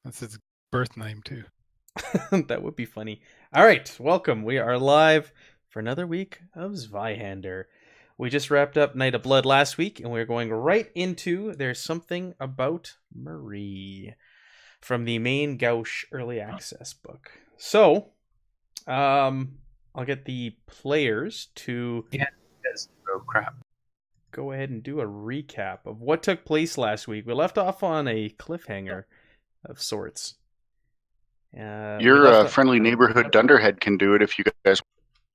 That's his birth name too. That would be funny. All right, welcome. We are live for another week of Zweihander. We just wrapped up Night of Blood last week, and we're going right into There's Something About Marie from the Main Gauche Early Access book. So, I'll get the players to Yeah, because oh crap. go ahead and do a recap of what took place last week. We left off on a cliffhanger of sorts. We Your left. friendly neighborhood dunderhead can do it if you guys.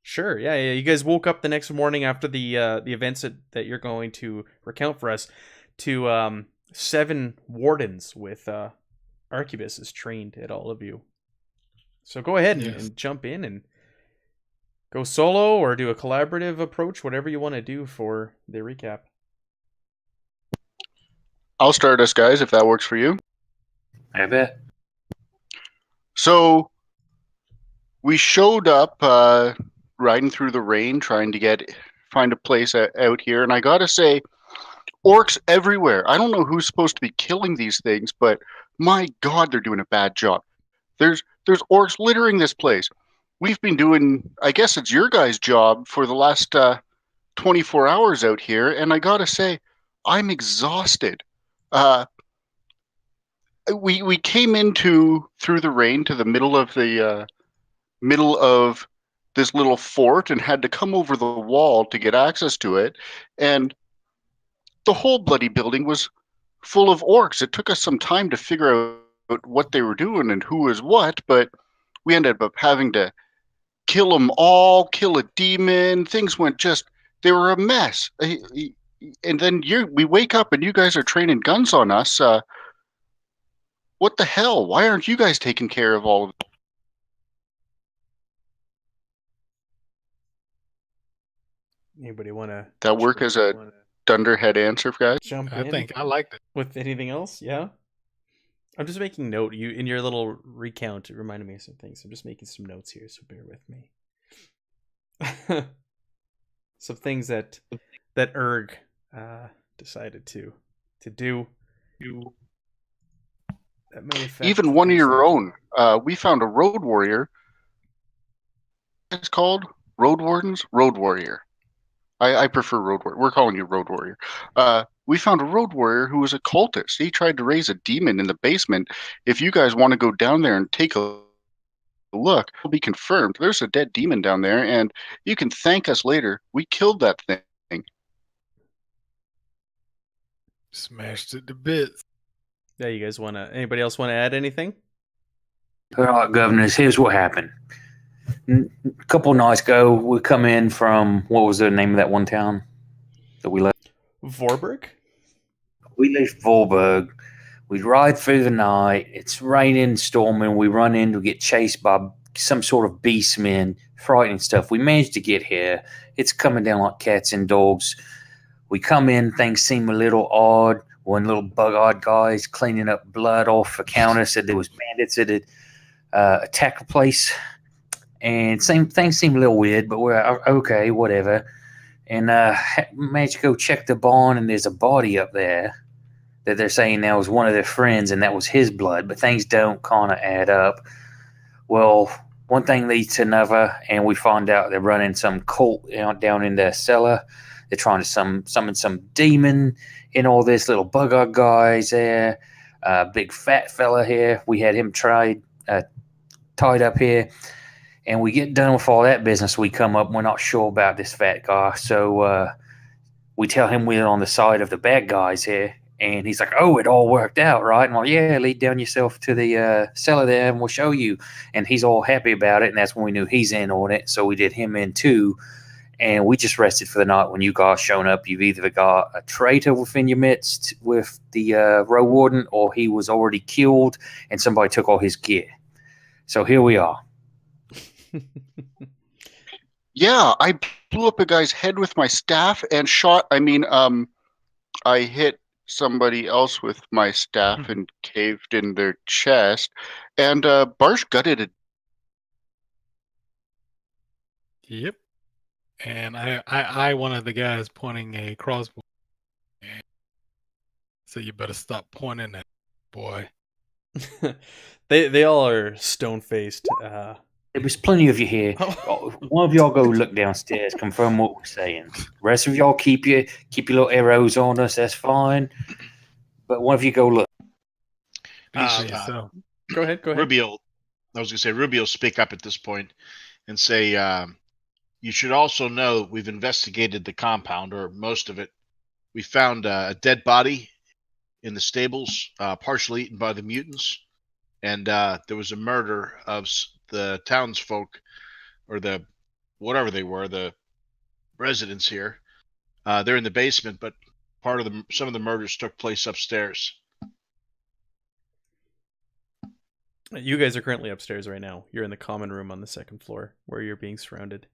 Sure, yeah. You guys woke up the next morning after the events that you're going to recount for us to 7 wardens with arquebuses trained at all of you. So go ahead Yes. and jump in and go solo or do a collaborative approach, whatever you want to do for the recap. I'll start us, guys, if that works for you. I bet. So we showed up riding through the rain, trying to find a place out here, and I gotta say, orcs everywhere. I don't know who's supposed to be killing these things, but my God, they're doing a bad job. There's orcs littering this place. We've been doing, I guess it's your guys' job for the last 24 hours out here, and I gotta say, I'm exhausted. Uh, we came into through the rain to the middle of this little fort and had to come over the wall to get access to it, and the whole bloody building was full of orcs. It took us some time to figure out what they were doing and who was what, but we ended up having to kill them all, kill a demon. Things went they were a mess. And then we wake up and you guys are training guns on us. What the hell? Why aren't you guys taking care of all of it? Anybody want to That work as a dunderhead answer, guys? jump I in think I liked it. with anything else? Yeah. I'm just making note. You in your little recount, it reminded me of some things. I'm just making some notes here, so bear with me. Some things that Erg decided to do. That may affect Even one of things your that- own. We found a road warrior. It's called road wardens. Road warrior. I prefer road warrior. We're calling you road warrior. We found a road warrior who was a cultist. He tried to raise a demon in the basement. If you guys want to go down there and take a look, it'll be confirmed. There's a dead demon down there, and you can thank us later. We killed that thing. Smashed it to bits. Yeah, you guys want to? Anybody else want to add anything? All right, governors, here's what happened. A couple nights ago, we come in from, what was the name of that one town that we left? Vorberg? We left Vorburg. We ride through the night. It's raining, storming. We run in to get chased by some sort of beastmen, frightening stuff. We managed to get here. It's coming down like cats and dogs. We come in, things seem a little odd. One little bug-eyed guy is cleaning up blood off the counter, said there was bandits that had attacked the place. And things seem a little weird, but we're okay, whatever. And managed to go check the barn, and there's a body up there that they're saying that was one of their friends, and that was his blood. But things don't kind of add up. Well, one thing leads to another, and we find out they're running some cult down in their cellar. They're trying to summon some demon in all this. Little bug-eyed guys there. Big fat fella here. We had him tied up here. And we get done with all that business. We come up. We're not sure about this fat guy. So we tell him we're on the side of the bad guys here. And he's like, oh, it all worked out, right? And I'm like, yeah, lead down yourself to the cellar there and we'll show you. And he's all happy about it. And that's when we knew he's in on it. So we did him in too. And we just rested for the night. When you guys shown up, you've either got a traitor within your midst with the row warden, or he was already killed and somebody took all his gear. So here we are. Yeah, I blew up a guy's head with my staff and I hit somebody else with my staff and caved in their chest, and Barsh gutted it. Yep. And I one of the guys pointing a crossbow. So you better stop pointing at boy. They all are stone faced. There was plenty of you here. Oh. One of y'all go look downstairs, confirm what we're saying. The rest of y'all keep your little arrows on us. That's fine. But one of you go look. Speak for Uh, yourself. Go ahead. Rubio, I was going to say, Rubio speak up at this point and say, you should also know we've investigated the compound, or most of it. We found a dead body in the stables, partially eaten by the mutants. And there was a murder of the townsfolk, or the whatever they were, the residents here. They're in the basement, but some of the murders took place upstairs. You guys are currently upstairs right now. You're in the common room on the second floor where you're being surrounded.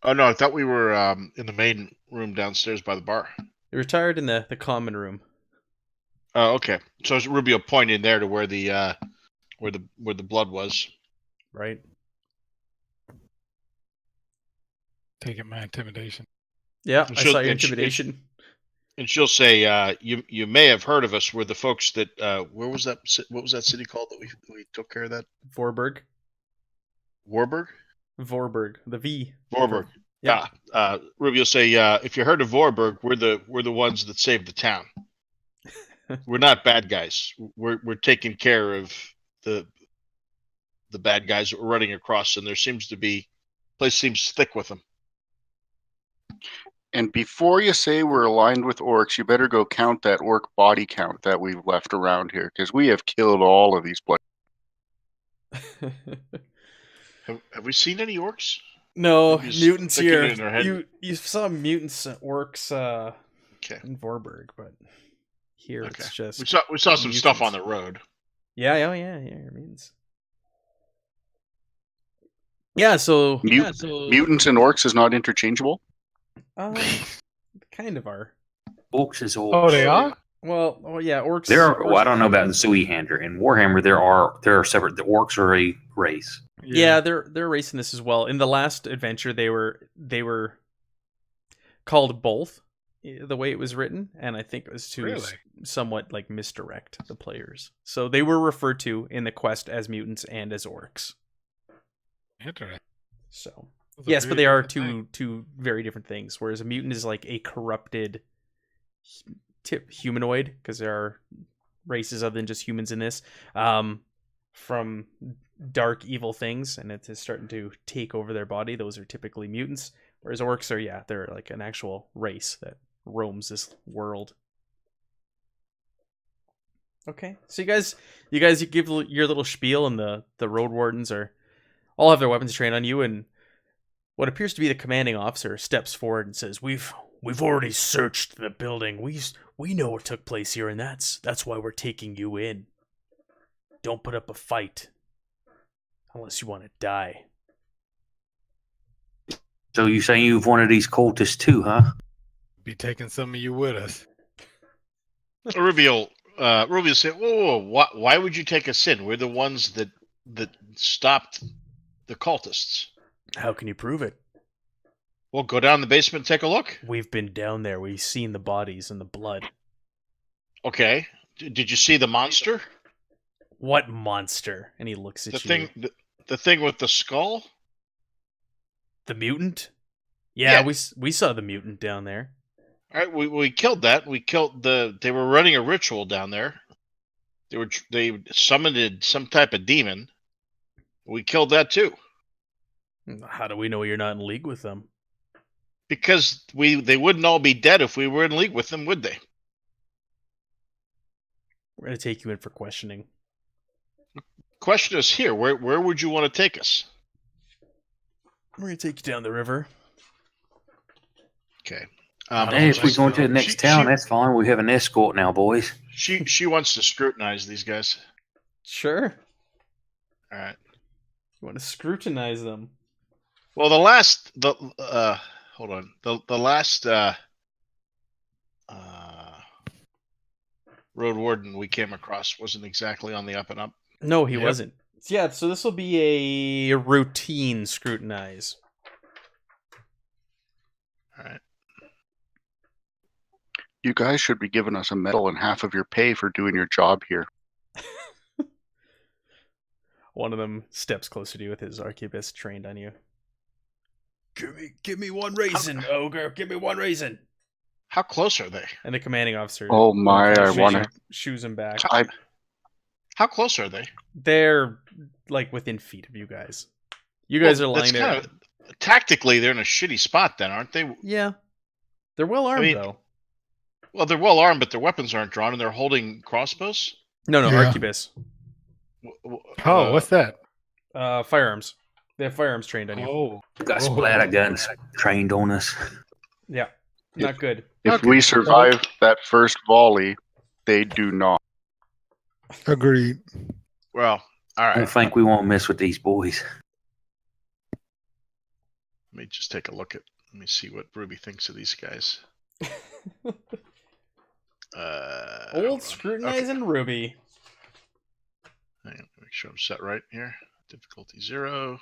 Oh no, I thought we were in the main room downstairs by the bar. You're retired in the common room. Oh, okay. So it's Rubio pointing there to where the blood was. Right. Taking my intimidation. Yeah, And I she'll- saw your and she- intimidation. And she'll say, "You may have heard of us. We're the folks that where was that? What was that city called that we took care of that? Vorburg. Warburg. The V. Vorburg. Yeah. Ruby will say, if you heard of Vorburg, we're the ones that saved the town. We're not bad guys. We're taking care of the bad guys that we're running across, and there seems to be place seems thick with them. And before you say we're aligned with orcs, you better go count that orc body count that we've left around here, because we have killed all of these blood. Have we seen any orcs? No, Maybe just mutants sticking here. it in our head. You saw mutants, orcs, Okay. in Vorburg, but here Okay. it's just We saw some stuff on mutants. the road. Yeah, mutants. Yeah, so Mutants and orcs is not interchangeable. kind of are. Orcs is orcs. Oh, they are? Well, yeah, orcs. There are. Well, I don't know about in Zweihander. In Warhammer, there are separate. The orcs are a race. Yeah, they're racing this as well. In the last adventure, they were called both, the way it was written, and I think it was to Really? somewhat like misdirect the players. So they were referred to in the quest as mutants and as orcs. Interesting. So Those are yes, but very they are different two very different things. Whereas a mutant is like a corrupted humanoid, because there are races other than just humans in this, from dark evil things, and it is starting to take over their body. Those are typically mutants. Whereas orcs are, they're like an actual race that roams this world. Okay, so you guys give your little spiel, and the road wardens all have their weapons trained on you, and what appears to be the commanding officer steps forward and says, "We've already searched the building. We know what took place here, and that's why we're taking you in. Don't put up a fight unless you want to die." So you saying you've one of these cultists too, huh? Be taking some of you with us. Ruby will say, "Whoa! Why would you take us in? We're the ones that stopped the cultists." How can you prove it? Well, go down the basement and take a look. We've been down there. We've seen the bodies and the blood. Okay. Did you see the monster? What monster? And he looks at you. The thing with the skull? The mutant? Yeah, Yeah. we saw the mutant down there. All right, we killed that. We killed they were running a ritual down there. They summoned some type of demon. We killed that too. How do we know you're not in league with them? Because they wouldn't all be dead if we were in league with them, would they? We're going to take you in for questioning. Question is here. Where would you want to take us? We're going to take you down the river. Okay. Hey, if we're going to the next She- town, she- that's fine. We have an escort now, boys. She wants to scrutinize these guys. Sure. All right. You want to scrutinize them. Well, the last road warden we came across wasn't exactly on the up and up. No, he Yep. wasn't. Yeah, so this will be a routine scrutinize. All right. You guys should be giving us a medal and half of your pay for doing your job here. One of them steps closer to you with his arquebus trained on you. Give me one raisin, ogre. Give me one raisin. How close are they? And the commanding officer. Oh my, I want to. Shoos him back. How close are they? They're like within feet of you guys. You guys are lying there. Tactically, they're in a shitty spot then, aren't they? Yeah. They're well armed, though. Well, they're well armed, but their weapons aren't drawn, and they're holding crossbows? No, Yeah. arquebus. Oh, what's that? Firearms. They have firearms trained on you. Oh, Got splatter guns trained on us. Yeah. Not good. If we survive that first volley, they do not. agreed. Well, all I right. don't think we won't mess with these boys. Let me just take a look at. Let me see what Ruby thinks of these guys. Old scrutinizing Ruby. Hang on, make sure I'm set right here. Difficulty 0.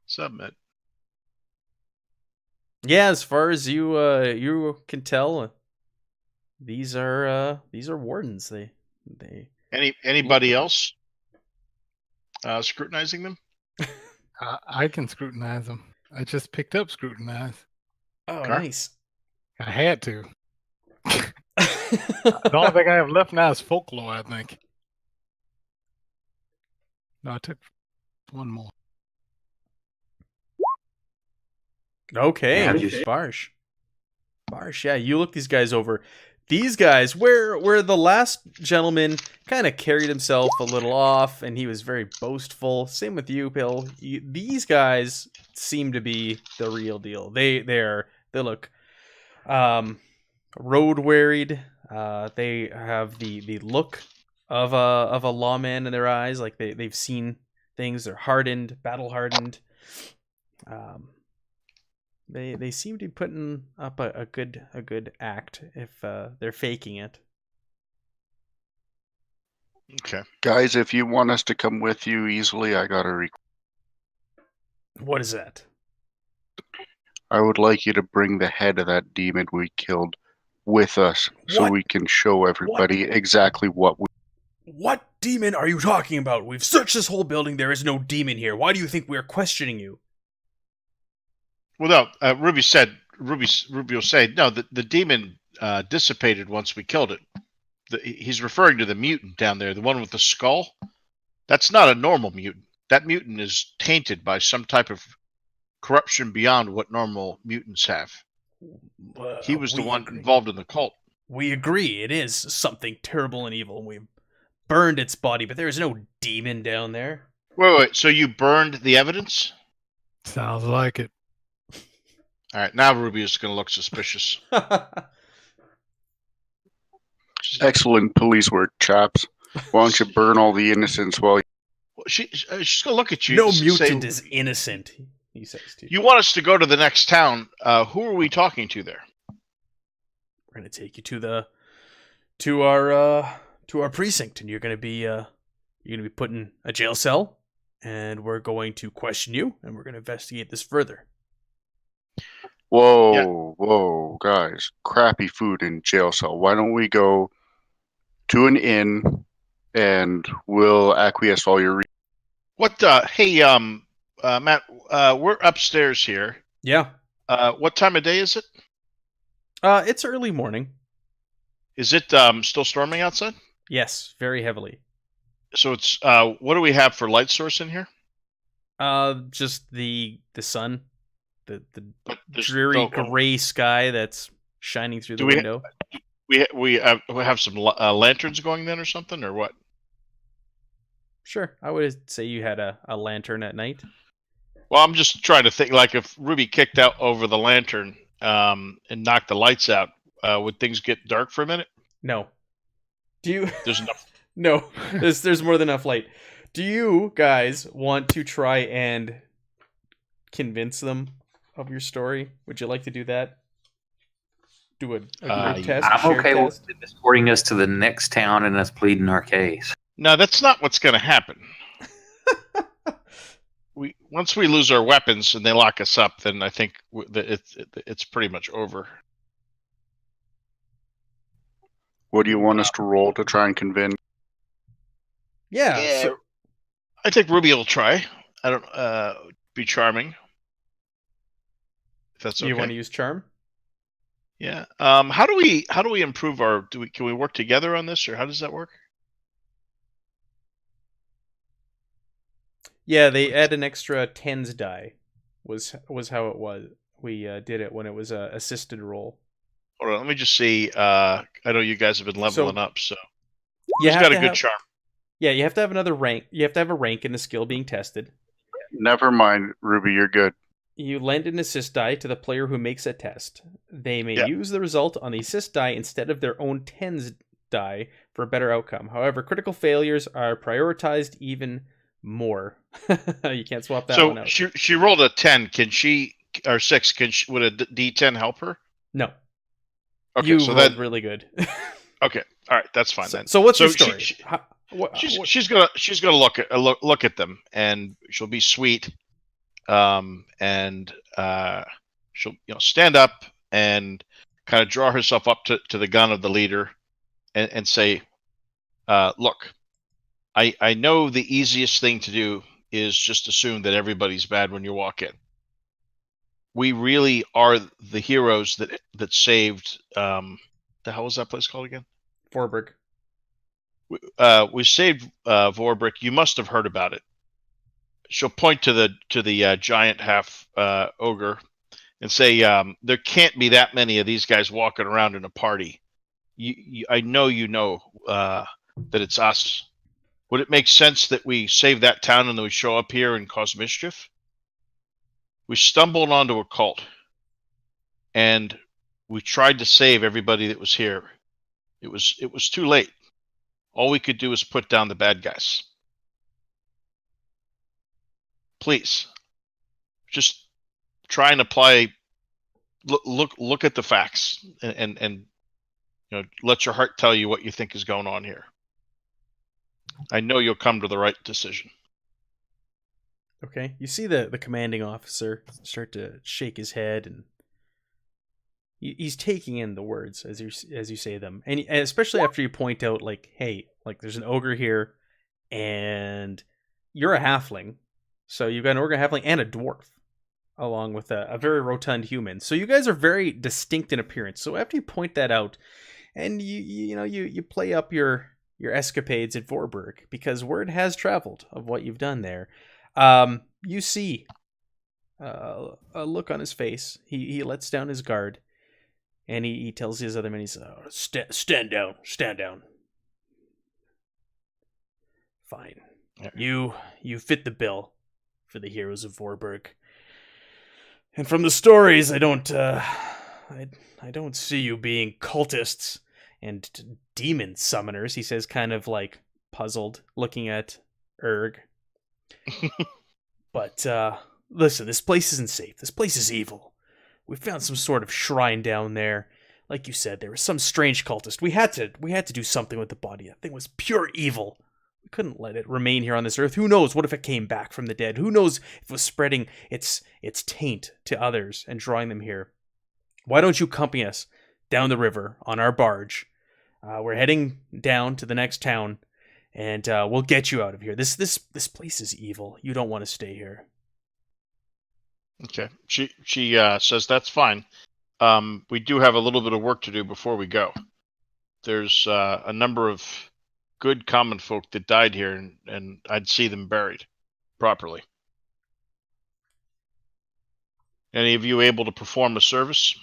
Submit. Yeah, as far as you can tell, these are wardens. They Anybody else scrutinizing them? I can scrutinize them. I just picked up scrutinize. Oh, Okay. nice. I had to. The only thing I have left now is folklore, I think. No, I took one more. Okay, Yeah, just- Barsh. Yeah, you look these guys over. These guys, where the last gentleman kind of carried himself a little off, and he was very boastful. Same with you, Bill. These guys seem to be the real deal. They look road wearied. They have the look of a lawman in their eyes, like they've seen things. They're hardened, battle hardened. They seem to be putting up a good act if they're faking it. Okay. Guys, if you want us to come with you easily, I got a request. What is that? I would like you to bring the head of that demon we killed with us so What? we can show everybody exactly what we. What demon are you talking about? We've searched this whole building. There is no demon here. Why do you think we're questioning you? Well, no. Ruby will say no. The demon dissipated once we killed it. He's referring to the mutant down there, the one with the skull. That's not a normal mutant. That mutant is tainted by some type of corruption beyond what normal mutants have. He was the one involved in the cult. We agree. It is something terrible and evil. We've burned its body, but there is no demon down there. Wait. So you burned the evidence? Sounds like it. All right. Now Ruby is going to look suspicious. Excellent police work, chaps. Why don't you burn all the innocents while you... She's going to look at you. No and say, mutant is innocent, he says to you. You want us to go to the next town? Who are we talking to there? We're gonna take you to our precinct, and you're gonna be put in a jail cell, and we're going to question you, and we're gonna investigate this further. Whoa, guys. Crappy food in jail cell. Why don't we go to an inn and we'll acquiesce all your... What? Hey, Matt, we're upstairs here. Yeah. What time of day is it? It's early morning. Is it still storming outside? Yes, very heavily. So it's what do we have for light source in here? Just the sun, the But there's dreary gray sky that's shining through the window. We have some lanterns going then or something or what? Sure, I would say you had a lantern at night. Well, I'm just trying to think. Like if Ruby kicked out over the lantern and knocked the lights out, would things get dark for a minute? No. Do you? There's enough. No, there's more than enough light. Do you guys want to try and convince them of your story? Would you like to do that? Do a group test? I'm shared okay with test? escorting us to the next town and us pleading our case. No, that's not what's going to happen. Once we lose our weapons and they lock us up, then I think it's pretty much over. What do you want us to roll to try and convince? Yeah. I think Ruby will try. I don't be charming. If that's okay. You want to use charm? Yeah. How do we improve our? Can we work together on this, or how does that work? Yeah, they add an extra tens die. Was how it was. We did it when it was a assisted roll. Hold on, let me just see. I know you guys have been leveling up, so you who's have got to a good have, charm? Yeah, you have to have another rank. You have to have a rank in the skill being tested. Never mind, Ruby, you're good. You lend an assist die to the player who makes a test. They may use the result on the assist die instead of their own tens die for a better outcome. However, critical failures are prioritized even more. You can't swap that one out. So she rolled a 10. Can she, or 6? Would a D10 help her? No. Okay, you so rolled really good. Okay, all right, that's fine then. So what's your story? She's gonna look at them, and she'll be sweet, and she'll stand up and kind of draw herself up to the gun of the leader, and say, "Look, I know the easiest thing to do is just assume that everybody's bad when you walk in. We really are the heroes that saved the hell was that place called again? Vorburg. We saved Vorbrick. You must have heard about it." She'll point to the giant half ogre and say, "There can't be that many of these guys walking around in a party. I know that it's us. Would it make sense that we save that town and then we show up here and cause mischief? We stumbled onto a cult, and we tried to save everybody that was here. It was too late. All we could do was put down the bad guys. Please, just try and apply. Look at the facts, and let your heart tell you what you think is going on here. I know you'll come to the right decision." Okay, you see the commanding officer start to shake his head, and he's taking in the words as you say them, and especially after you point out, like, hey, like, there's an ogre here, and you're a halfling, so you've got an ogre, halfling, and a dwarf, along with a very rotund human. So you guys are very distinct in appearance. So after you point that out, and you play up your escapades at Vorburg, because word has traveled of what you've done there. You see a look on his face. He lets down his guard, and he tells his other men, he's stand down. Fine. Yeah. You fit the bill for the heroes of Vorburg. And from the stories, I don't see you being cultists and demon summoners, he says, kind of like puzzled, looking at Erg. But listen, this place isn't safe. This place is evil. We found some sort of shrine down there. Like you said, there was some strange cultist. We had to do something with the body. That thing was pure evil. We couldn't let it remain here on this earth. Who knows? What if it came back from the dead? Who knows if it was spreading its taint to others and drawing them here? Why don't you accompany us down the river on our barge? We're heading down to the next town, and we'll get you out of here. This place is evil. You don't want to stay here. Okay. She says that's fine. We do have a little bit of work to do before we go. There's a number of good common folk that died here, and I'd see them buried properly. Any of you able to perform a service?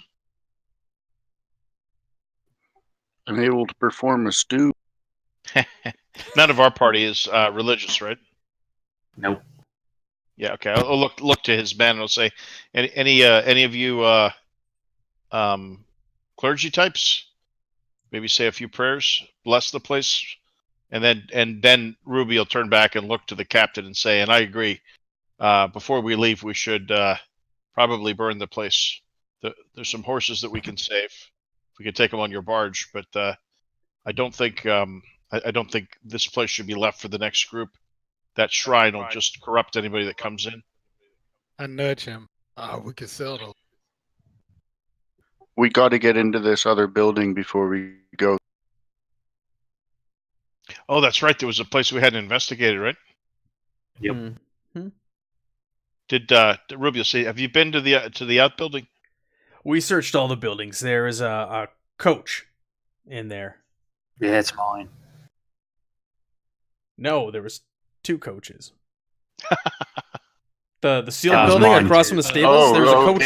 I'm able to perform a stew. None of our party is religious, right? Nope. Yeah. Okay. I'll look to his men and I'll say, any of you clergy types? Maybe say a few prayers, bless the place, and then Ruby will turn back and look to the captain and say, and I agree. Before we leave, we should probably burn the place. There's some horses that we can save. We could take them on your barge, but I don't think this place should be left for the next group. That shrine will just corrupt anybody that comes in. I nudge him. We could sell those. We got to get into this other building before we go. Oh, that's right. There was a place we hadn't investigated, right? Yep. Did Rubio say? Have you been to the outbuilding? We searched all the buildings. There is a coach in there. Yeah, it's mine. No, there was 2 coaches. The sealed That was building mine, across too. from the stables. There was a coach.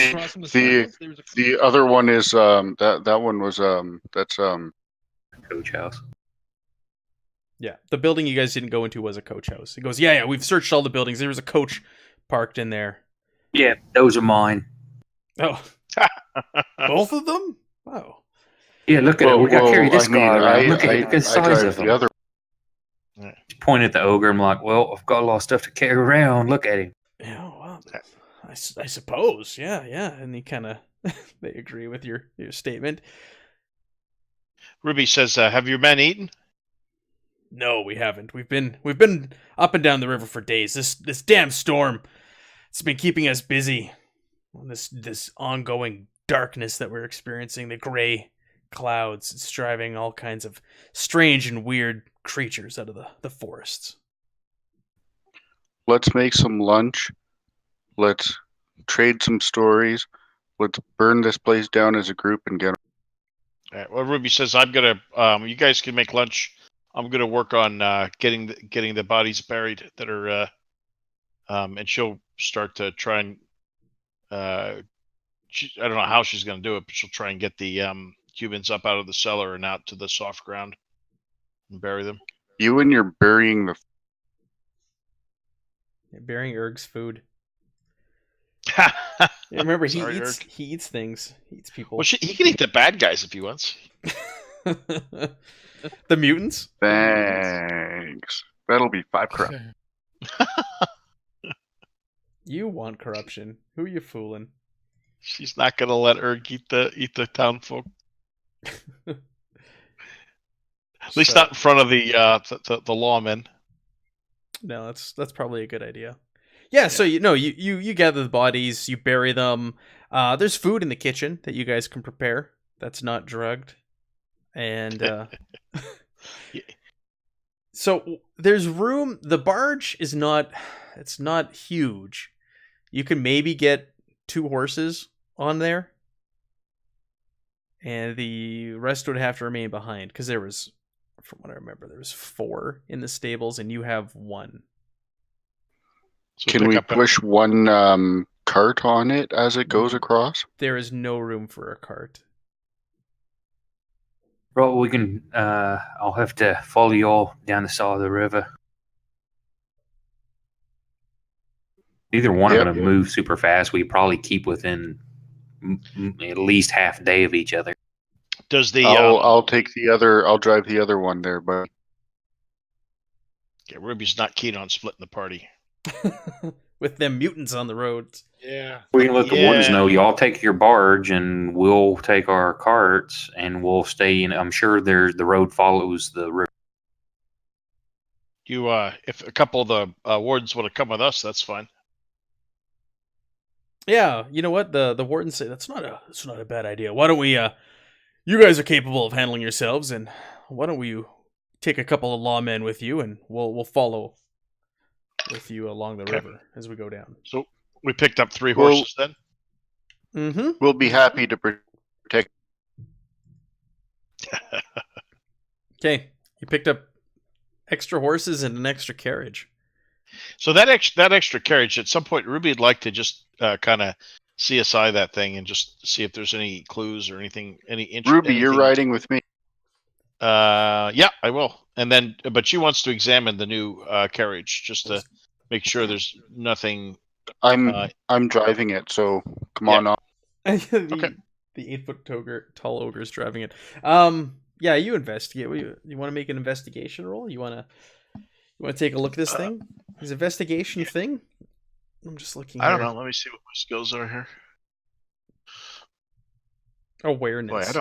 okay. The other one is that one was that's Coach house. Yeah, the building you guys didn't go into was a coach house. He goes, yeah, we've searched all the buildings. There was a coach parked in there. Yeah, those are mine. Oh, both of them? Oh. Yeah, look at it. We got to carry this guy around. Look I at the size drive of him. the other. Point at the ogre. I'm like, well, I've got a lot of stuff to carry around. Look at him. Yeah, well, I suppose. Yeah. And he kind of, they agree with your statement. Ruby says, "Have your men eaten?" No, we haven't. We've been up and down the river for days. This damn storm, it's been keeping us busy. This ongoing darkness that we're experiencing, the gray clouds, it's driving all kinds of strange and weird creatures out of the forests. Let's make some lunch. Let's trade some stories. Let's burn this place down as a group and get. All right, well, Ruby says, "I'm gonna. You guys can make lunch. I'm gonna work on getting the bodies buried that are, and she'll start to try and. I don't know how she's gonna do it, but she'll try and get the humans up out of the cellar and out to the soft ground and bury them." You and you're burying the. Yeah, burying Erg's food. Yeah, remember, Sorry, he eats things. He eats people. well, he can eat the bad guys if he wants. The mutants? Thanks. That'll be 5 corrupt. You want corruption. Who are you fooling? She's not gonna let Erg eat the town folk. At least not in front of the lawmen. No, that's probably a good idea. Yeah, so you gather the bodies, you bury them. There's food in the kitchen that you guys can prepare that's not drugged. And so there's room. The barge is not huge. You can maybe get 2 horses on there. And the rest would have to remain behind because there was, from what I remember, there was 4 in the stables and you have 1. So Can we push one cart on it as it goes across? There is no room for a cart. Well, we can. I'll have to follow you all down the side of the river. Either one are going to move super fast. We probably keep within at least half a day of each other. Does the I'll take the other. I'll drive the other one there, but yeah, Ruby's not keen on splitting the party. With them mutants on the roads. Yeah. We can let the ones know. Y'all take your barge, and we'll take our carts, and we'll stay in. I'm sure the road follows the river. You, if a couple of the wardens want to come with us, that's fine. Yeah, you know what? The wardens say that's not a bad idea. Why don't we? You guys are capable of handling yourselves, and why don't we take a couple of lawmen with you, and we'll follow with you along the river as we go down. So we picked up 3 horses then. Mm-hmm. we'll be happy to protect. Okay, you picked up extra horses and an extra carriage. So that extra carriage, at some point, Ruby'd like to just kind of CSI that thing and just see if there's any clues or anything. Ruby, you're riding with me. Yeah, I will. And then, but she wants to examine the new carriage just to make sure there's nothing. I'm driving it, so come on off. The 8-foot tall ogre is driving it. Yeah, you investigate. You want to make an investigation roll? You want to take a look at this thing? This investigation thing? I'm just looking. I don't know. Let me see what my skills are here. Awareness. Boy,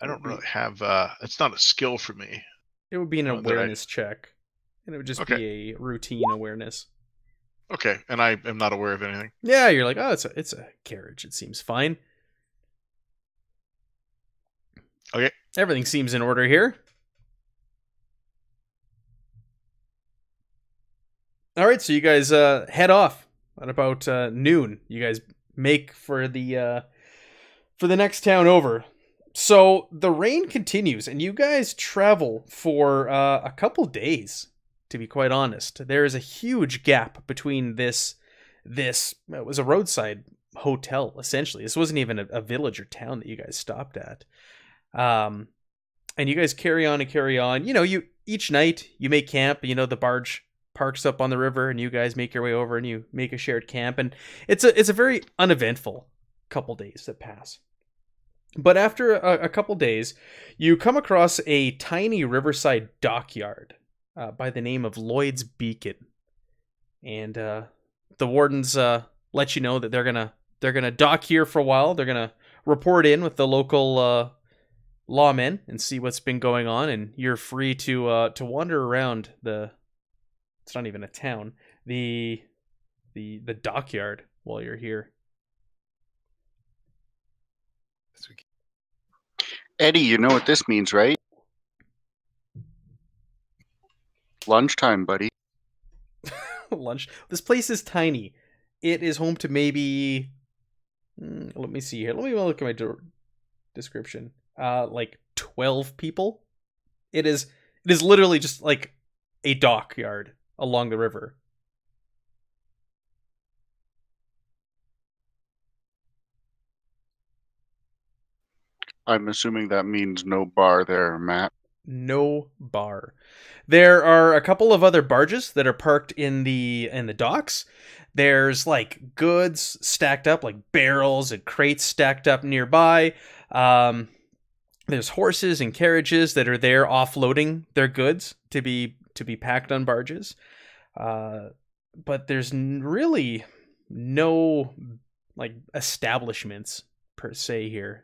I don't really have. It's not a skill for me. It would be an awareness check, and it would just be a routine awareness. Okay, and I am not aware of anything. Yeah, you're like, oh, it's a carriage. It seems fine. Okay. Everything seems in order here. All right, so you guys head off at about noon. You guys make for the next town over. So the rain continues, and you guys travel for a couple days. To be quite honest, there is a huge gap between this. It was a roadside hotel essentially. This wasn't even a village or town that you guys stopped at. And you guys carry on and carry on. You know, you each night you make camp. You know, the barge parks up on the river, and you guys make your way over and you make a shared camp. And it's a very uneventful couple days that pass. But after a couple days, you come across a tiny riverside dockyard by the name of Lloyd's Beacon, and the wardens let you know that they're gonna dock here for a while. They're gonna report in with the local lawmen and see what's been going on, and you're free to wander around the. It's not even a town. The dockyard while you're here. Eddie, you know what this means, right? Lunchtime, buddy. Lunch. This place is tiny. It is home to maybe. Let me see here. Let me look at my description. Like 12 people. It is literally just like a dockyard along the river. I'm assuming that means no bar there, Matt. No bar. There are a couple of other barges that are parked in the docks. There's like goods stacked up, like barrels and crates stacked up nearby. There's horses and carriages that are there offloading their goods to be packed on barges. But there's really no like establishments per se here.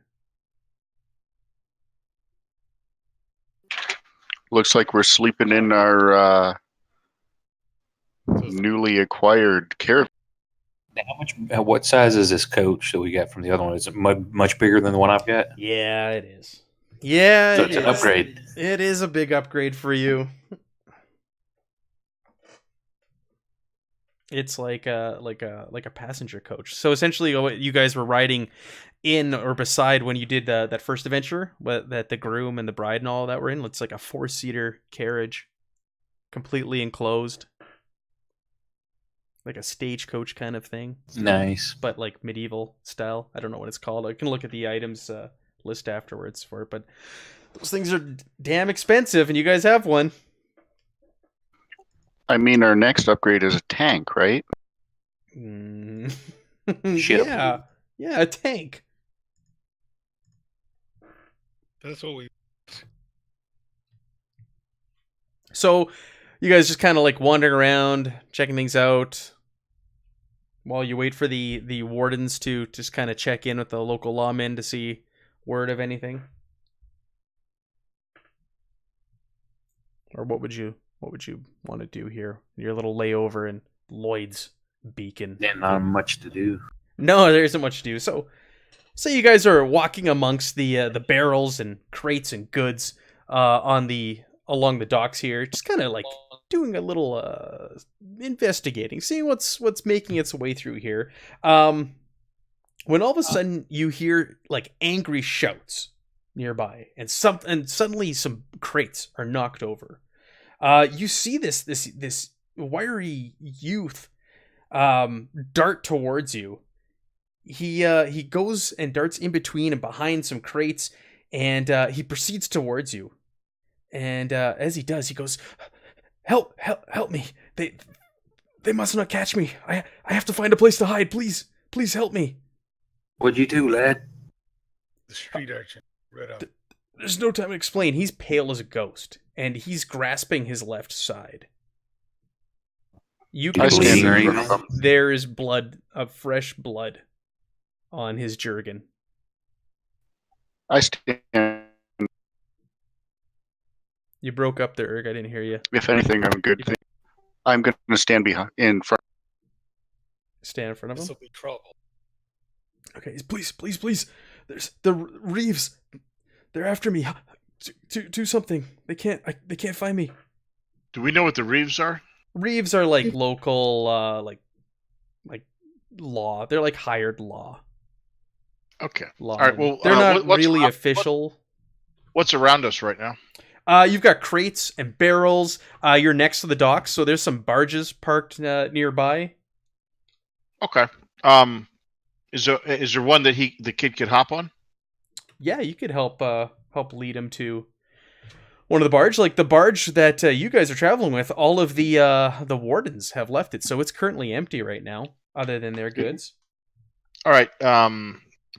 Looks like we're sleeping in our newly acquired caravan. What size is this coach that we got from the other one? Is it much bigger than the one I've got? Yeah, it is. Yeah, So it's an upgrade. It is a big upgrade for you. It's like a passenger coach. So essentially, you guys were riding in or beside when you did that first adventure, that the groom and the bride and all that were in. It's like a 4-seater carriage, completely enclosed, like a stagecoach kind of thing. Nice, but like medieval style. I don't know what it's called. I can look at the items list afterwards for it. But those things are damn expensive, and you guys have one. I mean, our next upgrade is a tank, right? Ship. Yeah, a tank. That's what we. So you guys just kind of like wandering around, checking things out, while you wait for the wardens to just kind of check in with the local lawmen to see word of anything. Or what would you want to do here? Your little layover in Lloyd's Beacon. and not much to do. No, there isn't much to do. So you guys are walking amongst the barrels and crates and goods along the docks here, just kind of like doing a little investigating, seeing what's making its way through here. When all of a sudden you hear like angry shouts nearby, and suddenly some crates are knocked over. You see this wiry youth dart towards you. He goes and darts in between and behind some crates, and he proceeds towards you. And as he does, he goes, "Help me! They must not catch me. I have to find a place to hide. Please help me." What'd you do, lad? The street urchin. Right up. There's no time to explain. He's pale as a ghost, and he's grasping his left side. You I can stand see in front of him. there is blood, fresh blood, on his jerkin. I stand. You broke up there, Erg. I didn't hear you. If anything, I'm good. I'm going to stand in front. Stand in front of This him. will be trouble. Okay, please. There's the Reeves. They're after me. Do something. They can't find me. Do we know what the Reeves are? Reeves are like local, like law. They're like hired law. Okay. Law. All right. Well, They're not what's really around, official. what's around us right now? You've got crates and barrels. You're next to the docks, so there's some barges parked nearby. Okay. Is there one that the kid could hop on? Yeah, you could help lead him to one of the barge, like the barge that you guys are traveling with. All of the wardens have left it, so it's currently empty right now, other than their goods. All right.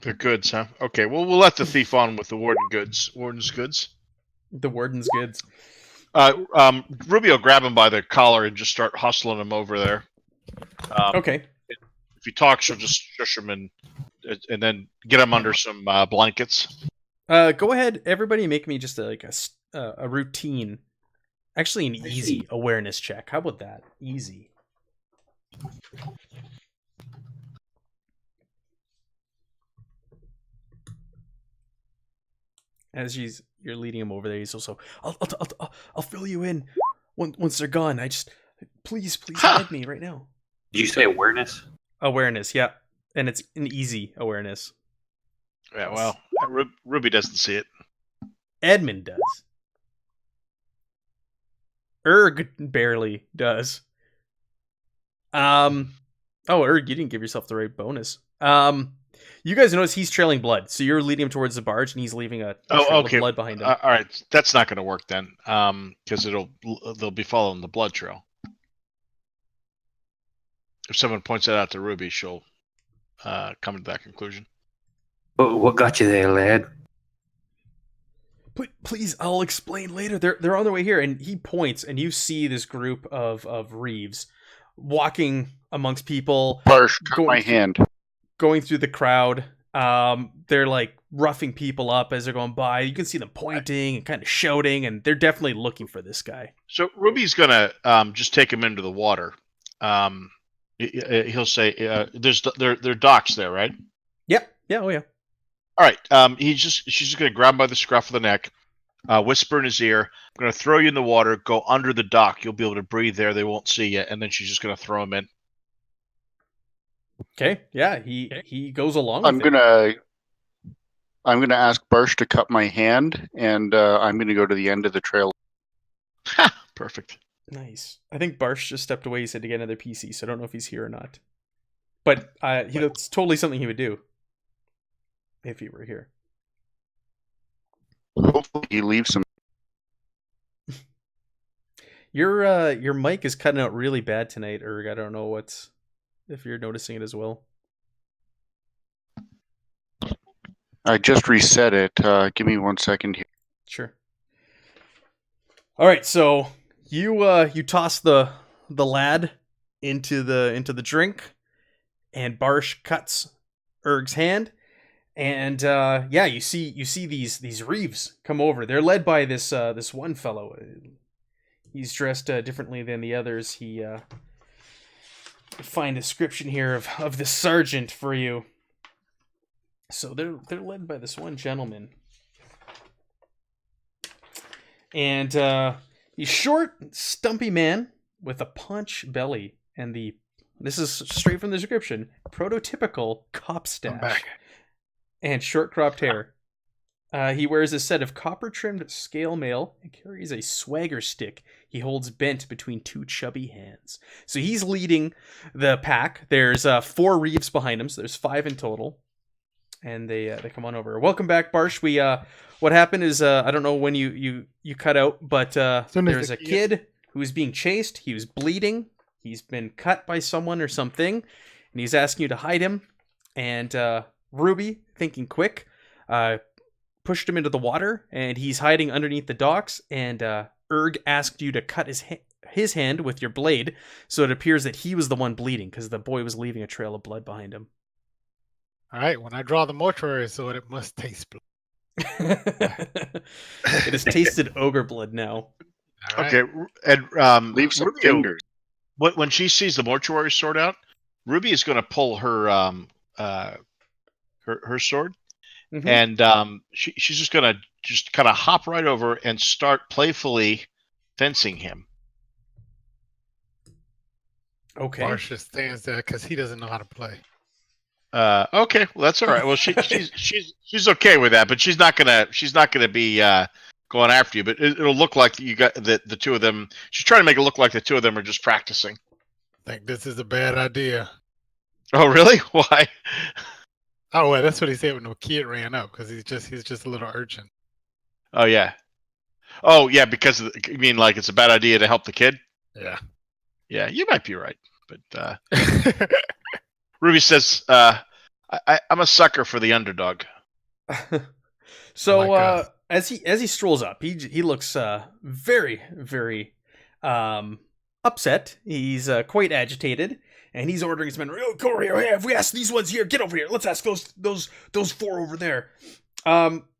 Their goods, huh? Okay. Well, we'll let the thief on with the warden's goods. The warden's goods. Rubio, grab him by the collar and just start hustling him over there. Okay. If he talks, she'll just shush him and then get him under some blankets. Go ahead, everybody. Make me just a routine, actually an easy awareness check. How about that? Easy. As you're leading him over there, he's also, I'll fill you in once they're gone. Please guide me right now. Did you say awareness? Awareness, yeah, and it's an easy awareness. Yeah, well, Ruby doesn't see it. Edmund does. Erg barely does. Oh, Erg, you didn't give yourself the right bonus. You guys notice he's trailing blood, so you're leading him towards the barge, and he's leaving a trail of blood behind him. All right, that's not going to work then, because they'll be following the blood trail. If someone points that out to Ruby, she'll come to that conclusion. What got you there, lad? But please, I'll explain later. They're on their way here, and he points, and you see this group of Reeves walking amongst people. Barsh, cut my hand. Going through the crowd. They're like roughing people up as they're going by. You can see them pointing and kind of shouting, and they're definitely looking for this guy. So Ruby's gonna just take him into the water. He'll say, there are docks there, right? Yep. Yeah. Oh yeah. All right. She's just gonna grab him by the scruff of the neck, whisper in his ear, "I'm gonna throw you in the water. Go under the dock. You'll be able to breathe there. They won't see you." And then she's just gonna throw him in. Okay. Yeah. He goes along with I'm gonna ask Barsh to cut my hand, and I'm gonna go to the end of the trail. Ha! Perfect. Nice. I think Barsh just stepped away. He said to get another PC, so I don't know if he's here or not. But it's totally something he would do if he were here. Hopefully, he leaves some. Your mic is cutting out really bad tonight, Erg. I don't know if you're noticing it as well. I just reset it. Give me 1 second here. Sure. All right, so you toss the lad into the drink, and Barsh cuts Erg's hand, and you see these Reeves come over. They're led by this one fellow. He's dressed differently than the others. He find a description here of the sergeant for you. So they're led by this one gentleman, and he's short, stumpy man with a punch belly, and this is straight from the description, prototypical cop stash and short cropped hair. He wears a set of copper-trimmed scale mail and carries a swagger stick he holds bent between two chubby hands. So he's leading the pack. There's 4 Reeves behind him, so there's 5 in total. And they come on over. Welcome back, Barsh. What happened is I don't know when you cut out, but there's a kid who was being chased. He was bleeding. He's been cut by someone or something, and he's asking you to hide him. And Ruby, thinking quick, pushed him into the water, and he's hiding underneath the docks. And Erg asked you to cut his hand with your blade, so it appears that he was the one bleeding because the boy was leaving a trail of blood behind him. All right, when I draw the mortuary sword, it must taste blood. It has tasted ogre blood now. Right. Okay, and Leave some Ruby, fingers. when she sees the mortuary sword out, Ruby is going to pull her her sword, Mm-hmm. and she's just going to kind of hop right over and start playfully fencing him. Okay. Marsh just stands there because he doesn't know how to play. Okay, well that's all right. Well, she's okay with that, but she's not gonna be going after you. But it'll look like you got the two of them. She's trying to make it look like the two of them are just practicing. I think this is a bad idea. Oh, really? Why? Oh, wait, that's what he said when the kid ran up because he's just a little urchin. Oh yeah. Oh yeah, because you mean like it's a bad idea to help the kid? Yeah. Yeah, you might be right, but Ruby says, I'm a sucker for the underdog. So Like as he strolls up, he looks very very upset. He's quite agitated, and he's ordering his men. Oh, go over here. Hey, if we ask these ones here, get over here. Let's ask those four over there.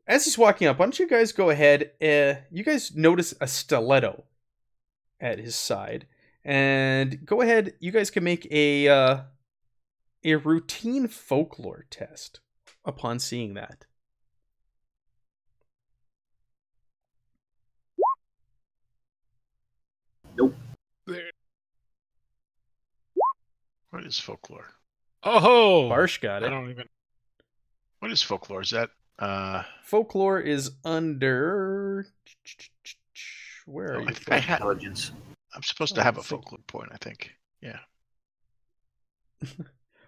As he's walking up, why don't you guys go ahead? You guys notice a stiletto at his side, and go ahead. You guys can make a routine folklore test upon seeing that. Nope. What is folklore? Oh, Barsh got I it. don't even. What is folklore? Is that Folklore is under. Where are I you? think I had. Intelligence. I'm supposed to have a folklore point. I think. Yeah.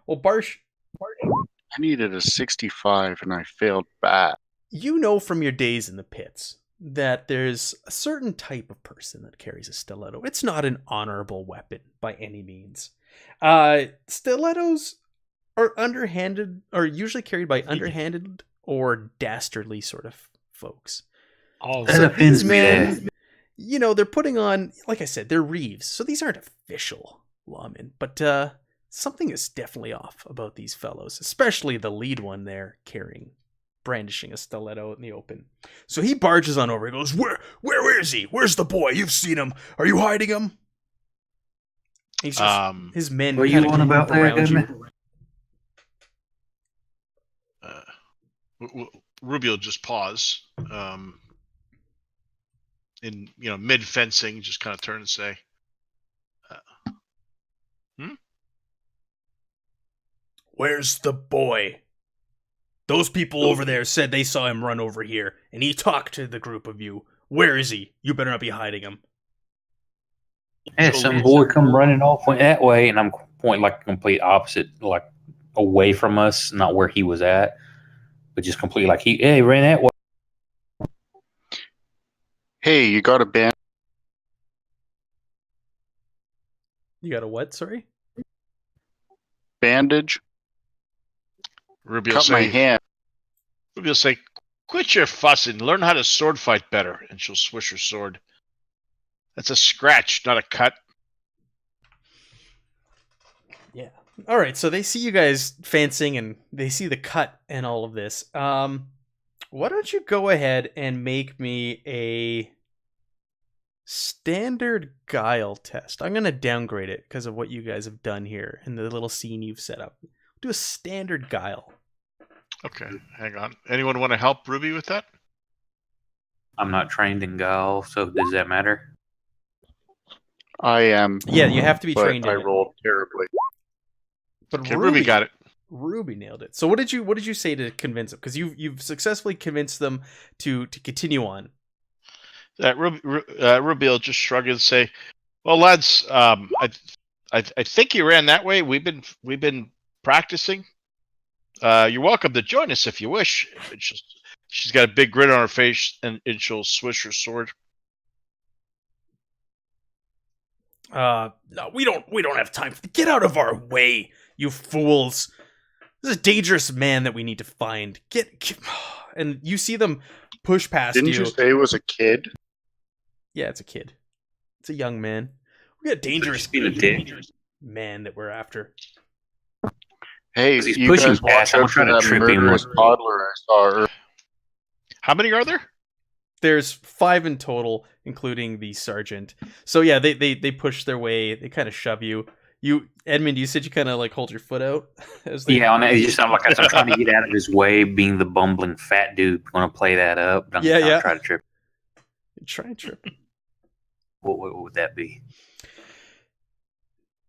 Well, Barsh, I needed a 65 and I failed bad. you know from your days in the pits that there's a certain type of person that carries a stiletto. It's not an honorable weapon by any means. Stilettos are usually carried by underhanded or dastardly sort of folks. Oh, That So offends these me. men, you know, they're putting on, like I said, they're reeves. So these aren't official lawmen, but something is definitely off about these fellows, especially the lead one there brandishing a stiletto in the open. So he barges on over. He goes, Where is he? Where's the boy? You've seen him. Are you hiding him? He's just, his men What you kinda on about group there, around you. Goodman? Ruby will just pause, in mid fencing, just kind of turn and say, Where's the boy? Those people over there said they saw him run over here, and he talked to the group of you. Where is he? You better not be hiding him. Yeah, some boy come running off went that way, and I'm pointing like complete opposite, like away from us, not where he was at, but just completely like he ran that way. Hey, you got a band? You got a what, sorry? Bandage? Ruby will Cut my say, hand. Ruby will say, quit your fussing, learn how to sword fight better, and she'll swish her sword. That's a scratch, not a cut. Yeah. All right, so they see you guys fencing, and they see the cut and all of this. Why don't you go ahead and make me a standard guile test? I'm going to downgrade it because of what you guys have done here and the little scene you've set up. Do a standard guile. Okay, hang on. Anyone want to help Ruby with that? I'm not trained in guile, so does that matter? I am. Yeah, you have to be but trained in I it. rolled terribly. But Okay, Ruby got it. Ruby nailed it. So what did you say to convince them? Because you've successfully convinced them to continue on. Ruby will just shrug and say, "Well, lads, I think you ran that way. We've been practicing. You're welcome to join us if you wish." She's got a big grin on her face, and she'll swish her sword. No, we don't have time. Get out of our way, you fools. This is a dangerous man that we need to find. Get and you see them push past Didn't you say it was a kid? Yeah, it's a kid. It's a young man. We got a dangerous being a dick. man that we're after. Hey, He's you pushing guys watch past, I'm out for trying to that trip him. murderous toddler I saw earlier. How many are there? There's 5 in total, including the sergeant. So yeah, they push their way. They kind of shove you. You, Edmund, you said you kind of like hold your foot out. As they... Yeah, on that, it just sounded like I'm trying to get out of his way, being the bumbling fat dude. Want to play that up? But I'm trying to trip. Try and trip. What would that be?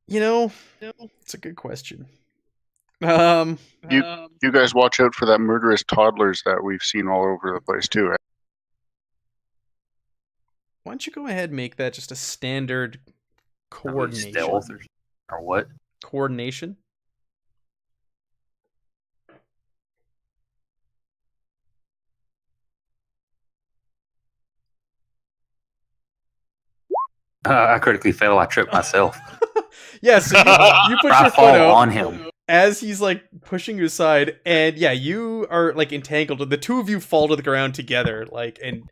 It's a good question. Um, You guys watch out for that murderous toddlers that we've seen all over the place too. why don't you go ahead and make that just a standard coordination? Stealth or what? Coordination. I critically fail. I tripped myself. Yeah, so you push I your fall foot out on him. as he's like pushing you aside, and yeah, you are like entangled, and the two of you fall to the ground together, like, and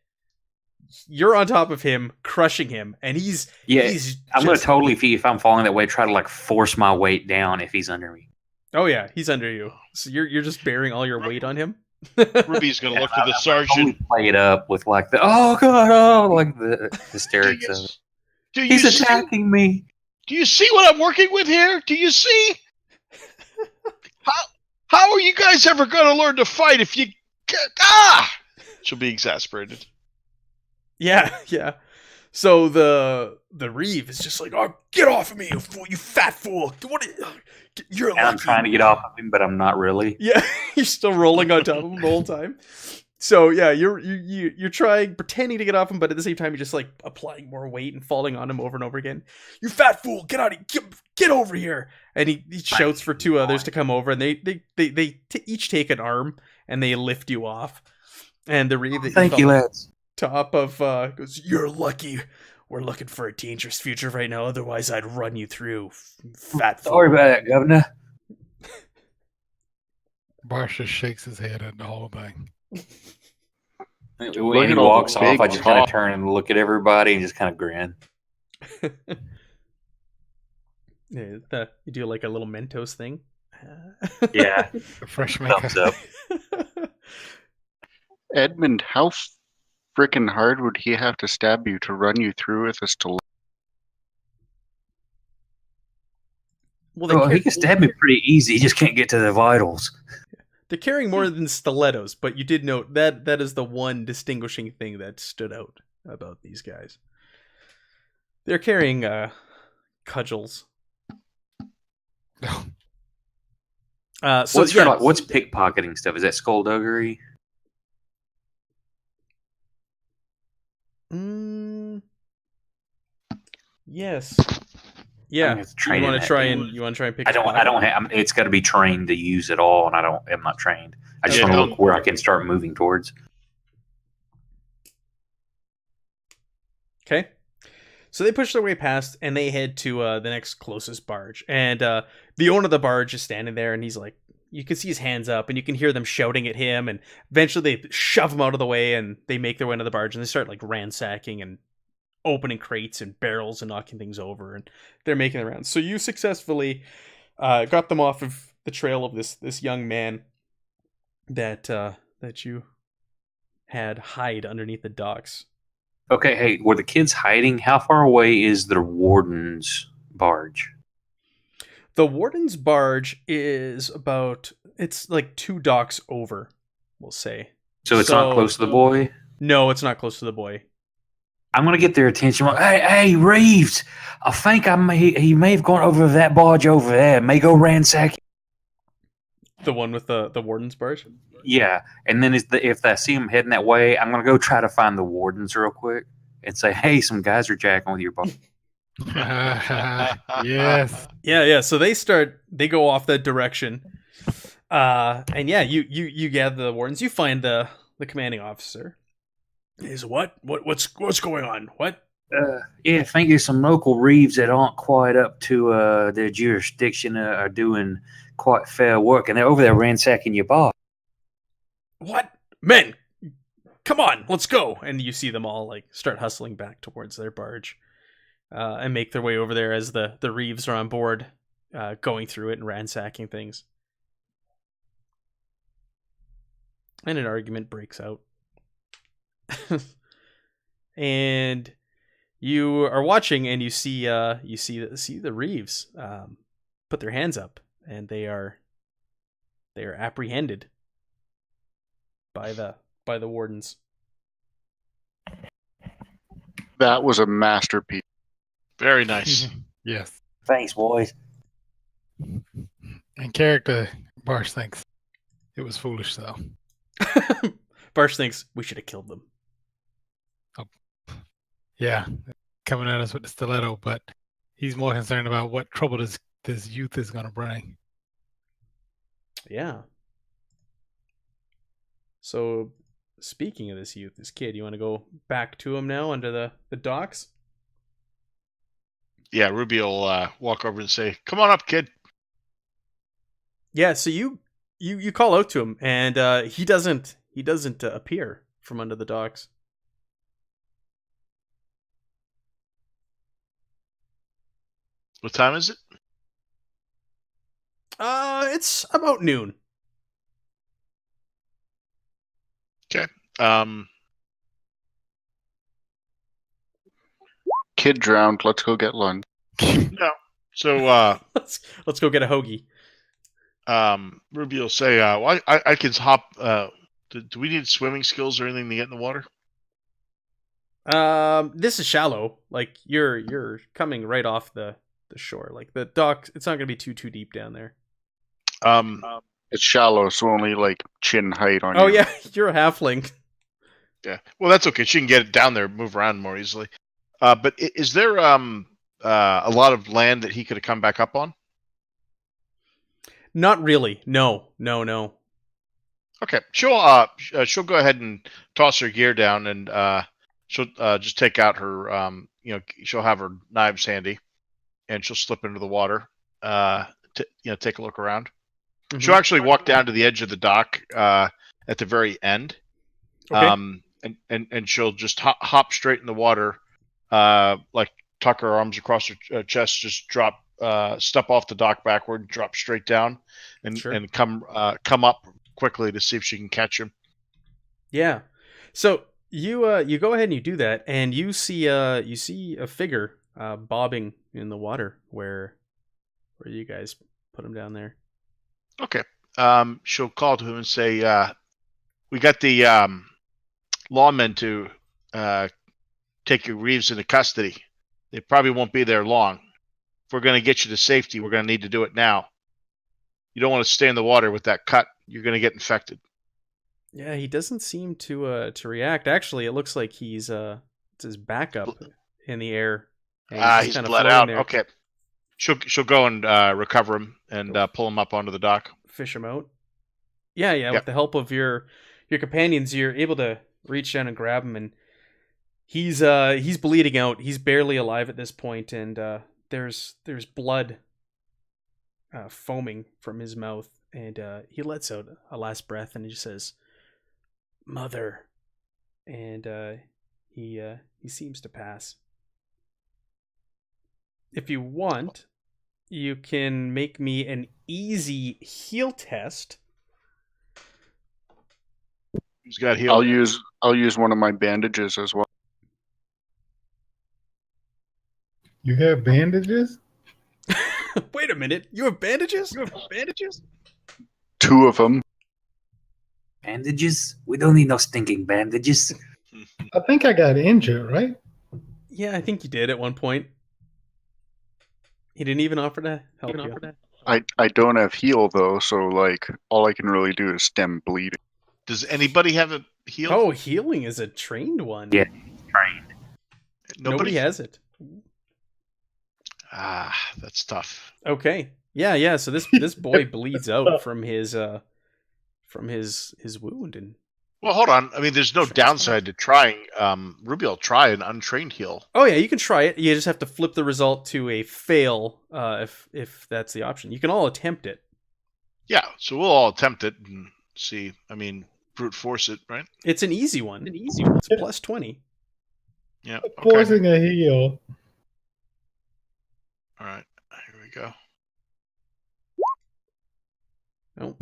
you're on top of him, crushing him, and he's I'm gonna totally, if I'm falling that way, try to like force my weight down if he's under me. Oh yeah, he's under you, so you're just bearing all your weight on him. Ruby's gonna look to the Totally sergeant. play it up with like the oh god, oh, like the hysterics of it. He's attacking me. Do you see what I'm working with here? Do you see? How are you guys ever going to learn to fight if you She'll be exasperated. Yeah. So the Reeve is just like, oh, get off of me, you fool, you fat fool! You're lucky. I'm trying to get off of him, but I'm not really. Yeah, you're still rolling on top of him the whole time. So yeah, you're trying, pretending to get off him, but at the same time you're just like applying more weight and falling on him over and over again. You fat fool, get out of here, get over here! And he shouts for two others to come over, and they each take an arm and they lift you off. And the Reeve, Thank you, lads. Top of goes, you're lucky. We're looking for a dangerous future right now. Otherwise, I'd run you through, fat fool. Sorry about that, Governor. Barsh just shakes his head at the whole thing. When he at all walks the off, big I just kind of talk. turn and look at everybody and just kind of grin. Yeah, you do like a little Mentos thing. Yeah, The fresh thumbs makeup. up. Edmund, how freaking hard would he have to stab you to run you through with a stiletto? Well, he can stab me pretty easy. He just can't get to the vitals. They're carrying more than stilettos, but you did note that is the one distinguishing thing that stood out about these guys. They're carrying cudgels. So What's pickpocketing stuff? Is that skullduggery? Yes. Yeah. You want to try and pick? I don't have. It's got to be trained to use it all, and I'm not trained. I just want to look where I can start moving towards. Okay. So they push their way past, and they head to the next closest barge. And the owner of the barge is standing there, and he's like, you can see his hands up, and you can hear them shouting at him. And eventually they shove him out of the way, and they make their way into the barge, and they start like ransacking and opening crates and barrels and knocking things over, and they're making the rounds. So you successfully got them off of the trail of this young man that you had hide underneath the docks. Okay, hey, were the kids hiding? How far away is the warden's barge? The warden's barge is it's like 2 docks over, we'll say. So it's not close to the boy? No, it's not close to the boy. I'm going to get their attention. Hey, Reeves, I think he may have gone over that barge over there. May go ransack. The one with the warden's barge? Yeah, and then if I see him heading that way, I'm going to go try to find the wardens real quick and say, hey, some guys are jacking with your barge. Yes. Yeah. So they go off that direction. And yeah, you gather the wardens. You find the commanding officer. Is what's going on? What? Yeah, I think there's some local Reeves that aren't quite up to their jurisdiction, are doing quite fair work, and they're over there ransacking your bar. What? Men, come on, let's go! And you see them all like start hustling back towards their barge, and make their way over there as the Reeves are on board, going through it and ransacking things. And an argument breaks out. And you are watching, and you see the Reeves put their hands up, and they are apprehended by the wardens. That was a masterpiece. Very nice. Yes. Thanks, boys. In character, Barsh thinks it was foolish, though. Barsh thinks we should have killed them. Yeah, coming at us with the stiletto, but he's more concerned about what trouble this youth is going to bring. Yeah. So, speaking of this youth, this kid, you want to go back to him now under the docks? Yeah, Ruby will walk over and say, "Come on up, kid." Yeah. So you call out to him, and he doesn't appear from under the docks. What time is it? It's about noon. Um, Kid drowned. Let's go get lunch. no. So Let's go get a hoagie. Ruby will say, well, I can hop. Do we need swimming skills or anything to get in the water? This is shallow. Like you're coming right off the shore. Like the dock, it's not gonna be too deep down there. It's shallow, so only like chin height on you. Oh yeah, you're a halfling. Yeah. Well, that's okay. She can get it down there, move around more easily. But is there a lot of land that he could have come back up on? Not really. No. Okay. She'll go ahead and toss her gear down, and she'll just take out her she'll have her knives handy, and she'll slip into the water. Take a look around. Mhm. She'll actually walk down to the edge of the dock at the very end. Okay. And she'll just hop straight in the water, like tuck her arms across her chest, just drop, step off the dock backward, drop straight down, and Sure. and come up quickly to see if she can catch him. Yeah. So you go ahead and you do that, and you see a figure bobbing in the water where you guys put him down there. Okay. She'll call to him and say, "We got the lawmen to take your Reeves into custody. They probably won't be there long. If we're going to get you to safety, we're going to need to do it now. You don't want to stay in the water with that cut. You're going to get infected." Yeah, he doesn't seem to react. Actually, it looks like he's it's his back up in the air. And He's kinda bled floating out. there. Okay. She'll go and recover him and pull him up onto the dock. Fish him out. Yeah. Yep. With the help of your companions, you're able to reach down and grab him, and he's bleeding out. He's barely alive at this point, and there's blood foaming from his mouth, and he lets out a last breath, and he just says, "Mother," and he seems to pass. If you want, you can make me an easy heal test. Who's got healed? I'll use one of my bandages as well. You have bandages? Wait a minute, you have bandages? Two of them. Bandages? We don't need no stinking bandages. I think I got injured, right? Yeah, I think you did at one point. He didn't even offer to help you. I don't have heal though, so like all I can really do is stem bleeding. Does anybody have a heal? Oh, healing is a trained one. Yeah. Trained. Nobody has it. That's tough. Okay. Yeah. So this boy bleeds out from his wound, and Well, hold on. I mean, there's no downside to trying. Ruby will try an untrained heal. oh yeah, you can try it. You just have to flip the result to a fail if that's the option. You can all attempt it. Yeah, so we'll all attempt it and see. I mean, brute force it, right? It's an easy one. It's a plus 20. Yeah. Okay. Forcing a heal. All right. Here we go. Oh.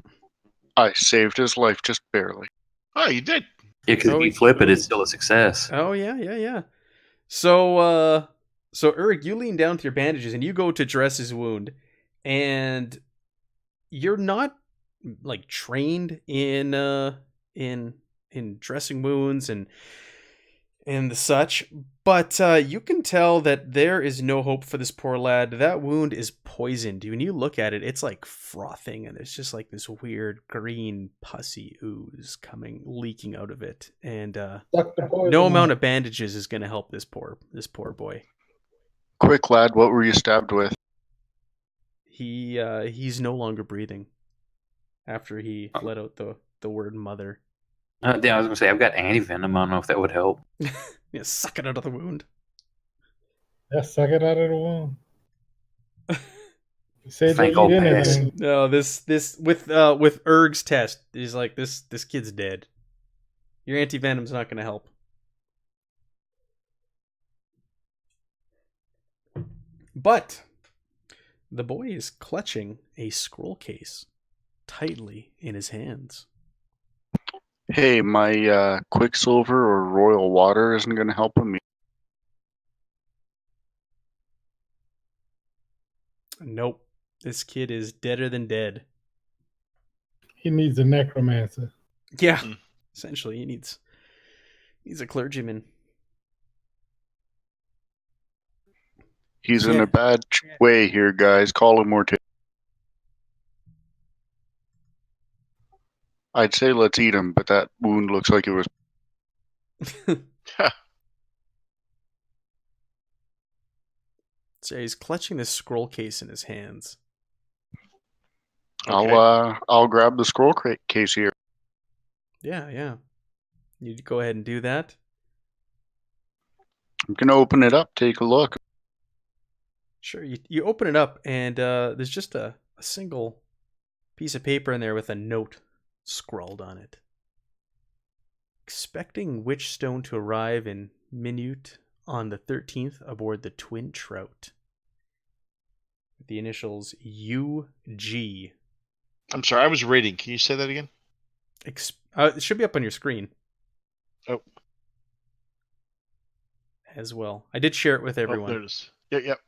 I saved his life just barely. Oh, you did. Yeah, because Oh, if you flip it, it's still a success. Oh yeah. So Eric, you lean down to your bandages and you go to dress his wound, and you're not like trained in dressing wounds, and and the such. But you can tell that there is no hope for this poor lad. That wound is poisoned. When you look at it, it's like frothing, and there's just like this weird green pussy ooze leaking out of it. And Suck the poison no amount out. of bandages is going to help this poor boy. Quick, lad, what were you stabbed with? He's no longer breathing after he let out the word mother. Yeah, I was gonna say I've got anti-venom. I don't know if that would help. Yeah, suck it out of the wound. Yeah, suck it out of the wound. You said Thank you old eat Pass. anything. No, this with Erg's test, he's like this kid's dead. Your anti-venom's not going to help. But the boy is clutching a scroll case tightly in his hands. Hey, my Quicksilver or Royal Water isn't going to help him. Nope. This kid is deader than dead. He needs a necromancer. Yeah. Hmm. Essentially, he needs a clergyman. He's in Yeah. a bad way here, guys. Call him Morty. I'd say let's eat him, but that wound looks like it was. So he's clutching this scroll case in his hands. Okay. I'll grab the scroll case here. Yeah. You go ahead and do that. I'm gonna open it up. Take a look. Sure, you open it up, and there's just a single piece of paper in there with a note scrawled on it. Expecting Witchstone to arrive in Minute on the 13th aboard the Twin Trout. The initials UG. I'm sorry, I was reading. Can you say that again? It should be up on your screen. Oh. As well. I did share it with everyone. Oh, there it is. Yep.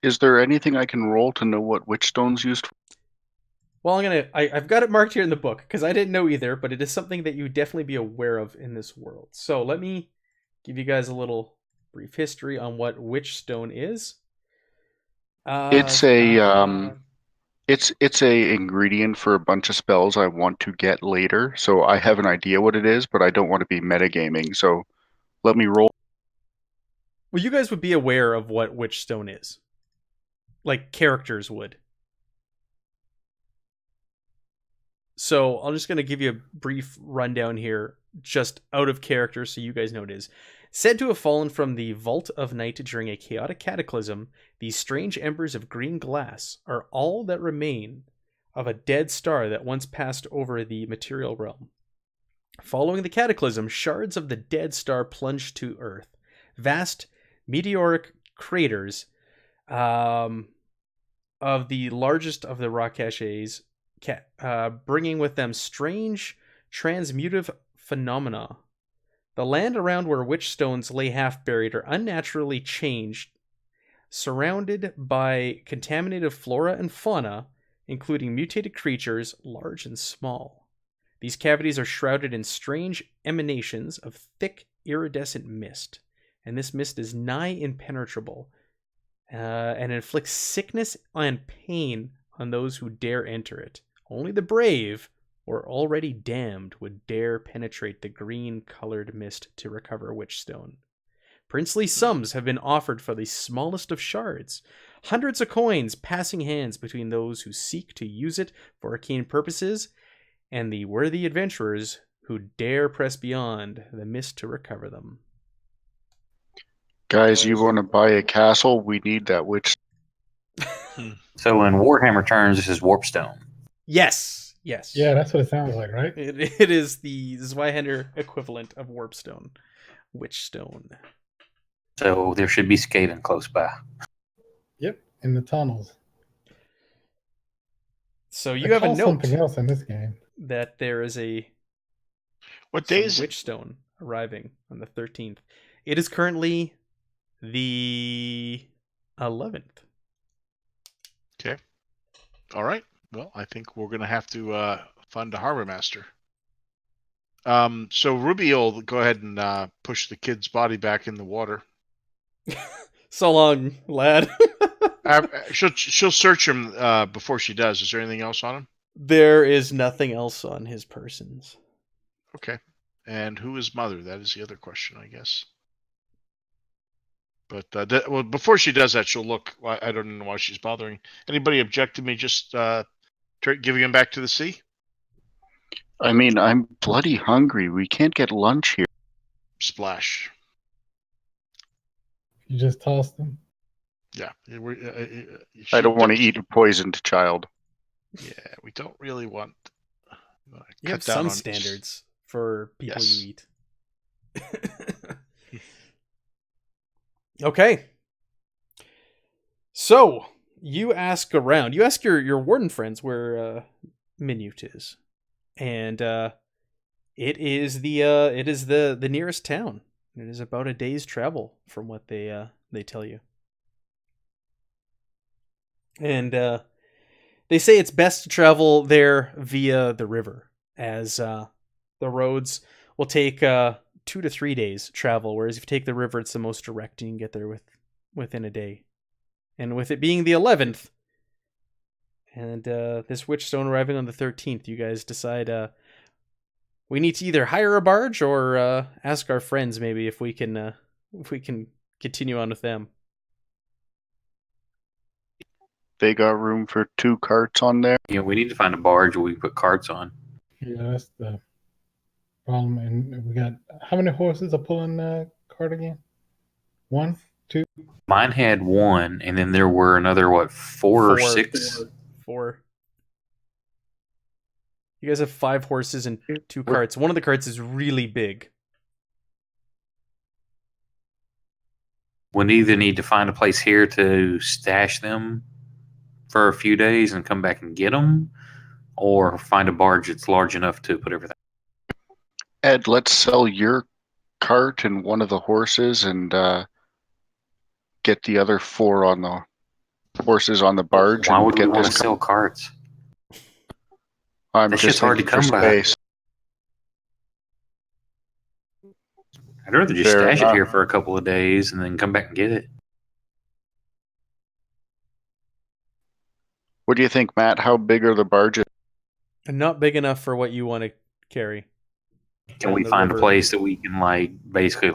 Is there anything I can roll to know what Witchstone's used for? Well, I've got it marked here in the book because I didn't know either, but it is something that you would definitely be aware of in this world. So let me give you guys a little brief history on what Witchstone is. It's a it's a ingredient for a bunch of spells I want to get later. So I have an idea what it is, but I don't want to be metagaming. So let me roll. Well, you guys would be aware of what Witchstone is. Like characters would. So I'm just going to give you a brief rundown here, just out of character so you guys know what it is. Said to have fallen from the Vault of Night during a chaotic cataclysm, these strange embers of green glass are all that remain of a dead star that once passed over the material realm. Following the cataclysm, shards of the dead star plunged to Earth. Vast meteoric craters of the largest of the rock caches, bringing with them strange transmutive phenomena. The land around where Witchstones lay half buried are unnaturally changed, surrounded by contaminated flora and fauna, including mutated creatures, large and small. These cavities are shrouded in strange emanations of thick, iridescent mist, and this mist is nigh impenetrable, and inflicts sickness and pain on those who dare enter it. Only the brave or already damned would dare penetrate the green-colored mist to recover Witchstone. Princely sums have been offered for the smallest of shards, hundreds of coins passing hands between those who seek to use it for arcane purposes and the worthy adventurers who dare press beyond the mist to recover them. Guys, you want to buy a castle? We need that witch. So in Warhammer terms, this is Warpstone. Yes. Yeah, that's what it sounds like, right? It is the Zweihander equivalent of Warpstone. Witchstone. So there should be Skaven close by. Yep, in the tunnels. So They you have a call note something else in this game. that there is What day is some it? Witchstone arriving on the 13th. It is currently the 11th. Okay. All right. Well, I think we're going to have to fund a harbor master. So Ruby will go ahead and push the kid's body back in the water. So long, lad. She'll search him before she does. Is there anything else on him? There is nothing else on his persons. Okay. And who is mother? That is the other question, I guess. But well, before she does that, she'll look. I don't know why she's bothering. Anybody object to me just giving him back to the sea? I mean, I'm bloody hungry. We can't get lunch here. Splash. You just tossed them. Yeah. I don't want to eat a poisoned child. Yeah, we don't really want. You have some standards for people you eat. Okay. So you ask around. You ask your warden friends where Minute is, and it is the nearest town. It is about a day's travel from what they tell you, and they say it's best to travel there via the river, as the roads will take 2 to 3 days travel, whereas if you take the river, it's the most direct and you can get there within a day. And with it being the 11th, and this Witchstone arriving on the 13th, you guys decide we need to either hire a barge or ask our friends maybe if we can continue on with them. They got room for 2 carts on there. Yeah, we need to find a barge where we put carts on. Yeah, that's the problem. And we got how many horses are pulling the cart again? 1, 2. Mine had 1, and then there were another 4 or 6. 4. You guys have 5 horses and 2 carts. One of the carts is really big. We either need to find a place here to stash them for a few days and come back and get them, or find a barge that's large enough to put everything. Ed, let's sell your cart and one of the horses and get the other 4 on the horses on the barge. Why and would we get want this to sell carts? I'm That's just just hard to thinking for come by. space. I'd rather just Fair stash it enough. here for a couple of days and then come back and get it. What do you think, Matt? How big are the barges? And not big enough for what you want to carry. Can On we the find river. a place that we can basically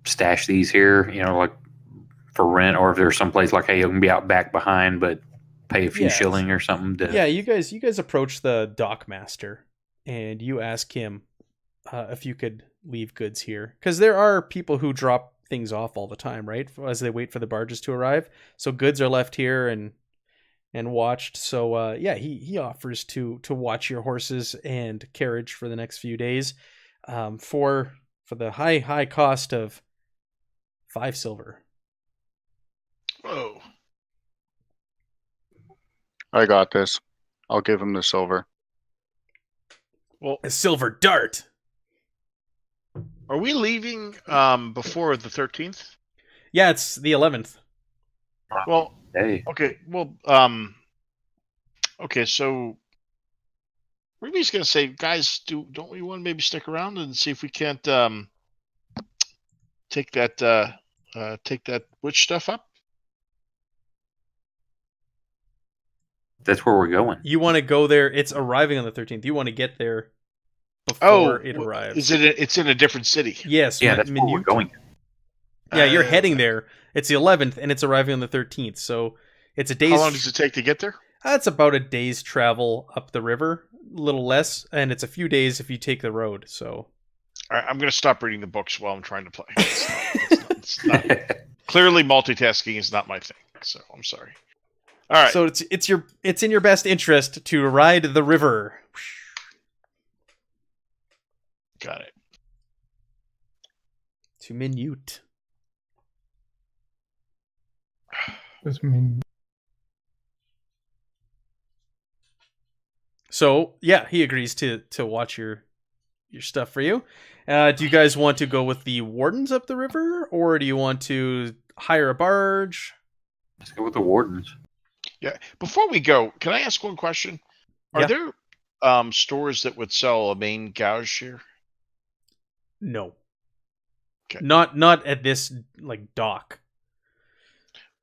stash these here, for rent, or if there's some place like, hey, you can be out back behind, but pay a few Yes. shilling or something to. Yeah, you guys approach the dock master and you ask him if you could leave goods here, because there are people who drop things off all the time, right? As they wait for the barges to arrive, so goods are left here and watched. So yeah, he offers to watch your horses and carriage for the next few days, for the high cost of 5 silver. Whoa. I got this. I'll give him the silver. Well, A silver dart. are we leaving before the 13th? Yeah, it's the 11th. Well, Hey, okay. Well, okay. So Ruby's gonna say, guys, don't we want to maybe stick around and see if we can't take that witch stuff up? that's where we're going. You want to go there? It's arriving on the 13th. You want to get there before it arrives. Is it? It's in a different city. Yes. Yeah, that's where we're Minute. going. Yeah, you're heading there. It's the 11th, and it's arriving on the 13th. So it's a day's. How long does it take to get there? It's about a day's travel up the river, a little less, and it's a few days if you take the road. So All right, I'm going to stop reading the books while I'm trying to play. It's not, clearly, multitasking is not my thing. So I'm sorry. All right. So it's in your best interest to ride the river. Got it. To Minute. This mean So yeah, he agrees to watch your stuff for you. Do you guys want to go with the wardens up the river, or do you want to hire a barge? Let's go with the wardens. Yeah. Before we go, can I ask one question? Are Yeah. there stores that would sell a Main Gauche here? No. Okay. Not at this like dock.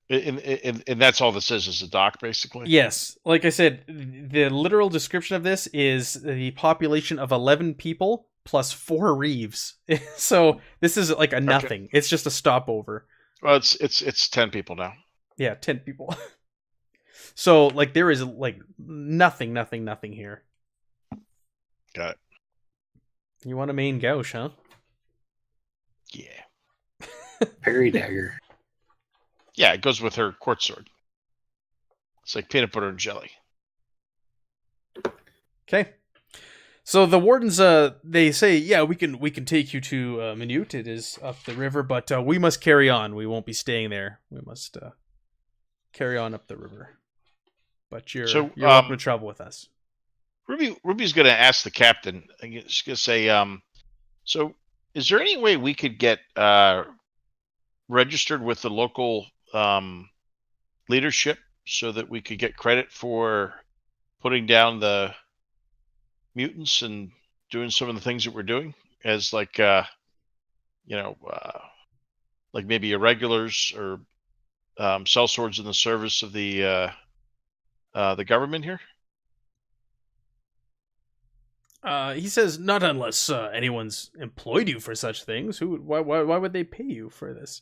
And that's all this is a dock, basically? Yes. Like I said, the literal description of this is the population of 11 people plus 4 reeves. So this is like a nothing. It's just a stopover. Well, it's 10 people now. Yeah, 10 people. So like there is like nothing here. Got it. You want a Main Gauche, huh? Yeah. Parry dagger. Yeah, it goes with her quartz sword. It's like peanut butter and jelly. Okay. So the wardens, they say, yeah, we can take you to Minute. It is up the river, but we must carry on. We won't be staying there. We must carry on up the river. But you're welcome to travel with us. Ruby's going to ask the captain. She's going to say, so is there any way we could get registered with the local leadership so that we could get credit for putting down the mutants and doing some of the things that we're doing as like maybe irregulars or sellswords in the service of the government here? He says, not unless anyone's employed you for such things. Why would they pay you for this?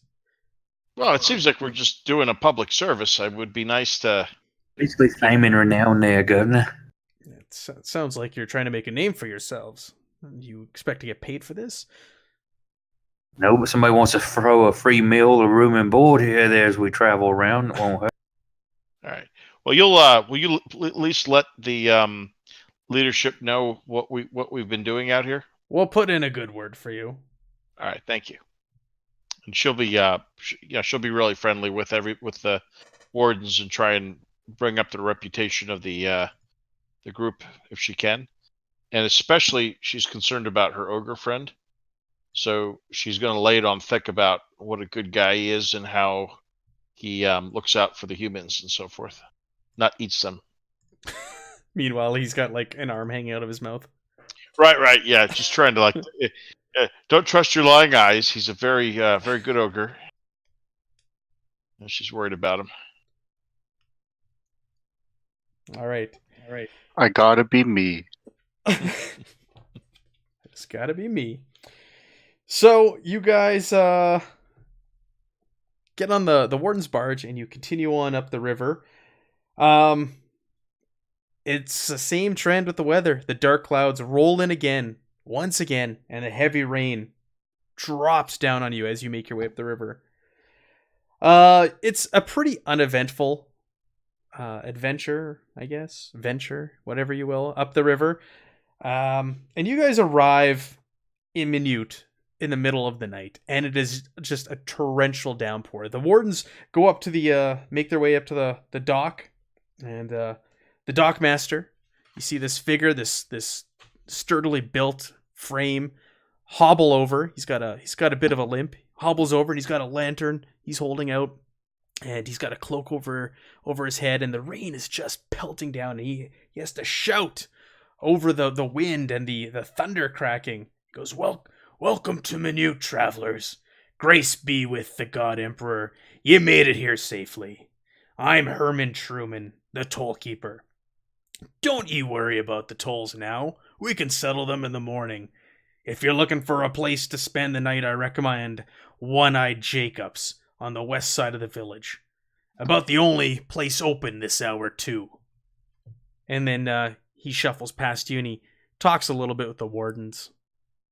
Well, it seems like we're just doing a public service. It would be nice to... Basically fame and renown there, Governor. It sounds like you're trying to make a name for yourselves. You expect to get paid for this? No, but somebody wants to throw a free meal or room and board here there as we travel around. It won't hurt. All right. Well, will you at least let the leadership know what we've been doing out here? We'll put in a good word for you. All right, thank you. And she'll be she'll be really friendly with the wardens and try and bring up the reputation of the group if she can. And especially she's concerned about her ogre friend. So she's going to lay it on thick about what a good guy he is and how he looks out for the humans and so forth. Not eats them. Meanwhile, he's got like an arm hanging out of his mouth. Right. Yeah, just trying to like... don't trust your lying eyes. He's a very good ogre. And she's worried about him. All right. I gotta be me. It's gotta be me. So you guys get on the warden's barge and you continue on up the river. It's the same trend with the weather. The dark clouds roll in again, once again, and a heavy rain drops down on you as you make your way up the river. It's a pretty uneventful adventure, I guess. Venture, whatever you will, up the river. And you guys arrive in Minute in the middle of the night, and it is just a torrential downpour. The wardens go up to make their way up to the dock, and the dockmaster, you see this figure, this sturdily built frame, hobble over. He's got a bit of a limp. Hobbles over, and he's got a lantern he's holding out, and he's got a cloak over his head, and the rain is just pelting down, and he has to shout over the wind and the thunder cracking. He goes, Welcome to Minute, travelers. Grace be with the God Emperor. You made it here safely. I'm Herman Truman, the tollkeeper. Don't you worry about the tolls now. We can settle them in the morning. If you're looking for a place to spend the night, I recommend One-Eyed Jacob's on the west side of the village. About the only place open this hour, too. And then he shuffles past you and he talks a little bit with the wardens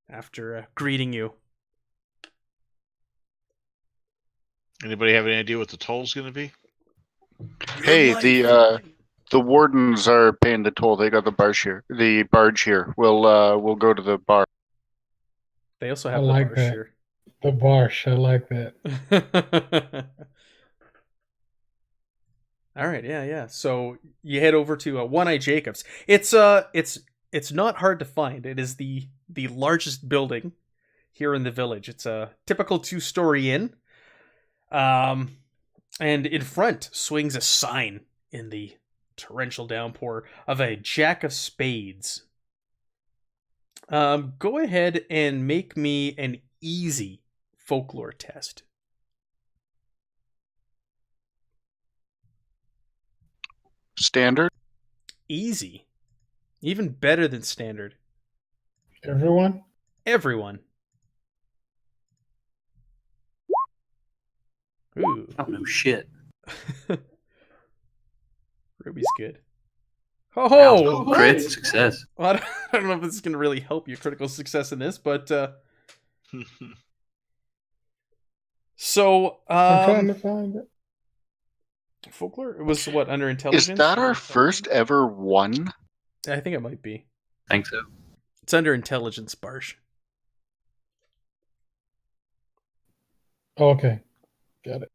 after greeting you. Anybody have any idea what the toll's going to be? Hey, the wardens are paying the toll. They got the barge here. We'll go to the bar. They also have I the like bar that. here. The barsh, I like that. All right, yeah. So you head over to One-Eye Jacob's. It's not hard to find. It is the largest building here in the village. It's a typical 2-story inn. And in front swings a sign in the torrential downpour of a jack of spades. Go ahead and make me an easy folklore test. Standard. Easy. Even better than standard. Everyone? Everyone. Ooh. I don't know shit. Ruby's good. Oh! Wow, crit success. Well, I don't know if this is going to really help your critical success in this, but... So, I'm trying to find it. folklore? It was what, under intelligence? Is that our first ever one? I think it might be. I think so. It's under intelligence, Barsh. Oh, okay. Got it.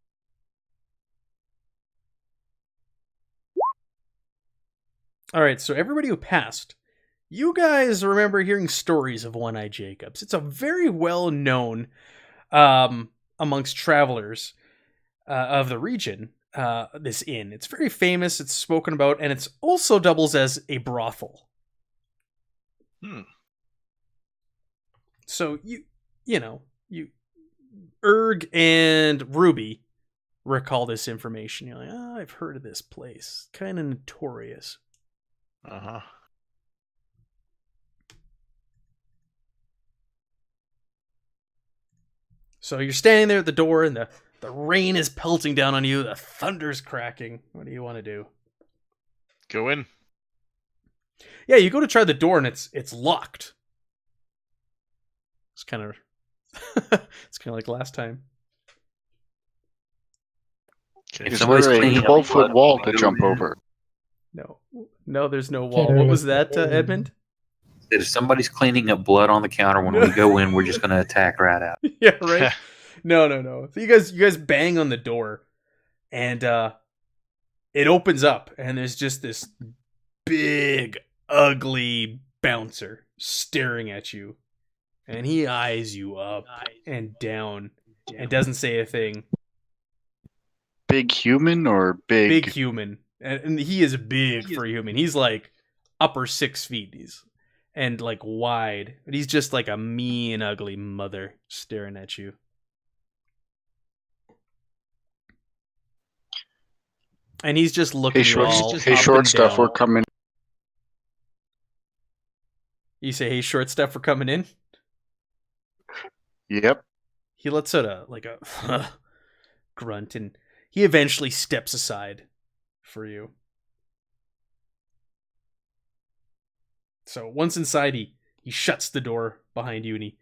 All right, so everybody who passed, you guys remember hearing stories of One-Eye Jacobs. It's a very well-known amongst travelers of the region, this inn. It's very famous, it's spoken about, and it's also doubles as a brothel. So you Erg and Ruby recall this information. You're like, oh, I've heard of this place. Kind of notorious. Uh-huh. So you're standing there at the door, and the rain is pelting down on you. The thunder's cracking. What do you want to do? Go in. Yeah, you go to try the door, and it's locked. It's kind of like last time. Okay. Is somebody's there a cleaning up 12-foot blood, wall we to go jump in. over? No, there's no wall. Can't What was really- that, Edmund? If somebody's cleaning up blood on the counter when we go in, we're just going to attack right out. Yeah, right. No. So you guys bang on the door, and it opens up, and there's just this big, ugly bouncer staring at you, and he eyes you up and down, and doesn't say a thing. Big human or big? Big human, and he is big for a human. He's like upper 6 feet. He's and like wide, but he's just like a mean, ugly mother staring at you. And he's just looking Hey, you all hey, up short and stuff, down. we're coming. You say, "Hey, short stuff, we're coming in." Yep. He lets out a grunt, and he eventually steps aside for you. So once inside, he shuts the door behind you, and he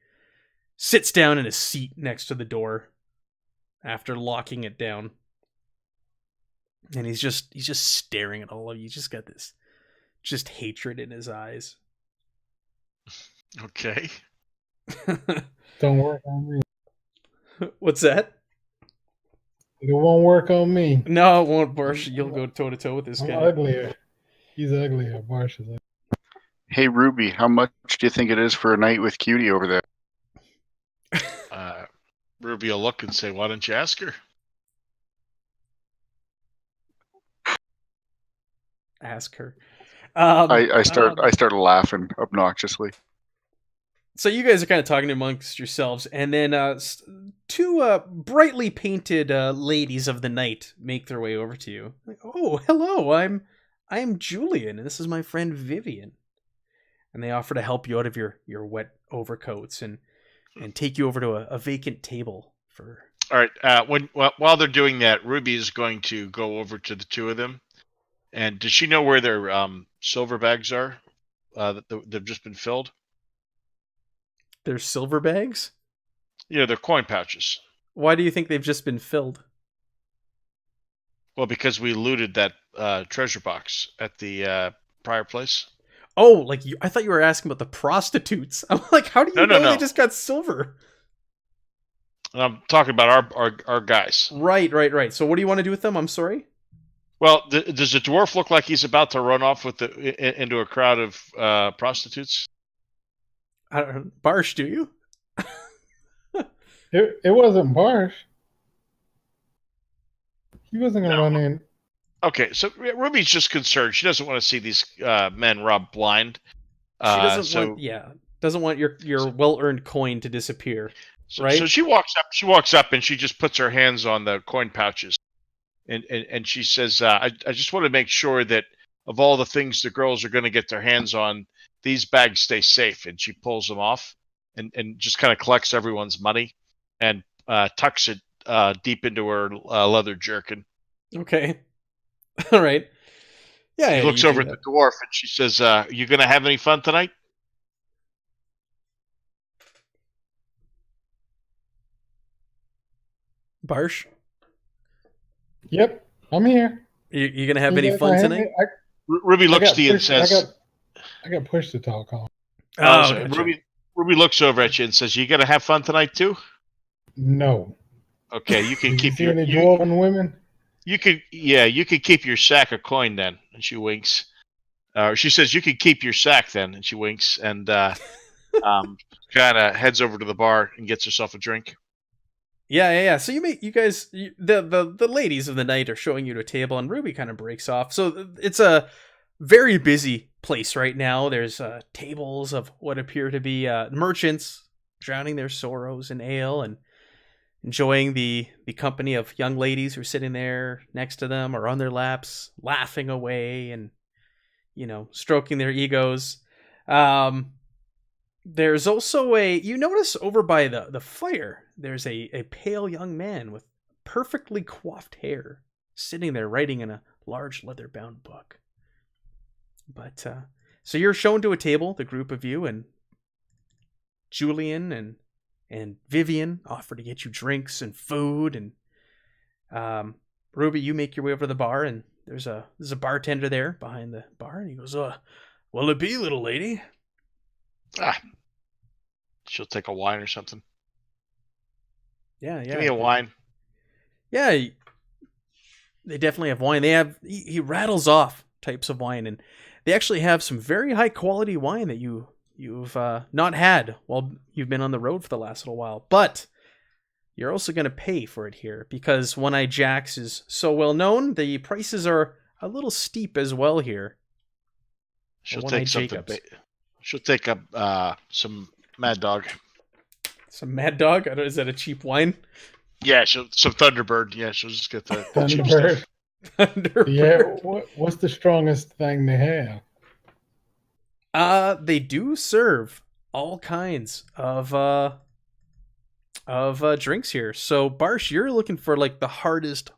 sits down in a seat next to the door after locking it down. And he's just staring at all of you. He's just got this just hatred in his eyes. Okay. Don't work on me. What's that? It won't work on me. No, it won't, Barsh. You'll go toe to toe with this I'm guy. uglier. He's uglier. Barsh is ugly. Hey, Ruby, how much do you think it is for a night with Cutie over there? Ruby will look and say, "Why don't you ask her?" Ask her. I start laughing obnoxiously. So you guys are kind of talking amongst yourselves, and then two brightly painted ladies of the night make their way over to you. Like, oh, hello, I'm Julian, and this is my friend Vivian. And they offer to help you out of your wet overcoats and take you over to a vacant table for. All right. While they're doing that, Ruby is going to go over to the two of them. And does she know where their silver bags are? That they've just been filled. Their silver bags? Yeah, they're coin pouches. Why do you think they've just been filled? Well, because we looted that treasure box at the prior place. Oh, like I thought you were asking about the prostitutes. I'm like, how do you know No. they just got silver? And I'm talking about our guys. Right. So what do you want to do with them? I'm sorry? Well, does the dwarf look like he's about to run off with into a crowd of prostitutes? I don't know. Barsh, do you? It wasn't Barsh. He wasn't gonna No. run in. Okay, so Ruby's just concerned. She doesn't want to see these men robbed blind. She doesn't want your well-earned coin to disappear, right? So she walks up and she just puts her hands on the coin pouches, and she says, I just want to make sure that of all the things the girls are going to get their hands on, these bags stay safe. And she pulls them off and just kind of collects everyone's money and tucks it deep into her leather jerkin. Okay. All right. Yeah. She looks over at the dwarf and she says, "You going to have any fun tonight?" Barsh? Yep, I'm here. You gonna have any fun tonight? Ruby looks to you and says, I got pushed to talk on. Oh, Ruby looks over at you and says, "You gonna have fun tonight too?" No. Okay, you can Did keep you see your any dwarven women? you could keep your sack of coin then. And she winks. She says, "You can keep your sack then," and she winks and kind of heads over to the bar and gets herself a drink. Yeah. So the ladies of the night are showing you to a table, and Ruby kind of breaks off. So it's a very busy place right now. There's tables of what appear to be merchants drowning their sorrows in ale and enjoying the company of young ladies who are sitting there next to them or on their laps, laughing away and stroking their egos. There's also you notice over by the fire, there's a pale young man with perfectly coiffed hair sitting there writing in a large leather-bound book. But, so you're shown to a table, the group of you, and Julian and Vivian offer to get you drinks and food, and Ruby, you make your way over to the bar, and there's a bartender there behind the bar, and he goes, "What'll it be, little lady?" She'll take a wine or something. Yeah. Give me a wine. Yeah, they definitely have wine. He rattles off types of wine, and they actually have some very high quality wine that you've not had while you've been on the road for the last little while. But you're also going to pay for it here because One Eye Jack's is so well known. The prices are a little steep as well here. She'll take something. She'll take some Mad Dog. Some Mad Dog? Is that a cheap wine? Yeah, some Thunderbird. Yeah, she'll just get the Thunderbird. Thunderbird. Yeah, what's the strongest thing they have? They do serve all kinds of drinks here. So Barsh, you're looking for like the harshest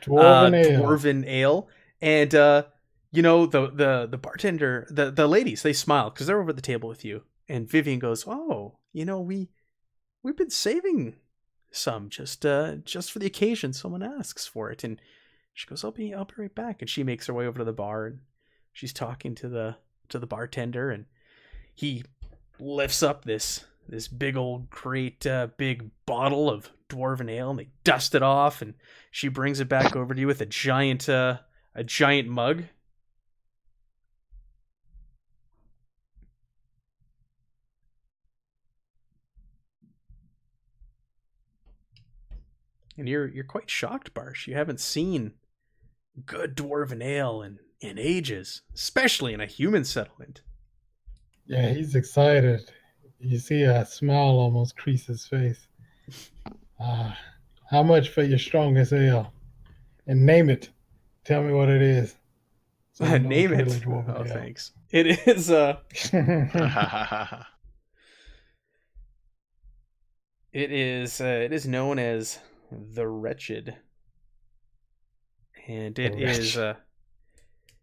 dwarven ale. And the bartender, the ladies, they smile because they're over at the table with you. And Vivian goes, "Oh, we've been saving some just for the occasion someone asks for it." And she goes, I'll be right back. And she makes her way over to the bar and she's talking to the bartender, and he lifts up this big old crate, big bottle of dwarven ale, and they dust it off, and she brings it back over to you with a giant mug. And you're quite shocked, Barsh. You haven't seen good dwarven ale in ages, especially in a human settlement. Yeah, he's excited. You see a smile almost crease his face. How much for your strongest ale? And name it. Tell me what it is. So name it. Really ale. Thanks. It is it is known as the Wretched, and it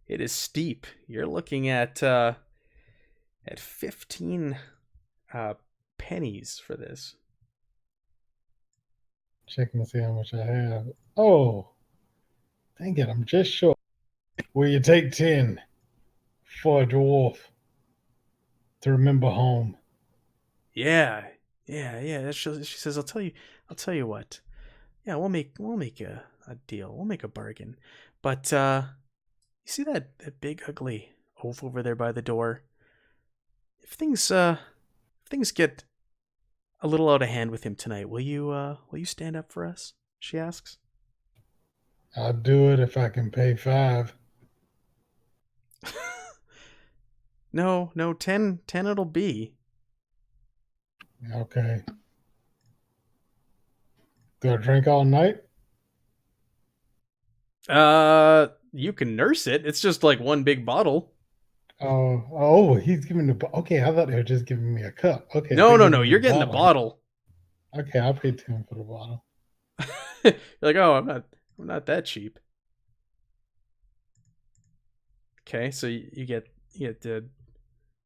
is steep. You're looking at 15 pennies for this. Checking to see how much I have. Oh, dang it! I'm just short. Will you take 10 for a dwarf to remember home? Yeah. She says, I'll tell you what. Yeah, we'll make a deal. We'll make a bargain. But you see that big ugly oaf over there by the door? If things get a little out of hand with him tonight, will you stand up for us? She asks. I'll do it if I can pay 5. No, 10 it'll be. Okay. Do I drink all night? You can nurse it. It's just like one big bottle. Oh, he's giving the. Okay, I thought they were just giving me a cup. Okay, No, they're no, giving no. me You're getting the bottle. Okay, I'll pay 10 for the bottle. You're like, oh, I'm not that cheap. Okay, so you get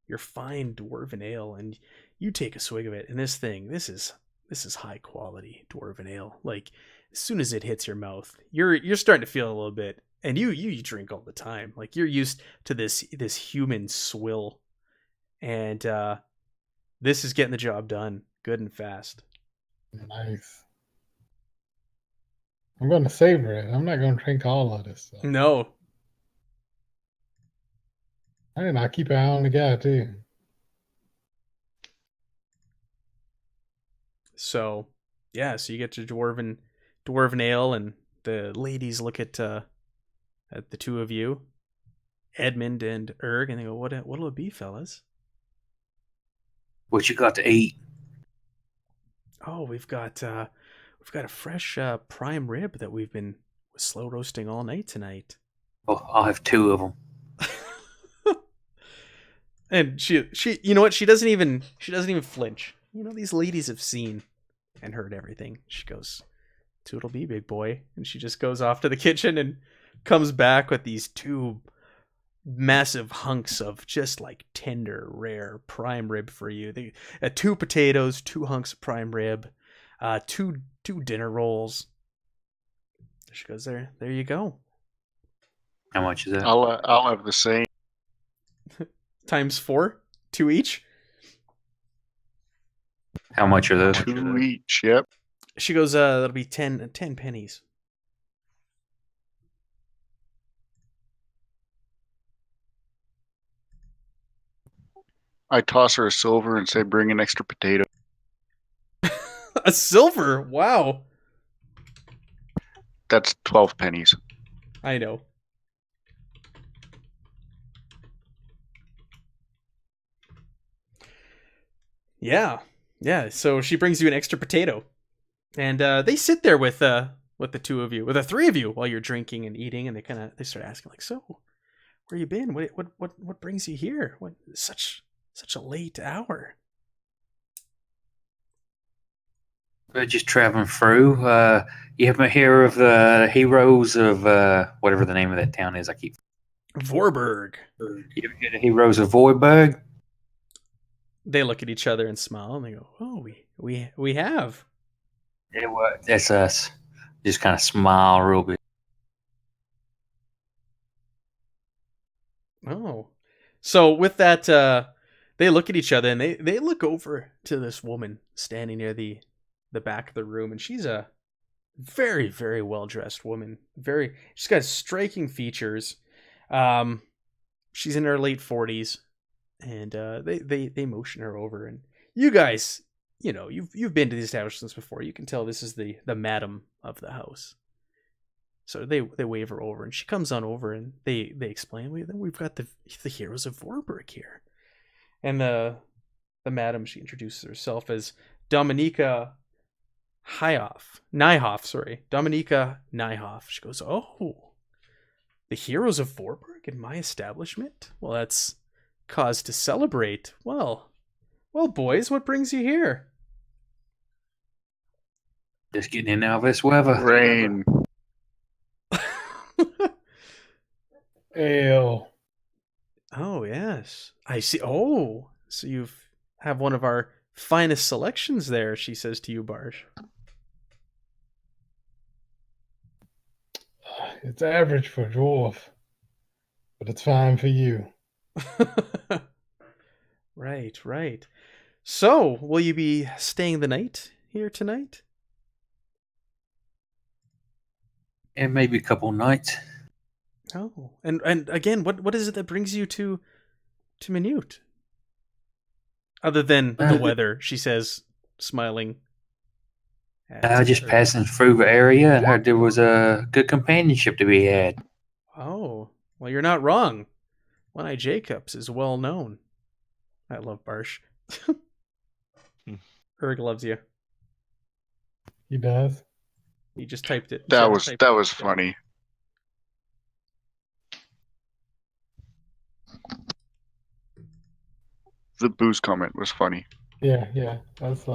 your fine dwarven ale, and you take a swig of it, and this is high quality dwarven ale. Like as soon as it hits your mouth, you're starting to feel a little bit, and you drink all the time. Like you're used to this human swill, and this is getting the job done good and fast. Nice. I'm going to savor it. I'm not going to drink all of this stuff. No, And I keep an eye on the guy too. so yeah, so you get your dwarven ale, and the ladies look at the two of you, Edmund and Erg, and they go, "What'll it be, fellas?" What you got to eat? Oh, we've got a fresh prime rib that we've been slow roasting all night tonight. Oh, I'll have 2 of them. And she you know what, she doesn't even flinch. You know, these ladies have seen and heard everything. She goes, "2 it'll be, big boy," and she just goes off to the kitchen and comes back with these 2 massive hunks of just like tender, rare prime rib for you. 2 potatoes, 2 hunks of prime rib, two dinner rolls. She goes, there you go. How much is that? I'll have the same. Times 4, 2 each. How much are those? 2 each. Yep. She goes, that'll be 10 pennies. I toss her a silver and say, "Bring an extra potato." A silver? Wow. That's 12 pennies. I know. Yeah. So she brings you an extra potato, and they sit there with the 2 of you, with the 3 of you, while you're drinking and eating, and they start asking like, "So, where you been? What brings you here? What such a late hour?" We're just traveling through. You haven't heard of the heroes of whatever the name of that town is? Vorberg. You ever heard of heroes of Voiburg? They look at each other and smile, and they go, "Oh, we have." Yeah, well, that's us. Just kind of smile real bit. Oh. So with that, they look at each other, and they look over to this woman standing near the back of the room, and she's a very, very well dressed woman. She's got striking features. She's in her late 40s, and they motion her over, and you guys, you know, you've been to these establishments before. You can tell this is the madam of the house. So they wave her over, and she comes on over, and they explain, we've got the heroes of Vorberg here, and the madam, she introduces herself as Dominika Nyhoff, sorry. Dominika Nyhoff. She goes, "Oh, the heroes of Vorberg in my establishment? Well, that's cause to celebrate. Well, boys, what brings you here?" Just getting in out of this weather. Rain. Ale. Oh, yes. I see. Oh, so you have one of our finest selections there, she says to you, Barge. It's average for a dwarf, but it's fine for you. Right. So, will you be staying the night here tonight? And maybe a couple nights. Oh, and again, what is it that brings you to Minute? Other than the weather, she says, smiling. Just passing through the area and heard there was a good companionship to be had. Oh, well, you're not wrong. One-Eye Jacobs is well known. I love Barsh. Erg loves you. He does. He just typed it. That was funny. The booze comment was funny. Yeah, that's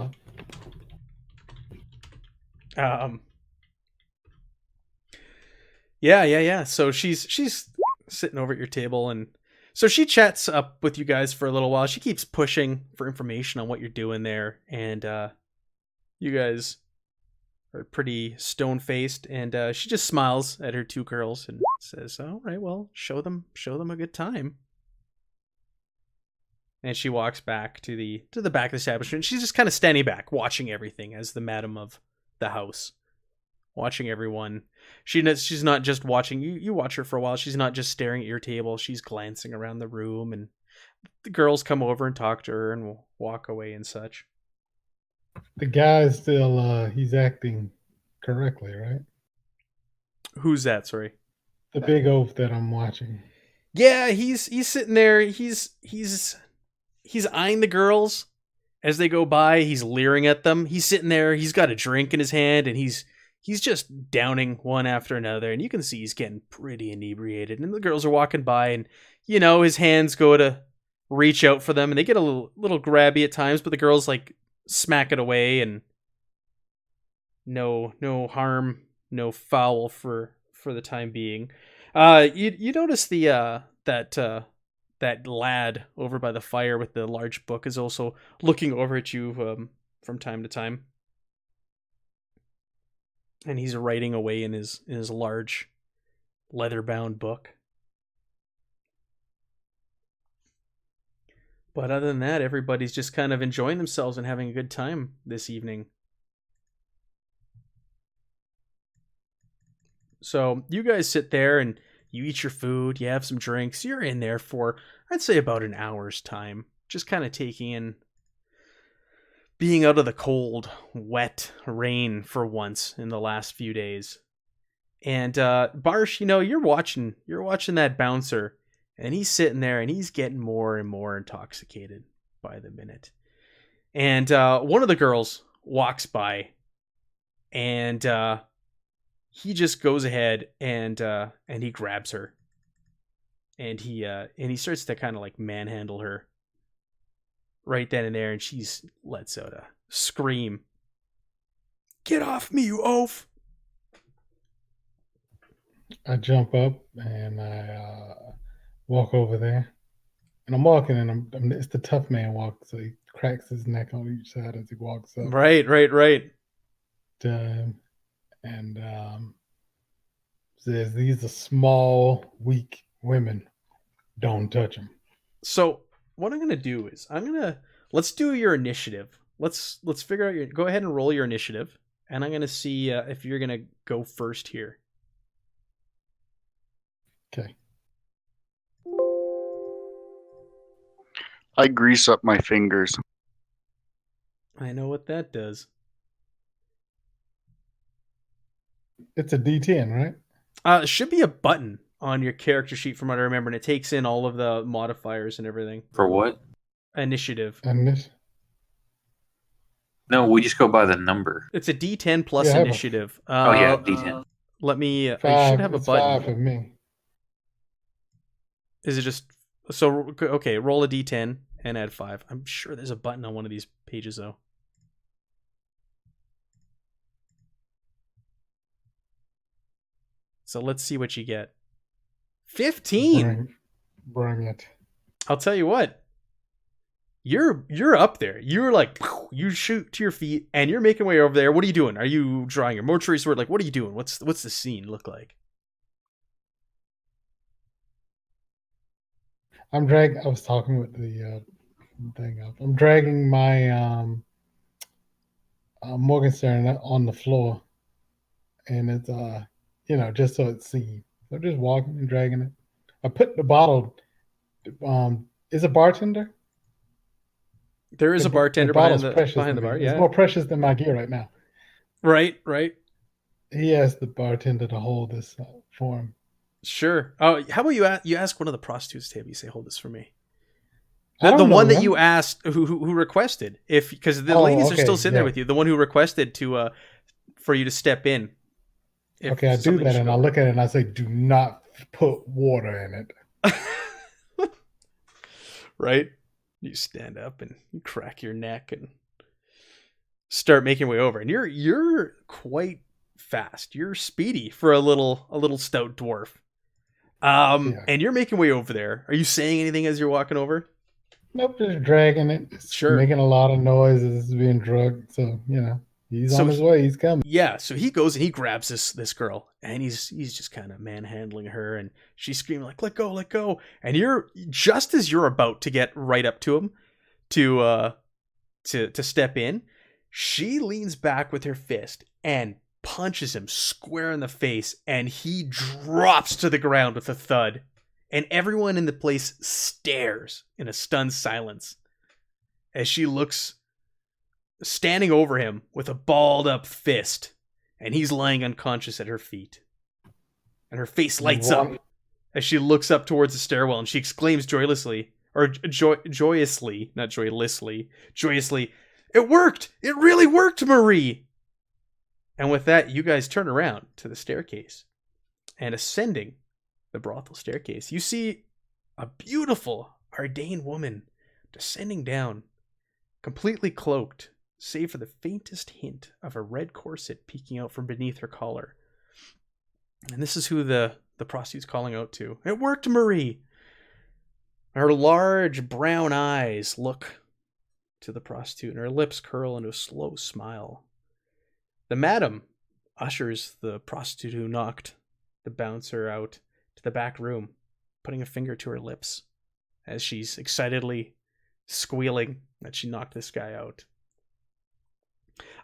Yeah. So she's sitting over at your table, and so she chats up with you guys for a little while. She keeps pushing for information on what you're doing there, and you guys are pretty stone-faced, and she just smiles at her two girls and says, "All right, well, show them a good time." And she walks back to the back of the establishment. She's just kind of standing back, watching everything as the madam of the house, watching everyone. She's not just watching you. You watch her for a while. She's not just staring at your table. She's glancing around the room, and the girls come over and talk to her and will walk away and such. The guy's still he's acting correctly, right? Who's that? Sorry. The big oaf that I'm watching. Yeah, he's sitting there. He's eyeing the girls as they go by. He's leering at them. He's sitting there. He's got a drink in his hand, and he's just downing one after another. And you can see he's getting pretty inebriated. And the girls are walking by, and his hands go to reach out for them, and they get a little grabby at times. But the girls like smack it away, and no harm, no foul for the time being. You notice that lad over by the fire with the large book is also looking over at you from time to time. And he's writing away in his large leather-bound book. But other than that, everybody's just kind of enjoying themselves and having a good time this evening. So you guys sit there and you eat your food, you have some drinks, you're in there for, I'd say, about an hour's time. Just kind of taking in being out of the cold, wet rain for once in the last few days. And Barsh, you're watching that bouncer, and he's sitting there and he's getting more and more intoxicated by the minute. And one of the girls walks by, and he just goes ahead and he grabs her, and he starts to kind of like manhandle her right then and there, and she lets out a scream. "Get off me, you oaf!" I jump up and I walk over there, and I'm walking, and it's the tough man walk, so he cracks his neck on each side as he walks up. Right. And says, "These are small, weak women. Don't touch them." So what I'm gonna do is let's do your initiative. Let's figure out go ahead and roll your initiative, and I'm gonna see if you're gonna go first here. Okay. I grease up my fingers. I know what that does. It's a D10, right? It should be a button on your character sheet from what I remember, and it takes in all of the modifiers and everything. For what? Initiative. And this. No, we just go by the number. It's a D10 plus Yeah, initiative. Oh yeah, D10. Let me. I Five, should have a it's button. 5 for me. Is it just so? Okay, roll a D10 and add 5. I'm sure there's a button on one of these pages though. So let's see what you get. 15. Bring it. I'll tell you what. You're up there. You're like, you shoot to your feet and you're making way over there. What are you doing? Are you drawing your mortuary sword? Like, what are you doing? What's the scene look like? I was talking with the thing up. I'm dragging my Morgenstern on the floor, and it's just so it's seen. So I'm just walking and dragging it. I put the bottle. Is a bartender? There is a bartender behind the bar. It's Yeah, more precious than my gear right now. Right, right. He asked the bartender to hold this for him. Sure. Oh, how about you ask one of the prostitutes to have you say, "Hold this for me." I The don't know one that them. you asked, who requested, if because the Oh, ladies are okay, still sitting there yeah. with you. The one who requested to for you to step in. If Okay, I do somebody that, should and I go. look at it and I say, "Do not put water in it." Right? You stand up and you crack your neck and start making your way over. And you're quite fast. You're speedy for a little stout dwarf. Yeah. And you're making way over there. Are you saying anything as you're walking over? Nope, just dragging it. It's Sure. making a lot of noise. It's being drugged. So, he's So on his way. He's coming. yeah, so he goes and he grabs this girl and he's just kind of manhandling her and she's screaming like, let go. And you're just as you're about to get right up to him to step in, she leans back with her fist and punches him square in the face, and he drops to the ground with a thud. And everyone in the place stares in a stunned silence as she looks standing over him with a balled up fist, and he's lying unconscious at her feet. And her face lights up as she looks up towards the stairwell, and she exclaims joyously, joyously, not joylessly, joyously, "It worked! It really worked, Marie!" And with that, you guys turn around to the staircase. And ascending the brothel staircase, you see a beautiful Ardain woman descending down, completely cloaked, save for the faintest hint of a red corset peeking out from beneath her collar. And this is who the prostitute's calling out to. "It worked, Marie!" Her large brown eyes look to the prostitute, and her lips curl into a slow smile. The madam ushers the prostitute who knocked the bouncer out to the back room, putting a finger to her lips as she's excitedly squealing that she knocked this guy out.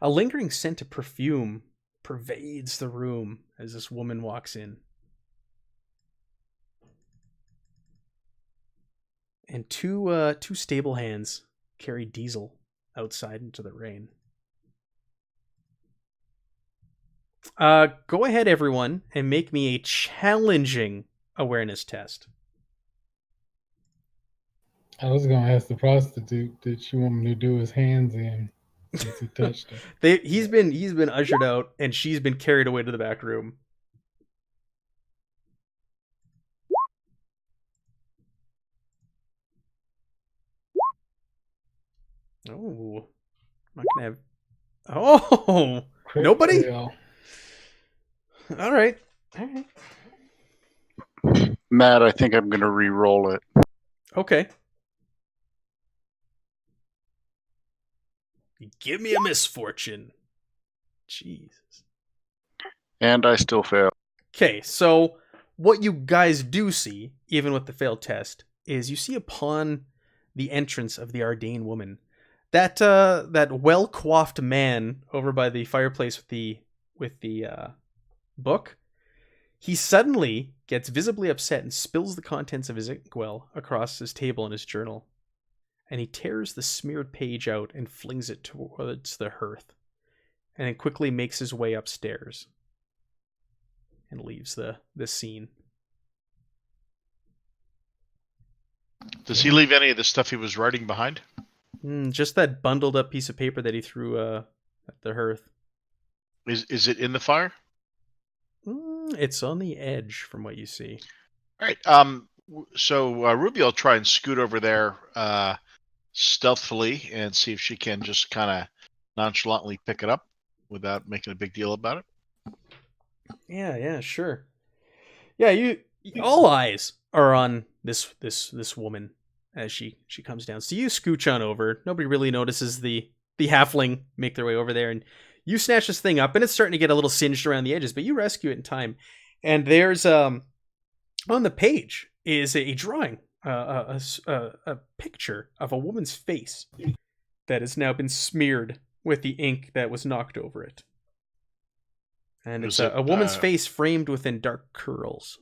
A lingering scent of perfume pervades the room as this woman walks in. And two stable hands carry Diesel outside into the rain. Go ahead, everyone, and make me a challenging awareness test. I was going to ask the prostitute, did she want me to do his hands in since he touched her? He's been ushered out, and she's been carried away to the back room. Oh, I'm not gonna have. Oh, nobody. Fail. All right. Matt, I think I'm going to re-roll it. Okay. Give me a misfortune. Jesus. And I still fail. Okay, so what you guys do see, even with the failed test, is you see upon the entrance of the Ardain woman that well coiffed man over by the fireplace with the book. He suddenly gets visibly upset and spills the contents of his inkwell across his table in his journal. And he tears the smeared page out and flings it towards the hearth, and then quickly makes his way upstairs and leaves the scene. Does he leave any of the stuff he was writing behind? Just that bundled up piece of paper that he threw at the hearth. Is it in the fire? It's on the edge from what you see. All right. So Ruby will try and scoot over there stealthily and see if she can just kind of nonchalantly pick it up without making a big deal about it. Yeah, sure. Yeah, you all eyes are on this woman as she comes down. So you scooch on over. Nobody really notices the halfling make their way over there, and you snatch this thing up, and it's starting to get a little singed around the edges, but you rescue it in time. And there's on the page is a drawing, a picture of a woman's face that has now been smeared with the ink that was knocked over it. And it's a woman's face framed within dark curls.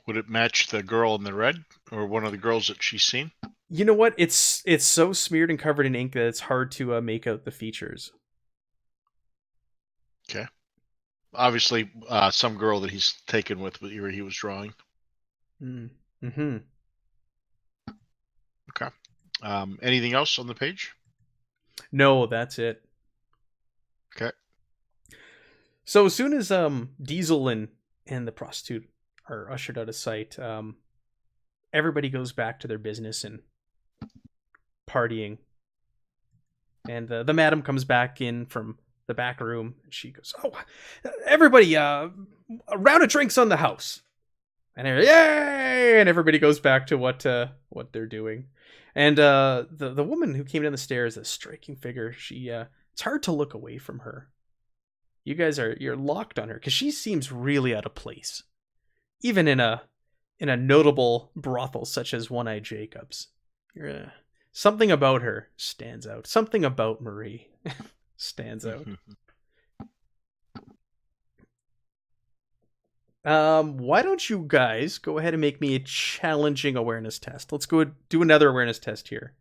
Would it match the girl in the red, or one of the girls that she's seen? You know what? It's so smeared and covered in ink that it's hard to make out the features. Okay. Obviously, some girl that he's taken with where he was drawing. Mm-hmm. Okay. Anything else on the page? No, that's it. Okay. So as soon as Diesel and the prostitute are ushered out of sight, everybody goes back to their business and partying. And the madam comes back in from the back room, and she goes, "Oh, everybody, a round of drinks on the house." And yay! And everybody goes back to what they're doing. And the woman who came down the stairs, a striking figure, she it's hard to look away from her. You guys you're locked on her because she seems really out of place, even in a notable brothel such as One Eye Jacobs. Something about her stands out. Something about Marie stands out. Why don't you guys go ahead and make me a challenging awareness test? Let's go do another awareness test here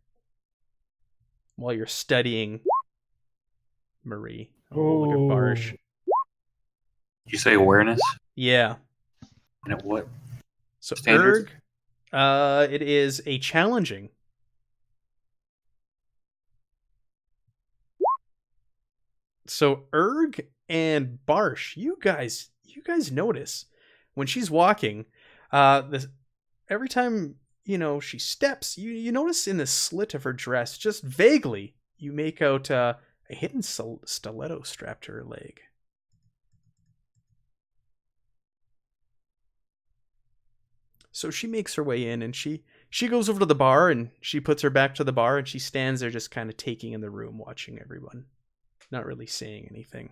while you're studying Marie. Oh, look at Barsh. Did you say awareness? Yeah. And at what? So Standards? Erg, it is a challenging. So Erg and Barsh, you guys notice when she's walking, every time she steps, you notice in the slit of her dress, just vaguely, you make out a hidden stiletto strapped to her leg. So she makes her way in, and she goes over to the bar, and she puts her back to the bar, and she stands there just kind of taking in the room, watching everyone, not really saying anything.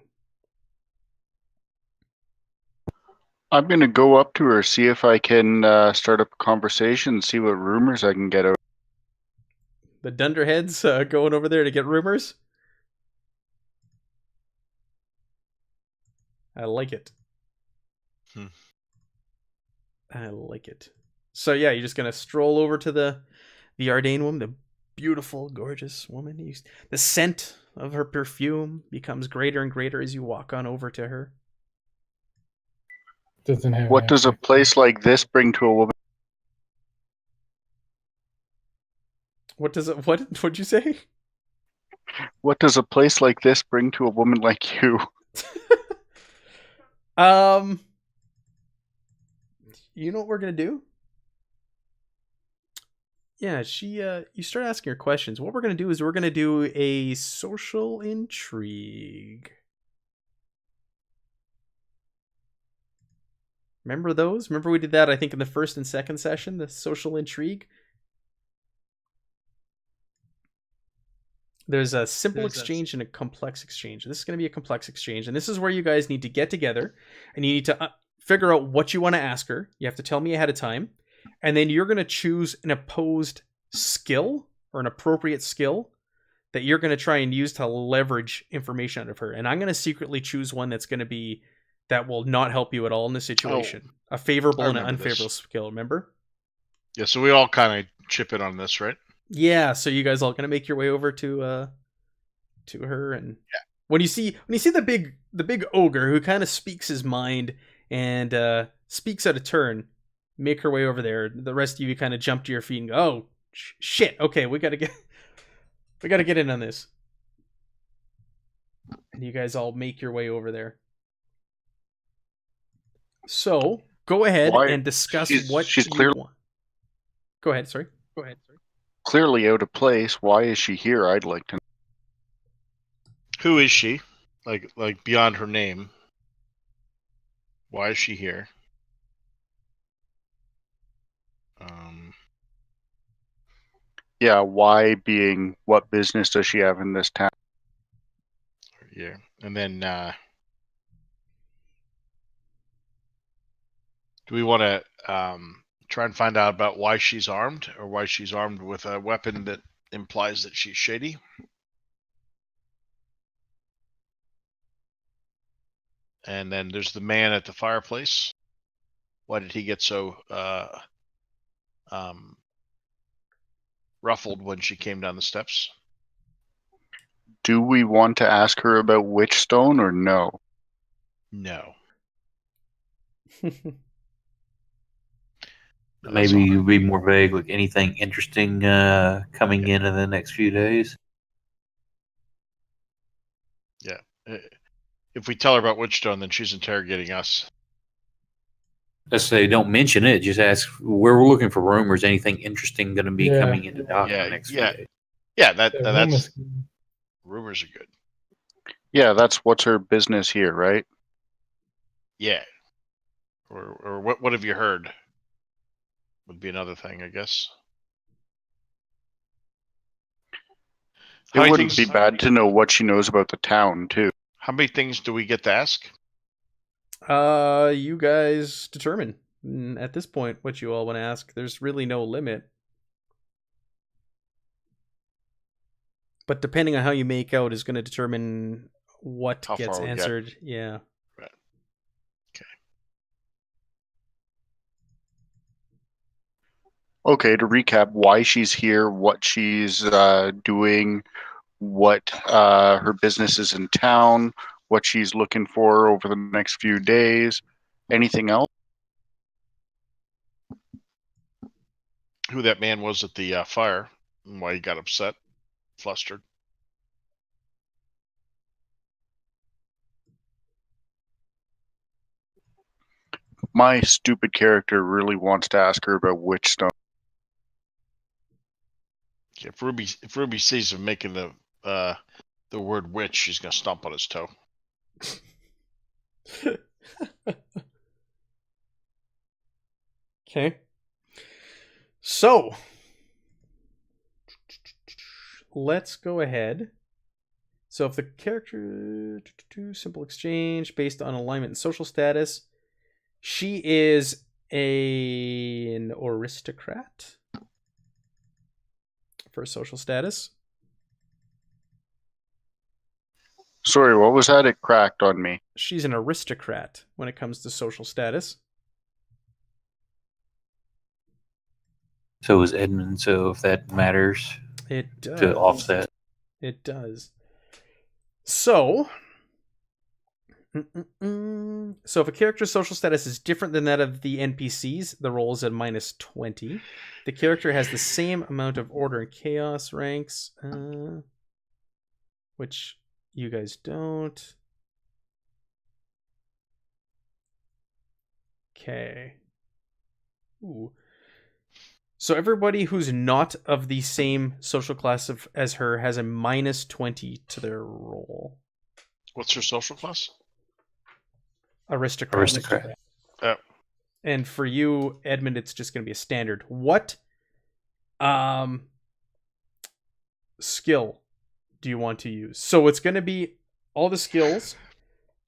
I'm going to go up to her, see if I can start up a conversation, see what rumors I can get out. The dunderheads going over there to get rumors. I like it. I like it. So yeah, you're just gonna stroll over to the Ardain woman, the beautiful, gorgeous woman. The scent of her perfume becomes greater and greater as you walk on over to her. Doesn't have. What does a place like this bring to a woman? What'd you say? What does a place like this bring to a woman like you? You know what we're gonna do? Yeah, you start asking her questions. What we're gonna do is we're gonna do a social intrigue. Remember those? Remember we did that, I think, in the first and second session, the social intrigue? There's a simple exchange and a complex exchange. This is going to be a complex exchange, and this is where you guys need to get together, and you need to figure out what you want to ask her. You have to tell me ahead of time, and then you're going to choose an opposed skill or an appropriate skill that you're going to try and use to leverage information out of her. And I'm going to secretly choose one that will not help you at all in the situation. A favorable and an unfavorable skill, remember? Yeah, so we all kind of chip in on this, right? Yeah, so you guys all gonna make your way over to her, and when you see the big ogre who kind of speaks his mind and speaks out of turn, make her way over there. The rest of you kind of jump to your feet and go, "Oh shit! Okay, we gotta get in on this." And you guys all make your way over there. So go ahead and discuss what she's you want. Go ahead. Sorry. Clearly out of place. Why is she here? I'd like to know. Who is she? Like beyond her name. Why is she here? Yeah, why being what business does she have in this town? Yeah. And then do we want to try and find out about why she's armed, or why she's armed with a weapon that implies that she's shady? And then there's the man at the fireplace. Why did he get so ruffled when she came down the steps. Do we want to ask her about Witchstone or no? No. Maybe you be more vague, like anything interesting coming in the next few days. Yeah. If we tell her about Witchstone, then she's interrogating us. Let's say don't mention it. Just ask where we're looking for rumors. Anything interesting going to be Yeah. coming into dock in Yeah, the next yeah. few days? Yeah, Yeah, that's rumors are good. Yeah, that's what's her business here, right? Yeah. Or what have you heard? Would be another thing, I guess. It wouldn't be bad to know what she knows about the town, too. How many things do we get to ask? You guys determine at this point what you all want to ask. There's really no limit. But depending on how you make out is going to determine what How gets far we get. answered. Yeah. Right. Okay. Okay, to recap, why she's here, what she's doing, what her business is in town, what she's looking for over the next few days. Anything else? Who that man was at the fire and why he got upset, flustered. My stupid character really wants to ask her about Witchstone. If Ruby sees him making the word witch, she's gonna stomp on his toe. Okay. So, let's go ahead. So if the character simple exchange based on alignment and social status, she is an aristocrat for social status. Sorry, what was that? It cracked on me. She's an aristocrat when it comes to social status. So is Edmund. So if that matters It does. to offset. It does. So, so if a character's social status is different than that of the NPCs, the roll is at -20. The character has the same amount of order and chaos ranks, which you guys don't. Okay. Ooh. So everybody who's not of the same social class as her has a -20 to their roll. What's her social class? Aristocrat. Oh. And for you, Edmund, it's just going to be a standard. What skill do you want to use? So it's going to be all the skills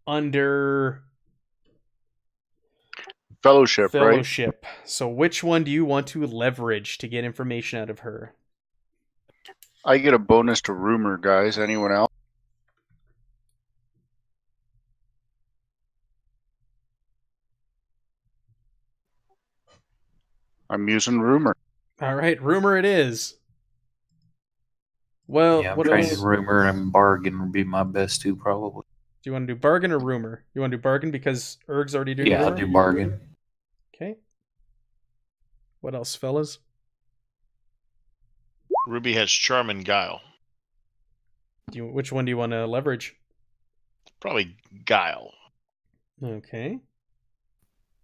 under Fellowship, right? Fellowship. So which one do you want to leverage to get information out of her? I get a bonus to rumor, guys. Anyone else? I'm using rumor. All right, rumor it is. Well, Yeah, I'm what trained else? in rumor and bargain would be my best two probably. Do you want to do bargain or rumor? You want to do bargain because Erg's already doing Yeah, rumor? I'll do bargain. Okay. What else, fellas? Ruby has charm and guile. Which one do you want to leverage? Probably guile. Okay.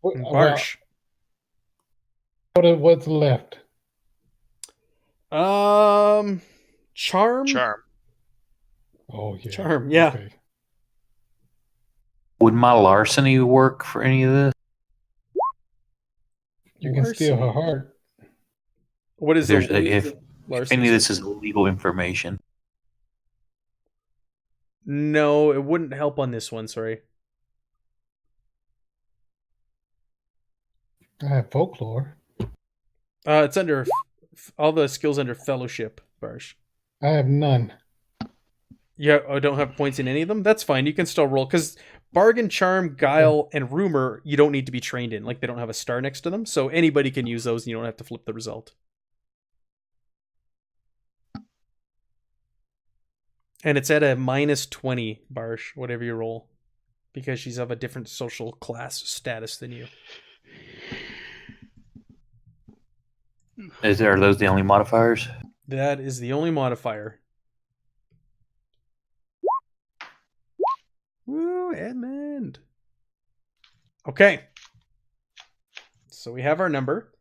What, And Barsh. what's left? Charm. Charm. Oh yeah. Charm, yeah. Okay. Would my larceny work for any of this? You can steal her Larceny. heart. What is There's it? if any of this is illegal information. No, it wouldn't help on this one, sorry. I have folklore. It's under all the skills under fellowship, Barsh. I have none. Yeah, I don't have points in any of them. That's fine. You can still roll because bargain, charm, guile, and rumor you don't need to be trained in. Like they don't have a star next to them, so anybody can use those, and you don't have to flip the result. And it's at a -20, Barsh, whatever you roll, because she's of a different social class status than you. Are those the only modifiers? That is the only modifier. Woo, Edmund. Okay. So we have our number.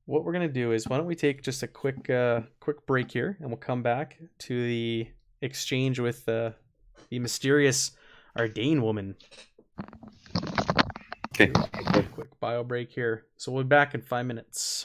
What we're going to do is, why don't we take just a quick break here, and we'll come back to the exchange with the mysterious Ardane woman. Okay. Quick bio break here. So we'll be back in 5 minutes.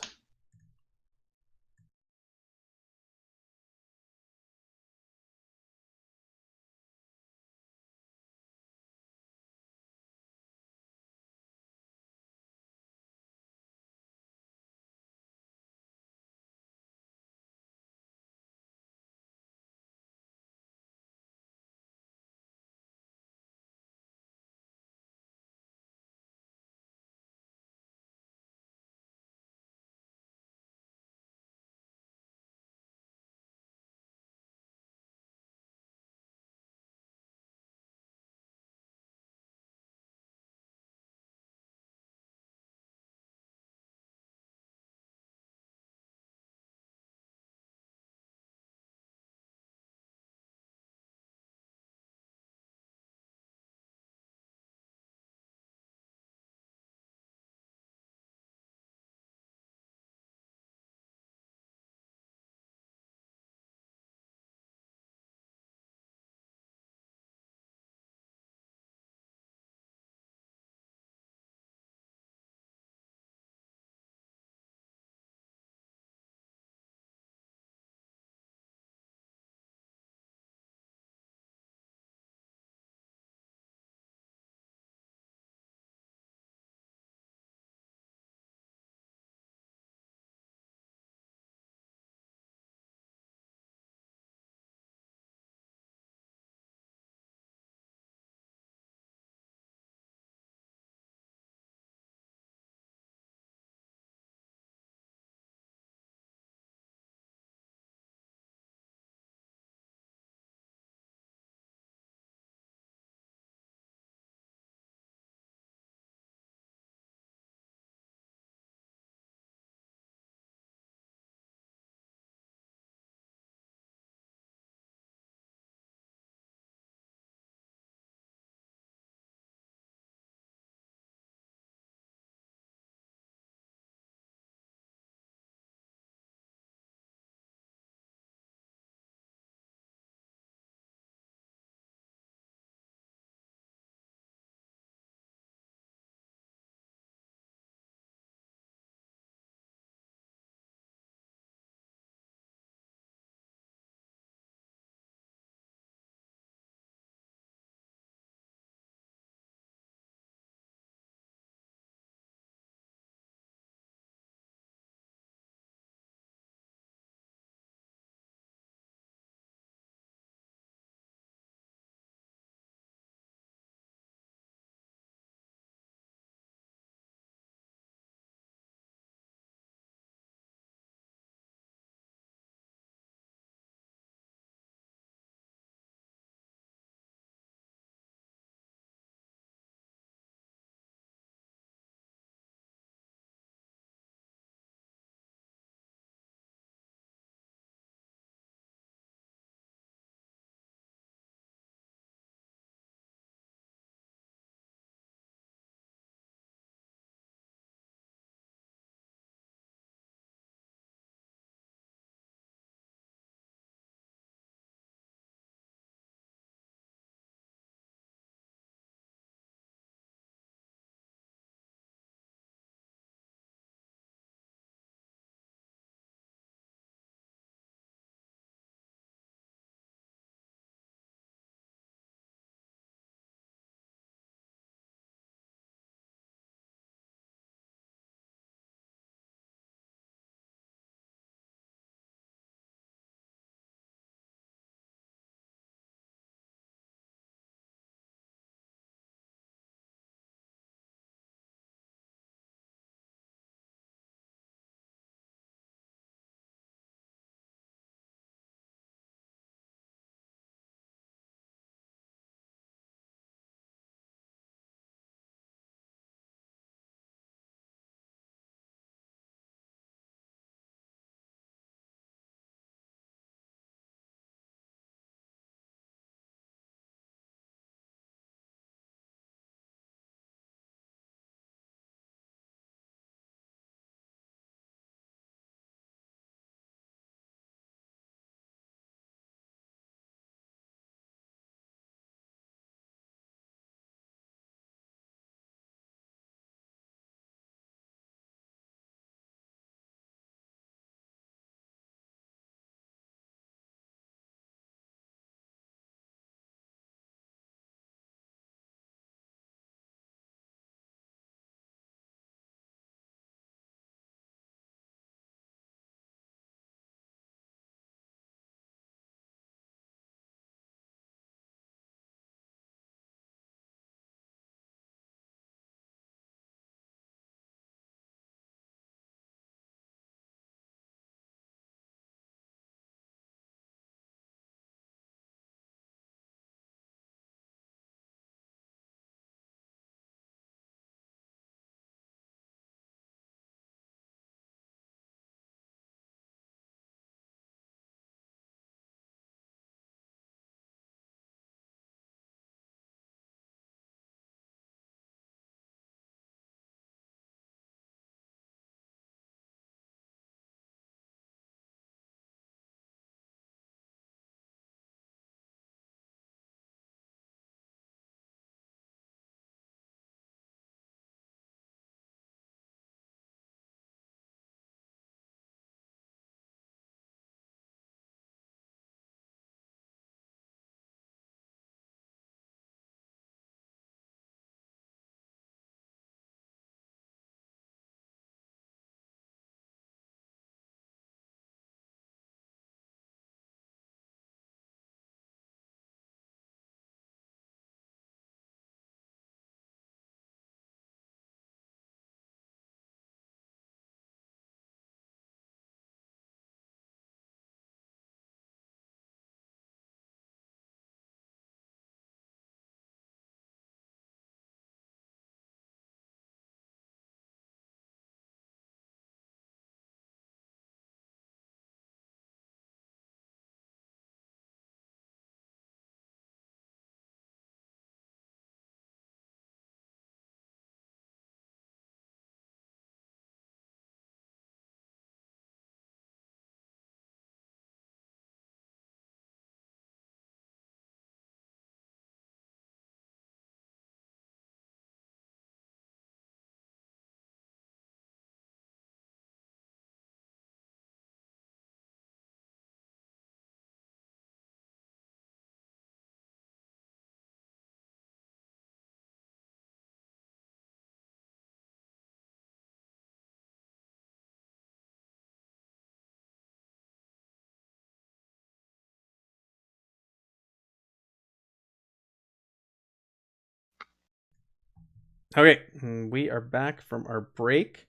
Okay, we are back from our break.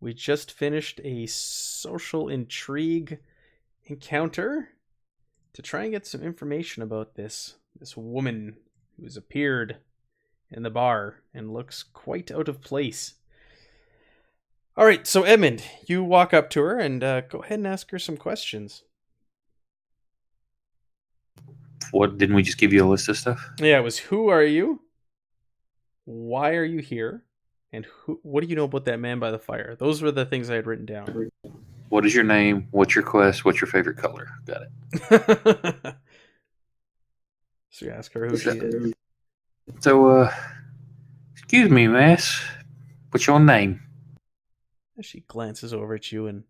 We just finished a social intrigue encounter to try and get some information about this woman who's appeared in the bar and looks quite out of place. All right, so Edmund, you walk up to her and go ahead and ask her some questions. What, didn't we just give you a list of stuff? Yeah, it was who are you? Why are you here? And what do you know about that man by the fire? Those were the things I had written down. What is your name? What's your quest? What's your favorite color? Got it. So you ask her who she is. So, excuse me, miss. What's your name? She glances over at you and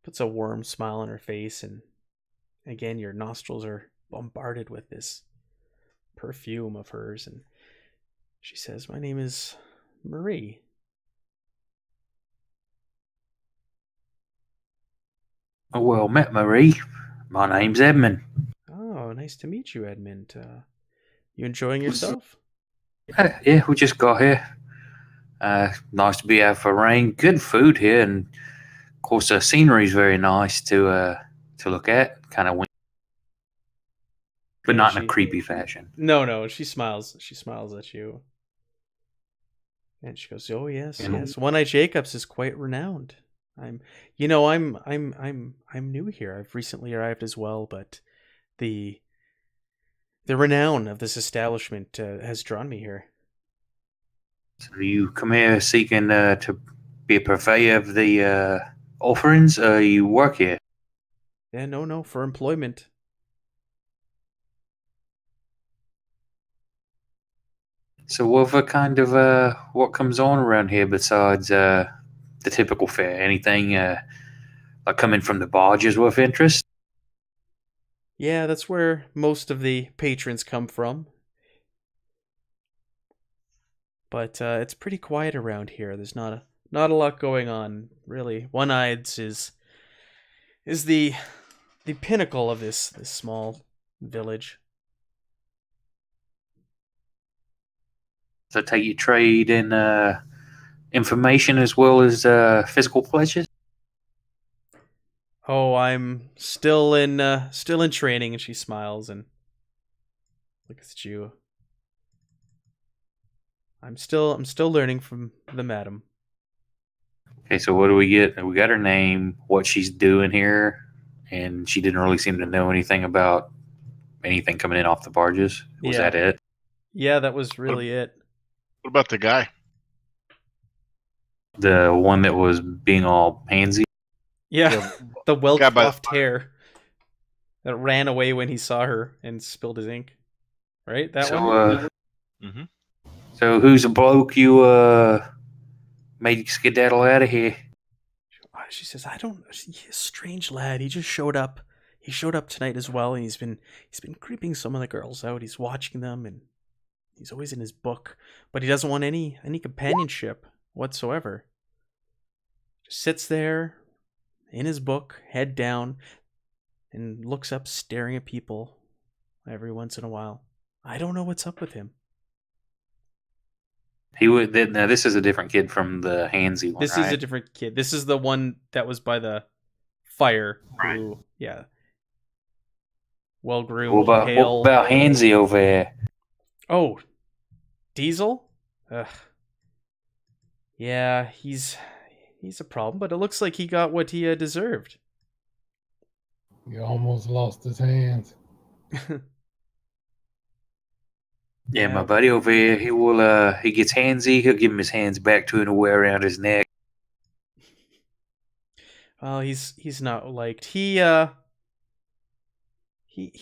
puts a warm smile on her face, and again your nostrils are bombarded with this perfume of hers, and she says, "My name is Marie." Oh, well met, Marie. My name's Edmund. Oh, nice to meet you, Edmund. You enjoying yourself? Yeah, we just got here. Nice to be out for rain. Good food here, and of course the scenery's very nice to look at. Kind of, but Yeah, not in a creepy fashion. No. She smiles. She smiles at you, and she goes, "Oh yes, yes. One-Eye Jacobs is quite renowned. I'm new here. I've recently arrived as well, but the renown of this establishment has drawn me here." So you come here seeking to be a purveyor of the offerings, or you work here? Yeah, no, for employment. So what comes on around here besides the typical fare? Anything like coming from the barges worth interest? Yeah, that's where most of the patrons come from. But it's pretty quiet around here. There's not a lot going on, really. One-Eyed's is the pinnacle of this small village. So take you trade in information as well as physical pleasures? Oh, I'm still in training, and she smiles and looks at you. I'm still learning from the madam. Okay, so what do we get? We got her name, what she's doing here, and she didn't really seem to know anything about anything coming in off the barges. Was Yeah. that it? Yeah, that was really it. What about the guy? The one that was being all pansy? Yeah, the well Guy by the coiffed hair that ran away when he saw her and spilled his ink. Right? That one? Mhm. So who's the bloke you made skedaddle out of here? She says, "I don't. He's a strange lad. He just showed up. He showed up tonight as well, and he's been creeping some of the girls out. He's watching them, and he's always in his book, but he doesn't want any companionship whatsoever. Just sits there in his book, head down, and looks up, staring at people every once in a while. I don't know what's up with him." He would. Now this is a different kid from the handsy one. This right? is a different kid. This is the one that was by the fire. Right. Who, yeah. Well groomed, What pale. about handsy over here? Oh, Diesel? Ugh. Yeah, he's a problem, but it looks like he got what he deserved. He almost lost his hands. Yeah, my buddy over here, he will. He gets handsy. He'll give him his hands back to him and wear around his neck. Well, he's not liked. He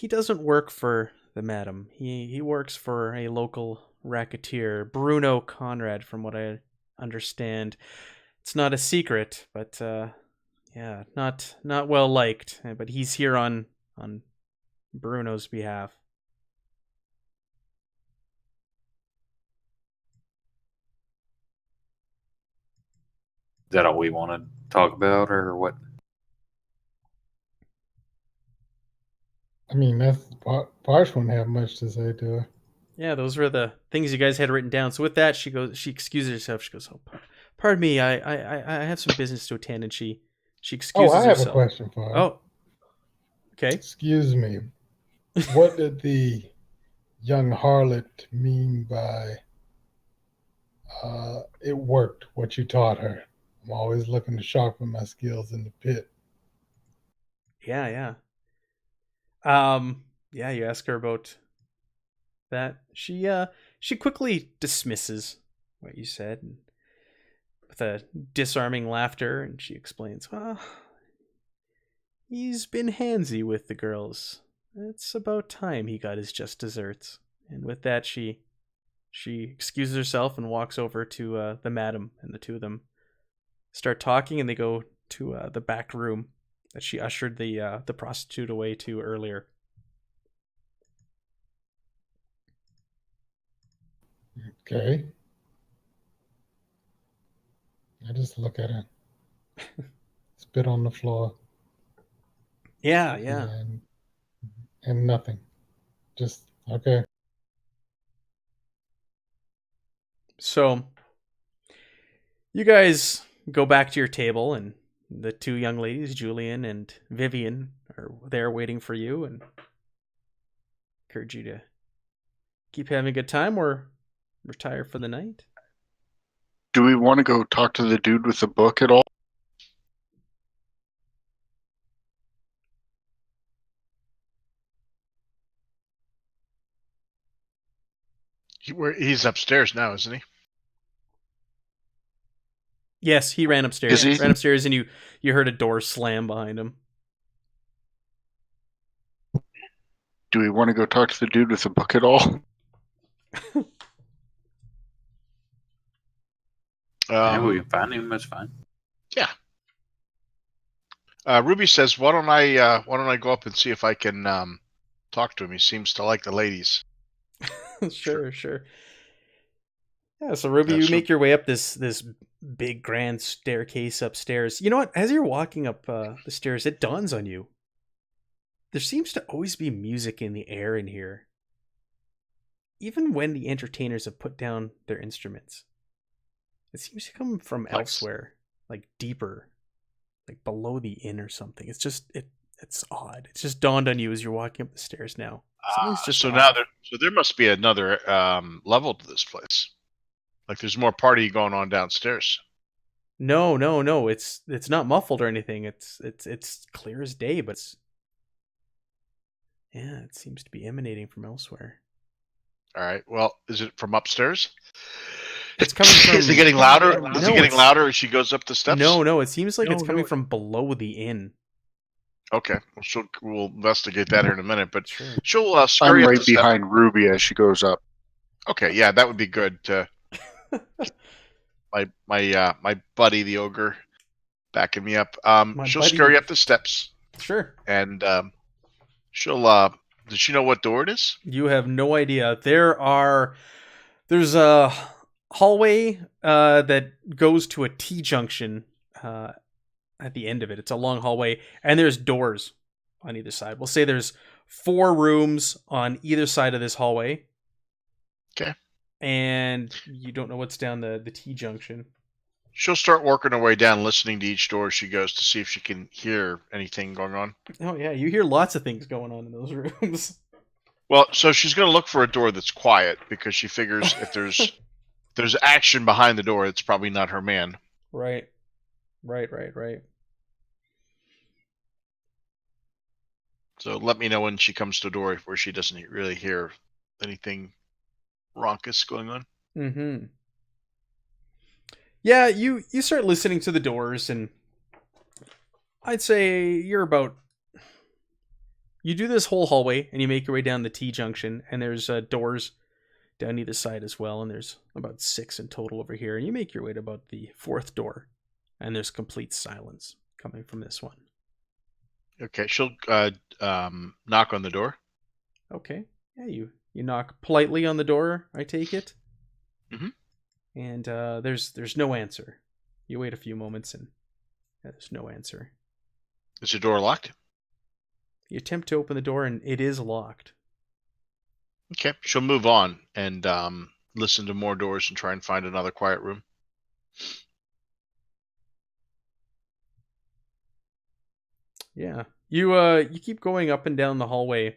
doesn't work for the madam. He works for a local racketeer, Bruno Conrad, from what I understand. It's not a secret, but yeah, not well liked. But he's here on Bruno's behalf. Is that all we want to talk about, or what? I mean, Parsh wouldn't have much to say to her. Yeah, those were the things you guys had written down. So with that, she excuses herself. She goes, "Oh, pardon me, I have some business to attend," and she excuses I have herself. a question for her. Oh, okay. Excuse me. What did the young harlot mean by it worked, what you taught her? I'm always looking to sharpen my skills in the pit. Yeah. Yeah, you ask her about that. She quickly dismisses what you said with a disarming laughter, and she explains, "Well, he's been handsy with the girls. It's about time he got his just desserts." And with that, she excuses herself and walks over to the madam, and the two of them start talking, and they go to the back room that she ushered the prostitute away to earlier. Okay. I just look at her, spit on the floor, Yeah. and nothing. Just okay. So you guys go back to your table, and the two young ladies, Julian and Vivian, are there waiting for you, and encourage you to keep having a good time or retire for the night. Do we want to go talk to the dude with the book at all? He's upstairs now, isn't he? Yes, he ran upstairs. Is he? Ran upstairs, and you heard a door slam behind him. Do we want to go talk to the dude with the book at all? Yeah, we can find him. That's fine. Yeah. Ruby says, "Why don't I go up and see if I can talk to him? He seems to like the ladies." Sure. Yeah, so Ruby, you make your way up this big grand staircase upstairs. You know what? As you're walking up the stairs, it dawns on you. There seems to always be music in the air in here. Even when the entertainers have put down their instruments. It seems to come from elsewhere, like deeper, like below the inn or something. It's just it's odd. It's just dawned on you as you're walking up the stairs now. Something's just so odd. now there must be another level to this place. Like there's more party going on downstairs. No. It's not muffled or anything. It's clear as day, but it seems to be emanating from elsewhere. All right. Well, is it from upstairs? It's coming from. Is it getting louder? No, Is it getting louder as she goes up the steps? No. It seems like it's coming from below the inn. Okay. Well, we'll investigate that here in a minute, but Sure. she'll scurry I'm up right the steps. behind Ruby as she goes up. Okay. Yeah, that would be good. My buddy the ogre backing me up. She'll scurry up the steps. Sure. And she'll. Does she know what door it is? You have no idea. There's a hallway that goes to a T-junction at the end of it. It's a long hallway, and there's doors on either side. We'll say there's 4 rooms on either side of this hallway. Okay. And you don't know what's down the T-junction. She'll start working her way down, listening to each door as she goes to see if she can hear anything going on. Oh, yeah. You hear lots of things going on in those rooms. Well, so she's going to look for a door that's quiet because she figures if there's action behind the door, it's probably not her man. Right. So let me know when she comes to a door where she doesn't really hear anything raucous going on. Mm-hmm. Yeah, you start listening to the doors, and I'd say you do this whole hallway, and you make your way down the T-junction, and there's doors down either side as well, and there's about 6 in total over here, and you make your way to about the 4th door, and there's complete silence coming from this one. Okay, she'll knock on the door. Okay, yeah, you knock politely on the door, I take it. Mm-hmm. And there's no answer. You wait a few moments, and there's no answer. Is the door locked? You attempt to open the door, and it is locked. Okay, she'll move on and listen to more doors and try and find another quiet room. Yeah. You keep going up and down the hallway,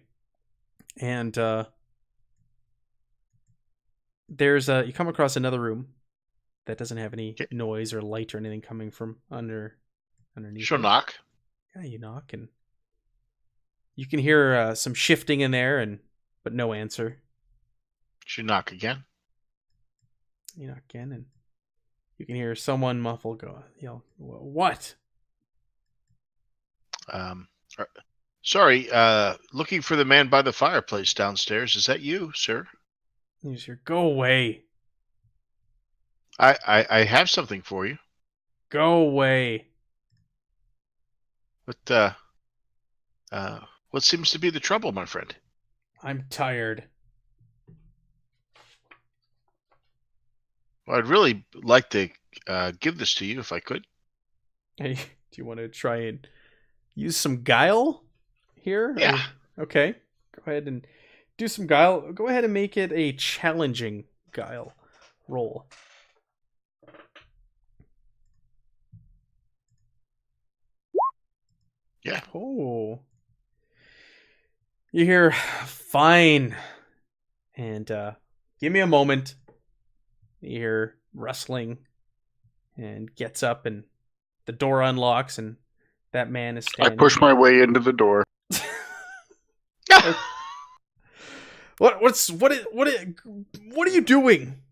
and there's you come across another room that doesn't have any Okay. noise or light or anything coming from underneath She'll it. knock. Yeah, you knock, and you can hear some shifting in there, but no answer. She'll knock again. You knock again, and you can hear someone muffled yell, "What?" Sorry, looking for the man by the fireplace downstairs. Is that you, sir? You just hear, "Go away, I have something for you. go away." What seems to be the trouble, my friend? I'm tired. Well, I'd really like to give this to you if I could. Hey, do you want to try and use some guile here? Yeah. Okay. Go ahead and do some guile. Go ahead and make it a challenging guile roll. Yeah. Oh. You hear, fine. And give me a moment. You hear rustling and gets up and the door unlocks and that man is I standing. push my way into the door. What are you doing?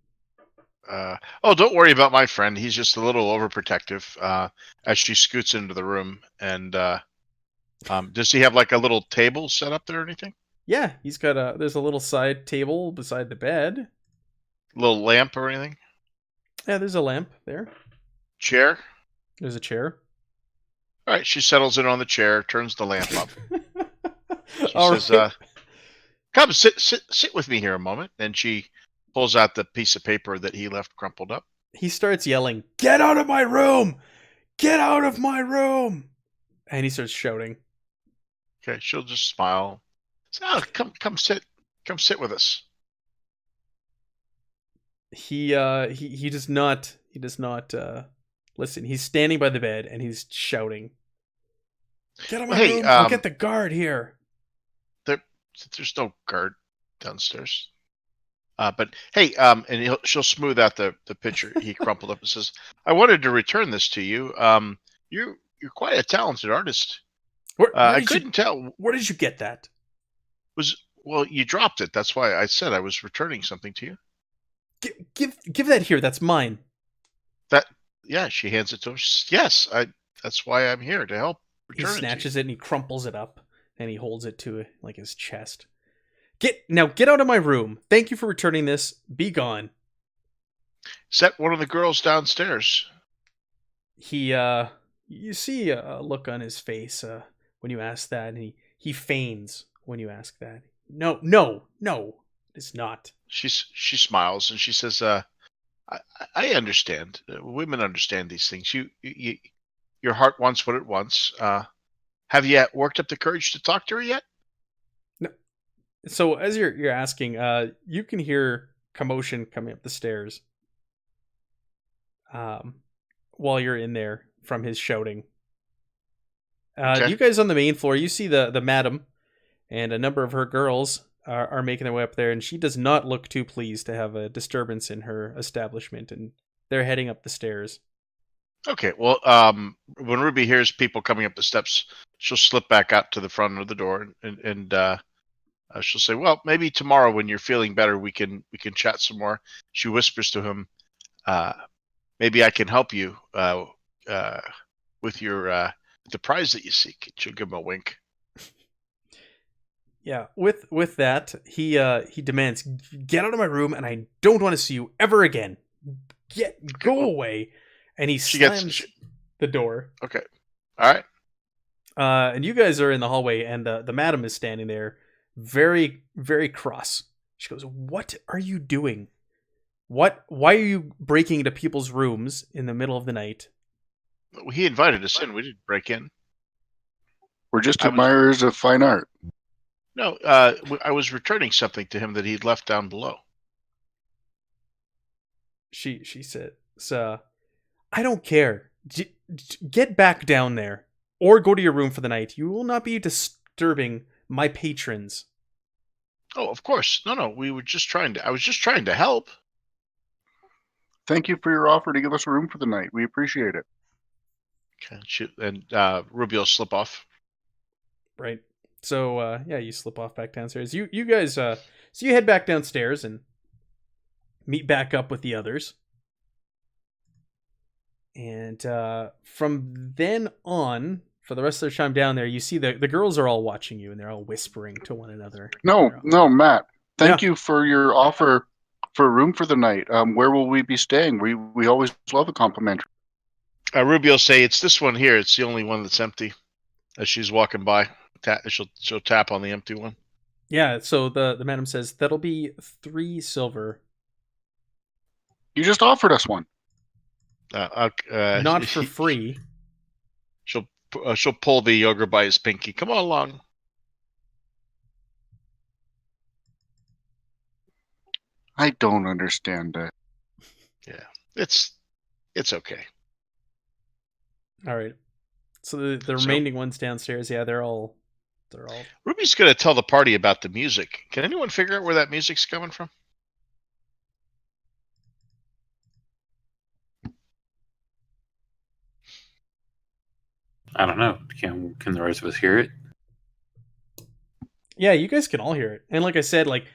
Oh, don't worry about my friend. He's just a little overprotective. As she scoots into the room, and does he have like a little table set up there or anything? Yeah, he's got there's a little side table beside the bed. Little lamp or anything? Yeah, there's a lamp there. Chair? There's a chair. All right, she settles in on the chair, turns the lamp up. She All says, right. "Come, sit with me here a moment." And she pulls out the piece of paper that he left crumpled up. He starts yelling, "Get out of my room! Get out of my room!" And he starts shouting. Okay, she'll just smile. Say, "Oh, come sit with us." He does not listen. He's standing by the bed and he's shouting, "Get out of my room! I'll get the guard here." There's no guard downstairs. But hey, and she'll smooth out the picture he crumpled up and says, "I wanted to return this to you. You're quite a talented artist. I couldn't tell. Where did you get that? Well, you dropped it. That's why I said I was returning something to you. Give that here. That's mine." Yeah, she hands it to him. She says, "Yes, that's why I'm here to help." He snatches it and he crumples it up and he holds it to like his chest. Get out of my room. Thank you for returning this. Be gone. Is that one of the girls downstairs? You see a look on his face when you ask that, and he feigns when you ask that. No, it's not. She smiles and she says, I understand. Women understand these things. Your heart wants what it wants. Have you worked up the courage to talk to her yet? No. So as you're asking, you can hear commotion coming up the stairs. While you're in there from his shouting. Okay. You guys on the main floor, you see the madam and a number of her girls are making their way up there, and she does not look too pleased to have a disturbance in her establishment, and they're heading up the stairs. Okay, well, when Ruby hears people coming up the steps, she'll slip back out to the front of the door, and she'll say, "Well, maybe tomorrow when you're feeling better, we can chat some more." She whispers to him, "Maybe I can help you with your the prize that you seek." She'll give him a wink. Yeah, with that, he demands, "Get out of my room, and I don't want to see you ever again. Go away." And he slams the door. Okay, all right. And you guys are in the hallway, and the madam is standing there, very, very cross. She goes, "What are you doing? Why are you breaking into people's rooms in the middle of the night?" He invited us in. We didn't break in. We're just admirers of fine art. No, I was returning something to him that he'd left down below. She said, I don't care. Get back down there, or go to your room for the night. You will not be disturbing my patrons. Oh, of course. No. I was just trying to help. Thank you for your offer to give us a room for the night. We appreciate it. Okay, and Ruby will slip off. Right. So yeah, you slip off back downstairs. You guys so you head back downstairs and meet back up with the others. And from then on, for the rest of their time down there, you see the girls are all watching you and they're all whispering to one another. No, Matt. Thank you for your offer for a room for the night. Where will we be staying? We always love a complimentary. Ruby will say, "It's this one here. It's the only one that's empty." As she's walking by, she'll tap on the empty one. Yeah. So the madam says that'll be 3 silver. You just offered us one. Not for free. She'll pull the ogre by his pinky. Come on along. I don't understand that. Yeah, it's okay. All right. So the remaining ones downstairs, yeah, they're all. Ruby's gonna tell the party about the music. Can anyone figure out where that music's coming from? I don't know. Can the rest of us hear it? Yeah, you guys can all hear it. And like I said, like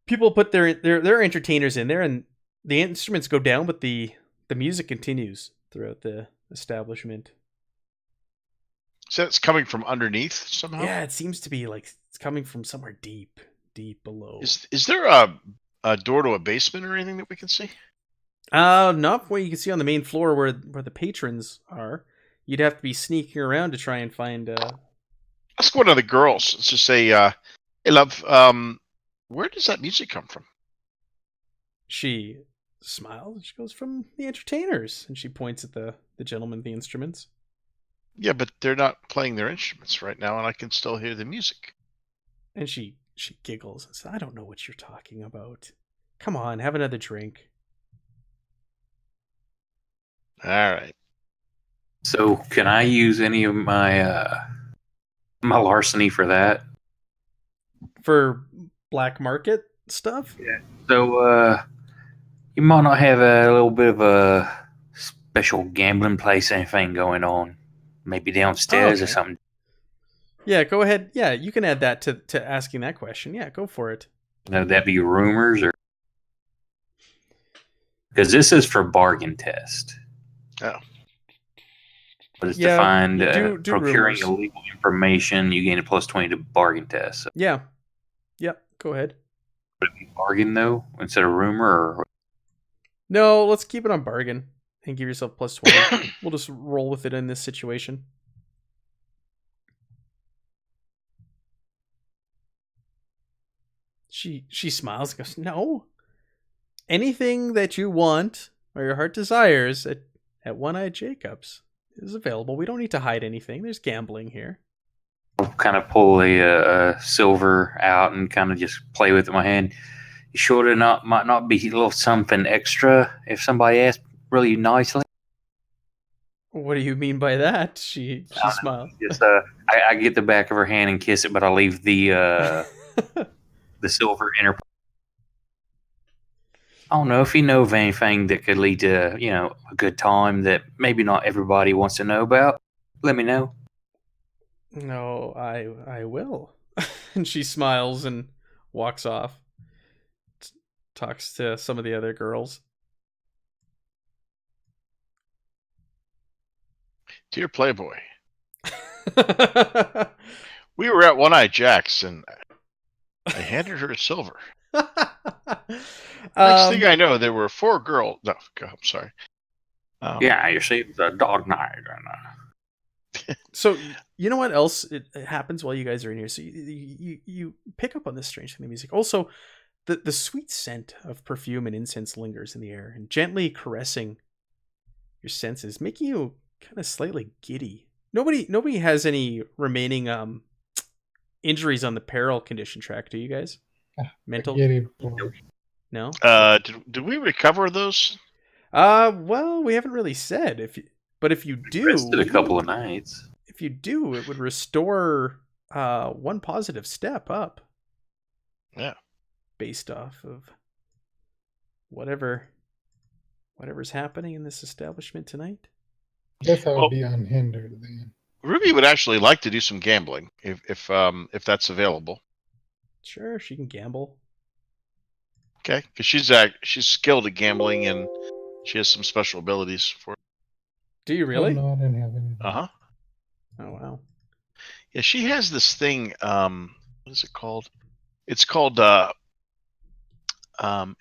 people put their entertainers in there and the instruments go down, but the music continues throughout the establishment. So it's coming from underneath somehow? Yeah, it seems to be like it's coming from somewhere deep below. Is there a door to a basement or anything that we can see? Not where you can see on the main floor where the patrons are. You'd have to be sneaking around to try and find. Let's go to the girls. Let's just say, "Hey, love, where does that music come from?" She smiles. She goes, "From the entertainers," and she points at the gentlemen with the instruments. Yeah, but they're not playing their instruments right now, and I can still hear the music. And she giggles and says, "I don't know what you're talking about. Come on, have another drink." All right. So, can I use any of my my larceny for that? For black market stuff? Yeah. So, you might not have a little bit of a special gambling place, anything going on, maybe downstairs or something. Yeah, go ahead. Yeah, you can add that to asking that question. Yeah, go for it. Would that be rumors or? Because this is for bargain test. Oh. But it's defined do procuring rumors. illegal information. You gain a +20 to bargain test. So Yeah. Yep. Go ahead. would it be bargain though instead of rumor? Or... No, let's keep it on bargain and give yourself +20. We'll just roll with it in this situation. She smiles and goes, "No. Anything that you want or your heart desires at One-Eyed Jacobs is available. We don't need to hide anything. There's gambling here." I'll kind of pull a silver out and kind of just play with it in my hand. You sure there might not be a little something extra if somebody asks really nicely? What do you mean by that? She smiles. Just I get the back of her hand and kiss it, but I leave the the silver in her. I don't know if you know of anything that could lead to, a good time that maybe not everybody wants to know about. Let me know. No, I will. And she smiles and walks off. Talks to some of the other girls. Dear Playboy, we were at One-Eye Jack's and I handed her a silver. Next thing I know, there were 4 girls. No, I'm sorry. Yeah, you see, it's a dog night. So, you know what else it happens while you guys are in here? So you pick up on this strange thing in the music. Also, the sweet scent of perfume and incense lingers in the air and gently caressing your senses, making you kind of slightly giddy. Nobody has any remaining injuries on the peril condition track, do you guys? Mental? Spaghetti borscht. No? Did we recover those? Well, we haven't really said. But if you Rested a do, couple of nights. if you do, it would restore one positive step up. Yeah. Based off of whatever's happening in this establishment tonight. Guess I would Well- be unhindered then. Ruby would actually like to do some gambling if that's available. Sure, she can gamble. Okay, because she's skilled at gambling and she has some special abilities for it. Do you Oh, really? no, I didn't have anything. Uh-huh. Oh wow. Yeah, she has this thing, what is it called? It's called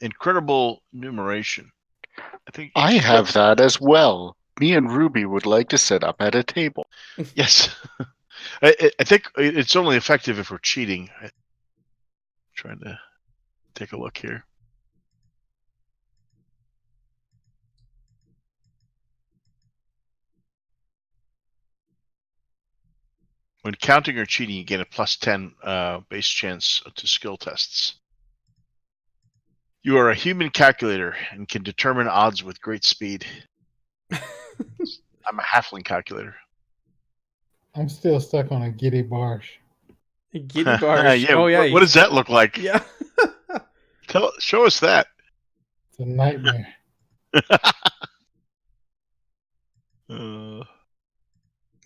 incredible numeration. I think I have that as well. Me and Ruby would like to sit up at a table. Yes. I think it's only effective if we're cheating. I'm trying to take a look here. When counting or cheating, you get a +10 base chance to skill tests. You are a human calculator and can determine odds with great speed. I'm a halfling calculator. I'm still stuck on a giddy barsh. Giddy barsh. Yeah, Oh yeah. what does that look like? Yeah. Show us that. It's a nightmare.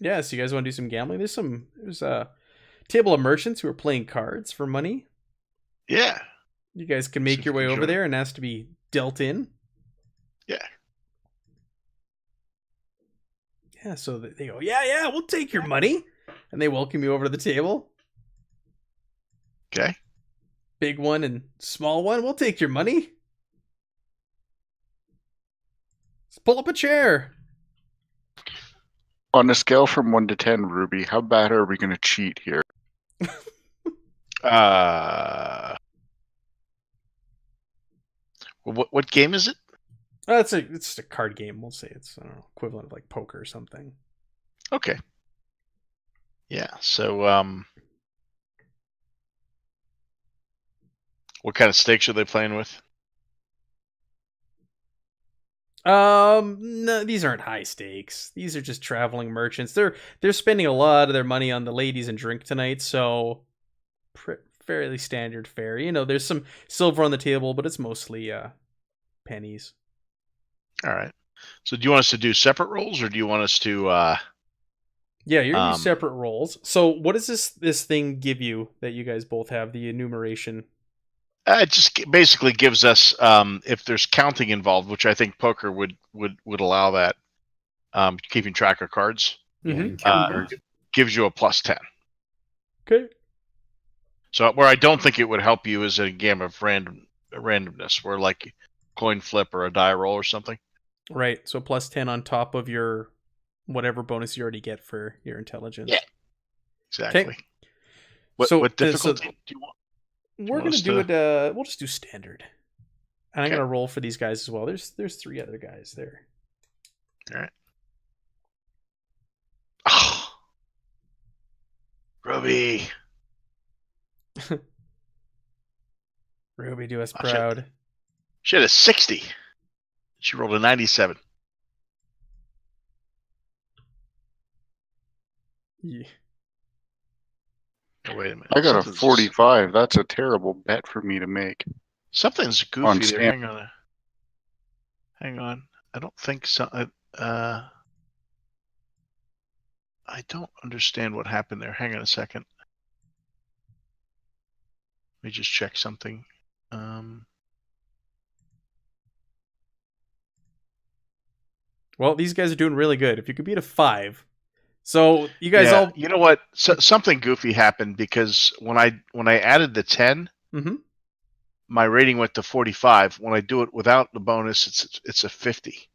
Yeah, so you guys want to do some gambling? There's a table of merchants who are playing cards for money. Yeah. You guys can make See if your we way can over join. there and ask to be dealt in. Yeah. Yeah, so they go, yeah, we'll take your money. And they welcome you over to the table. Okay. Big one and small one, we'll take your money. Let's pull up a chair. On a scale from 1 to 10, Ruby, how bad are we going to cheat here? What game is it? It's just a card game. We'll say it's, I don't know, equivalent of like poker or something. Okay. Yeah. So, what kind of stakes are they playing with? No, these aren't high stakes. These are just traveling merchants. They're spending a lot of their money on the ladies and drink tonight, so fairly standard fare. You know, there's some silver on the table, but it's mostly pennies. All right. So, do you want us to do separate rolls, or do you want us to? Yeah, you're gonna do separate rolls. So, what does this thing give you that you guys both have? The enumeration. It just basically gives us if there's counting involved, which I think poker would allow that. Keeping track of cards gives you a +10. Okay. So where I don't think it would help you is a game of randomness, where like coin flip or a die roll or something. Right. So +10 on top of your whatever bonus you already get for your intelligence. Yeah. Exactly. Okay. What difficulty do you want? We're gonna do it. We'll just do standard, and I'm gonna roll for these guys as well. There's 3 other guys there. All right. Oh, Ruby. Ruby, do us proud. She had a 60. She rolled a 97. Yeah. Oh, wait a minute. I got a 45. That's a terrible bet for me to make. Something's goofy On there. stand- Hang on. I don't think so. I don't understand what happened there. Hang on a second. Let me just check something. Well, these guys are doing really good. If you could beat a 5, so you guys yeah, all. You know what? Something goofy happened because when I added the 10, my rating went to 45. When I do it without the bonus, it's a 50.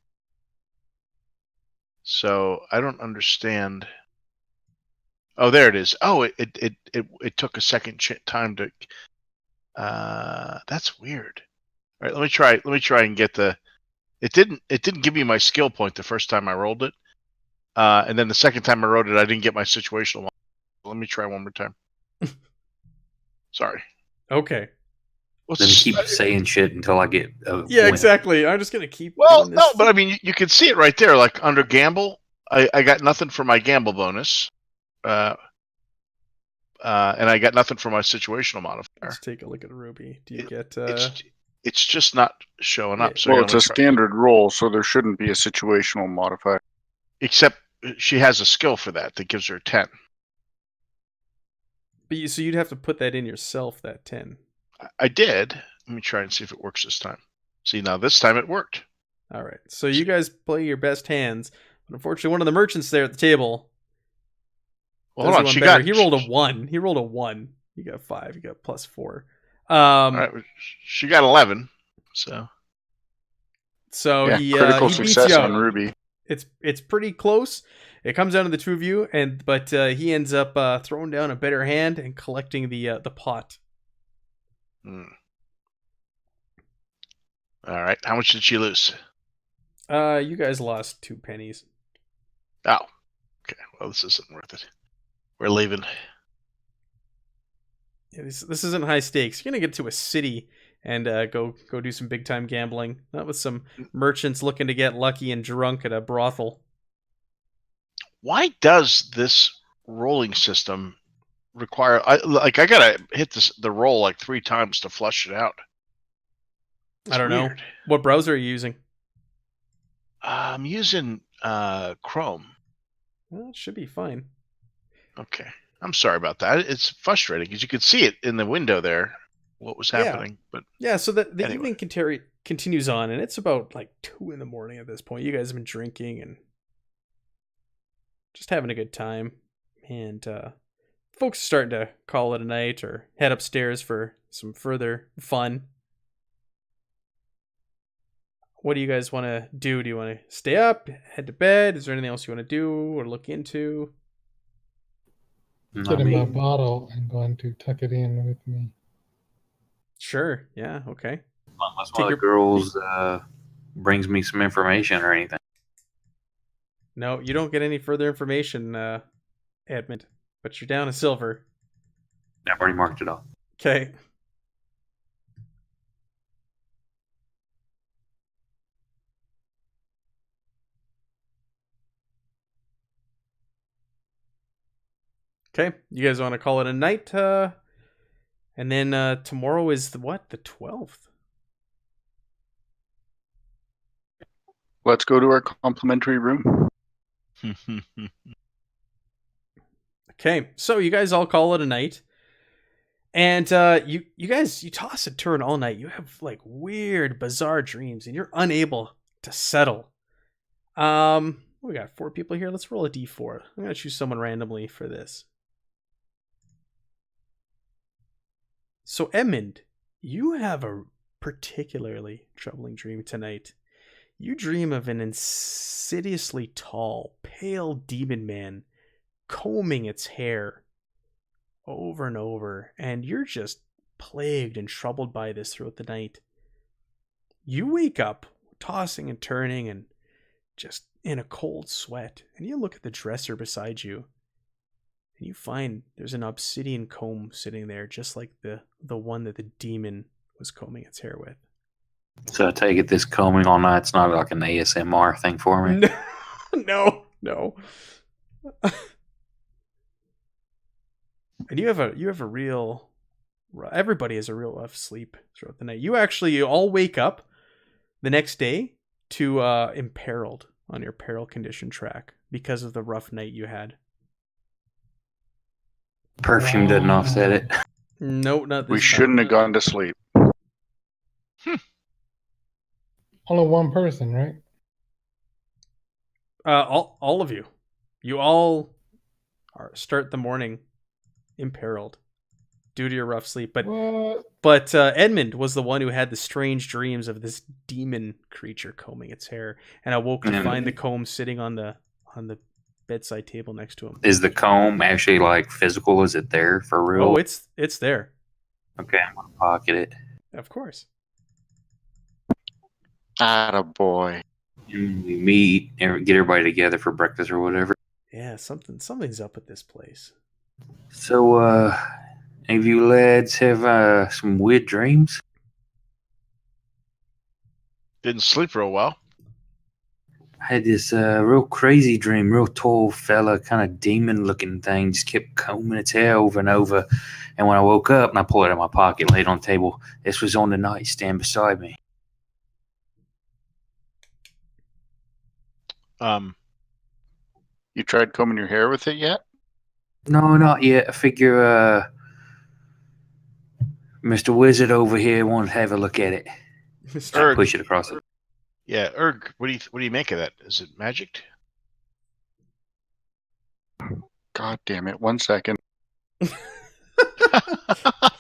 So I don't understand. Oh, there it is. Oh, it took a second time to. That's weird. All right, let me try and get the. It didn't give me my skill point the first time I rolled it, and then the second time I rolled it, I didn't get my situational one. Let me try one more time. Sorry. Okay. Then keep saying shit until I get a Yeah, win. exactly. I'm just gonna keep. Well, doing this. no, but I mean, you can see it right there. Like under gamble, I got nothing for my gamble bonus, and I got nothing for my situational modifier. Let's take a look at Ruby. Do you get? It's just not showing up. So Well, it's a standard roll, so there shouldn't be a situational modifier. Except she has a skill for that gives her 10. But so you'd have to put that in yourself. That 10. I did. Let me try and see if it works this time. See, now this time it worked. All right. So you guys play your best hands, but unfortunately, one of the merchants there at the table. Well, hold on. He rolled a 1. He rolled a 1. You got 5. You got +4. All right. She got 11. So yeah, he critical he beats success you out. on Ruby. It's pretty close. It comes down to the two of you, but he ends up throwing down a better hand and collecting the pot. All right. How much did she lose? You guys lost 2 pennies. Oh, okay. Well, this isn't worth it. We're leaving. Yeah, this isn't high stakes. You're gonna get to a city and go do some big time gambling. Not with some merchants looking to get lucky and drunk at a brothel. Why does this rolling system require? I gotta hit the roll like 3 times to flush it out. I don't know. What browser are you using? I'm using Chrome. Well, it should be fine. Okay. I'm sorry about that. It's frustrating because you could see it in the window there, what was happening. But yeah, so the anyway. evening continues on, and it's about like 2 a.m. at this point. You guys have been drinking and just having a good time. And folks are starting to call it a night or head upstairs for some further fun. What do you guys want to do? Do you want to stay up, head to bed? Is there anything else you want to do or look into? Get in my bottle and going to tuck it in with me. Sure. Yeah. Okay. Unless one of the girls brings me some information or anything. No, you don't get any further information, Edmund. But you're down a silver. I've already marked it off. Okay. Okay, you guys want to call it a night? And then tomorrow is the 12th? Let's go to our complimentary room. Okay, so you guys all call it a night. And you guys, you toss and turn all night. You have like weird, bizarre dreams, and you're unable to settle. We got 4 people here. Let's roll a d4. I'm gonna choose someone randomly for this. So Edmund, you have a particularly troubling dream tonight. You dream of an insidiously tall, pale demon man combing its hair over and over, and you're just plagued and troubled by this throughout the night. You wake up tossing and turning and just in a cold sweat, and you look at the dresser beside you, and you find there's an obsidian comb sitting there, just like the one that the demon was combing its hair with. So I take it this combing all night's not like an ASMR thing for me? No. And you have a real... Everybody has a real rough sleep throughout the night. You all wake up the next day to imperiled on your peril condition track because of the rough night you had. Perfume doesn't offset it. No, not this We time. shouldn't have gone to sleep. Only one person, right? All of you. You all start the morning imperiled due to your rough sleep. But Edmund was the one who had the strange dreams of this demon creature combing its hair, and awoke to find the comb sitting on the bedside table next to him. Is the comb actually like physical? Is it there for real? Oh, it's there. Okay, I'm gonna pocket it. Of course. Attaboy. And we meet and get everybody together for breakfast or whatever. Yeah, something's up with this place. So, Any of you lads have some weird dreams? Didn't sleep real well. I had this real crazy dream. Real tall fella, kind of demon-looking thing, just kept combing its hair over and over. And when I woke up and I pulled it out of my pocket, laid it on the table, this was on the nightstand beside me. You tried combing your hair with it yet? No, not yet. I figure Mr. Wizard over here wanted to have a look at it. Erg. Push it across it. Yeah, Erg, what do you make of that? Is it magic? God damn it! 1 second.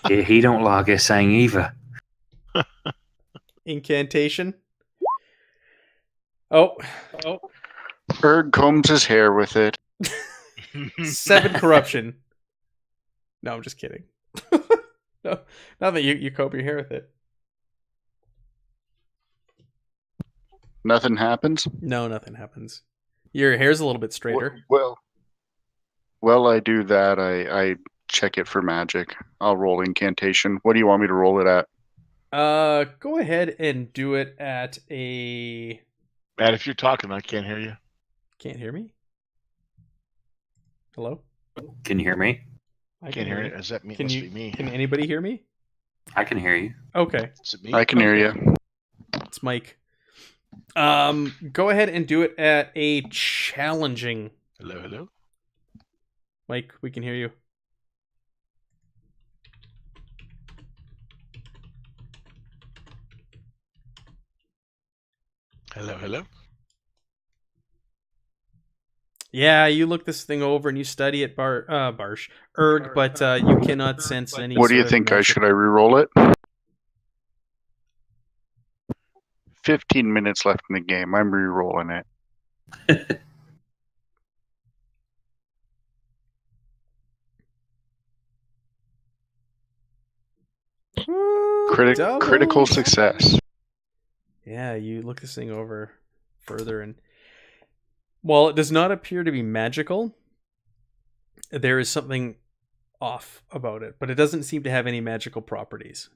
Yeah, he don't like us saying either. Incantation. Oh. Erg combs his hair with it. 7 corruption. No, I'm just kidding. No, not that you comb your hair with it. Nothing happens. No, nothing happens. Your hair's a little bit straighter. Well, I do that. I check it for magic. I'll roll incantation. What do you want me to roll it at? Go ahead and do it at a... Matt, if you're talking, I can't hear you. Can't hear me? Hello? Can you hear me? I Can't hear it. Does that mean it must be me? Can anybody hear me? I can hear you. Okay. Is it me? I can hear you. It's Mike. Go ahead and do it at a challenging. Hello? Mike, we can hear you. Hello? Yeah, you look this thing over and you study it, Barsh, Erg, but you cannot sense any. What do you sort of think? magic. Should I re-roll it? 15 minutes left in the game. I'm re-rolling it. Critical success. Yeah, you look this thing over further, and while it does not appear to be magical, there is something off about it, but it doesn't seem to have any magical properties.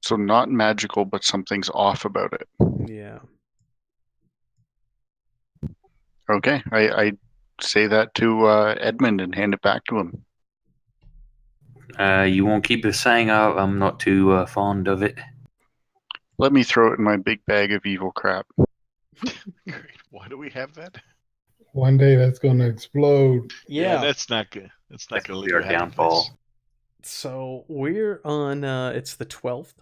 So not magical, but something's off about it. Yeah. Okay, I say that to Edmund and hand it back to him. You won't keep the saying I'm not too fond of it. Let me throw it in my big bag of evil crap. Great. Why do we have that? One day that's going to explode. Yeah. That's not good. That's not going to leave Our a happy downfall. place. So we're on, it's the 12th,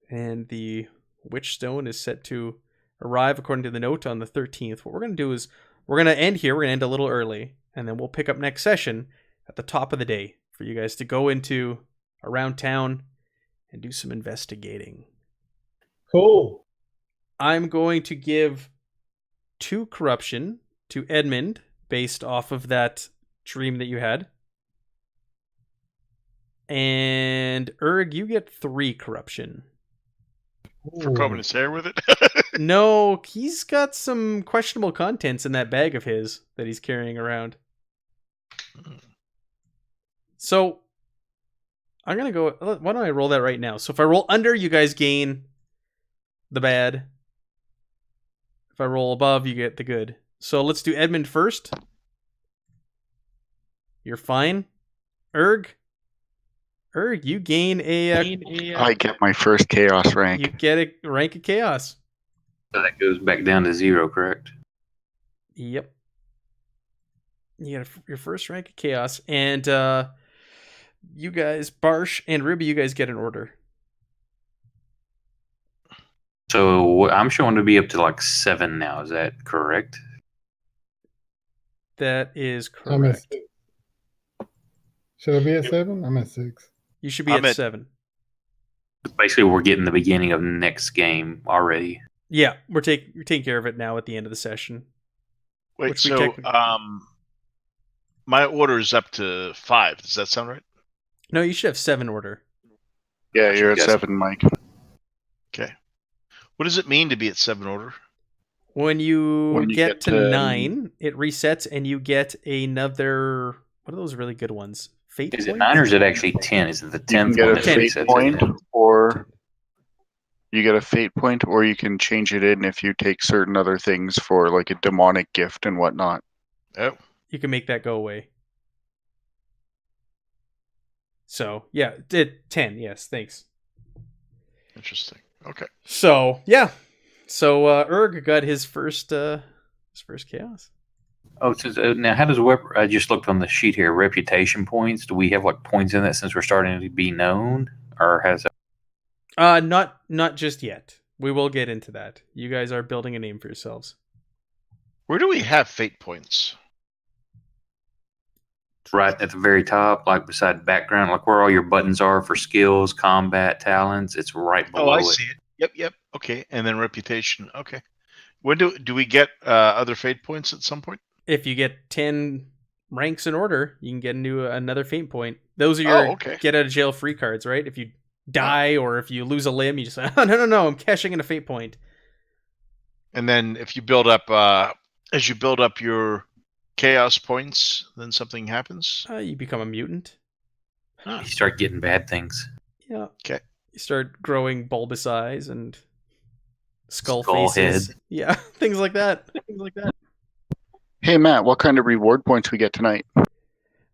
and the Witch Stone is set to arrive, according to the note, on the 13th. What we're going to do is, we're going to end here. We're going to end a little early, and then we'll pick up next session at the top of the day for you guys to go into around town and do some investigating. Cool. I'm going to give 2 corruption to Edmund based off of that dream that you had. And Erg, you get 3 corruption. For combing his hair with it? No, he's got some questionable contents in that bag of his that he's carrying around. So, I'm going to go... Why don't I roll that right now? So if I roll under, you guys gain the bad. If I roll above, you get the good. So let's do Edmund first. You're fine. Erg, you gain I get my first chaos rank. you get a rank of chaos. So that goes back down to 0, correct? Yep. You got your first rank of chaos, and you guys, Barsh and Ruby, you guys get an order. So I'm showing to be up to like 7 now. Is that correct? That is I'm at correct. 6. Should I be at 7? I'm at 6. You should be I'm at at- 7. Basically, we're getting the beginning of next game already. Yeah, we're taking care of it now at the end of the session. Wait, Which we so technically- my order is up to 5. Does that sound right? No, you should have 7 order. Yeah, you're at Yes. 7, Mike. Okay. What does it mean to be at 7 order? When you, When you get get to to 9, it resets and you get another. What are those really good ones? Fate Is it points? 9 or is it actually 10? Is it the You can 10th get one a that Ten. fate resets point, it? or you get a fate point, or you can change it in if you take certain other things for like a demonic gift and whatnot. Oh, You can make that go away. So, yeah, 10. Yes, thanks. interesting. Okay. So, yeah. So, Erg got his first chaos. Oh, so now how does I just looked on the sheet here. Reputation points. Do we have like points in that since we're starting to be known, or has Not just yet. We will get into that. You guys are building a name for yourselves. Where do we have fate points? right at the very top, like beside background, like where all your buttons are for skills, combat, talents? It's right below Oh, I it. see it. Yep. Okay, and then reputation. Okay. When do we get other fate points at some point? If you get 10 ranks in order, you can get into another fate point. Those are your okay. get out of jail free cards, right? If you die or if you lose a limb, you just oh no, I'm cashing in a fate point. And then if you build up, as you build up your chaos points, then something happens. You become a mutant. You start getting bad things. Yeah. Okay. You start growing bulbous eyes and skull Skull faces. head. Yeah, things like that. Hey Matt, what kind of reward points we get tonight?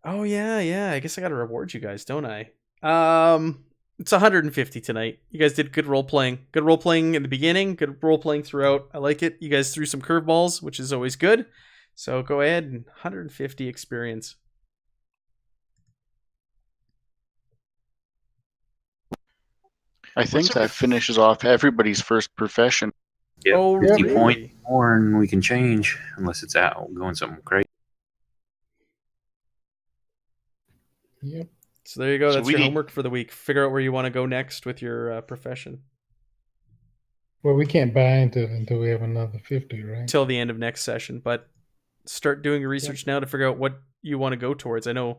Oh yeah. I guess I got to reward you guys, don't I? It's 150 tonight. You guys did good role playing. Good role playing in the beginning. Good role playing throughout. I like it. You guys threw some curveballs, which is always good. So go ahead and 150 experience. I think that finishes off everybody's first profession. Yep. Oh, 50 really? point more, and we can change unless it's out going something crazy. Yep. So there you go. So That's we your need- homework for the week. Figure out where you want to go next with your profession Well, we can't buy into it until we have another 50, right? until the end of next session. But start doing your research now to figure out what you want to go towards. I know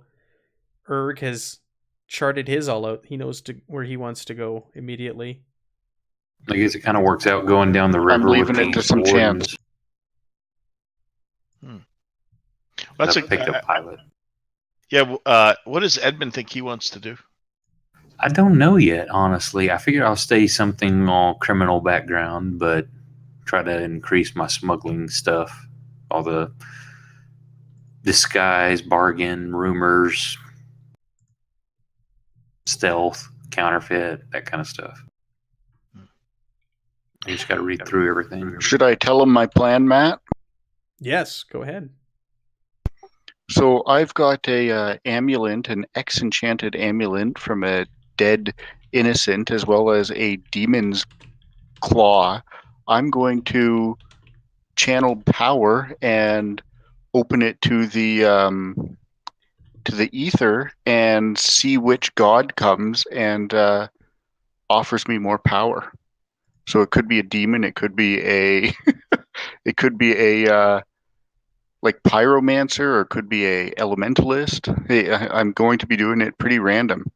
Erg has charted his all out. He knows where he wants to go immediately. I guess it kind of works out going down the river. leaving with it to these some wardens. chance. That's a pickup pilot. Yeah. What does Edmund think he wants to do? I don't know yet, honestly. I figure I'll stay something on criminal background, but try to increase my smuggling stuff, all the disguise, bargain, rumors, stealth, counterfeit, that kind of stuff. You just got to read through everything. Should I tell him my plan, Matt? Yes, go ahead. So I've got a amulet, an ex-enchanted amulet from a dead innocent, as well as a demon's claw. I'm going to channel power and open it to the ether and see which god comes and offers me more power. So it could be a demon, it could be a it could be a like pyromancer, or it could be a elementalist. Hey, I'm going to be doing it pretty random.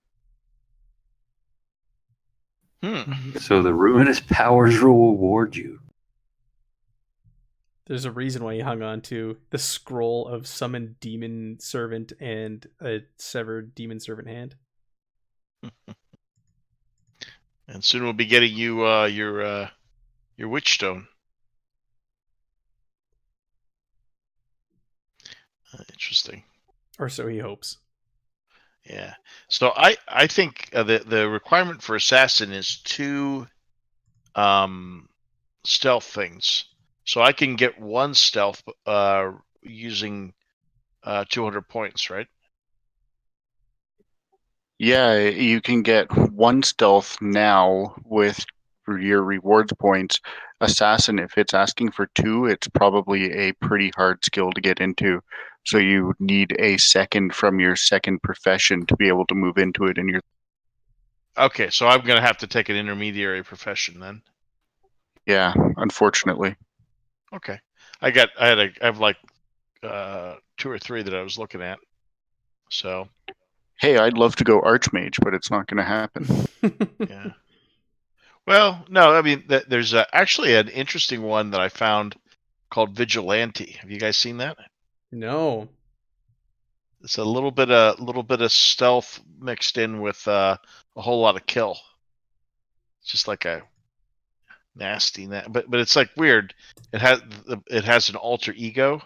So the ruinous powers will reward you. There's a reason why he hung on to the scroll of summoned demon servant and a severed demon servant hand. And soon we'll be getting you your witch stone. Interesting. Or so he hopes. Yeah. So I think the requirement for assassin is 2 stealth things. So I can get 1 stealth using 200 points, right? Yeah, you can get 1 stealth now with your rewards points. Assassin, if it's asking for 2, it's probably a pretty hard skill to get into. So you need a second from your second profession to be able to move into it in your. Okay, so I'm gonna have to take an intermediary profession then. Yeah, unfortunately. Okay, I have like 2 or 3 that I was looking at. So Hey, I'd love to go archmage, but it's not going to happen. yeah. Well, no, I mean there's actually an interesting one that I found called Vigilante. Have you guys seen that? No. It's a little bit of stealth mixed in with a whole lot of kill. It's just like a nasty, but it's like weird. It has an alter ego,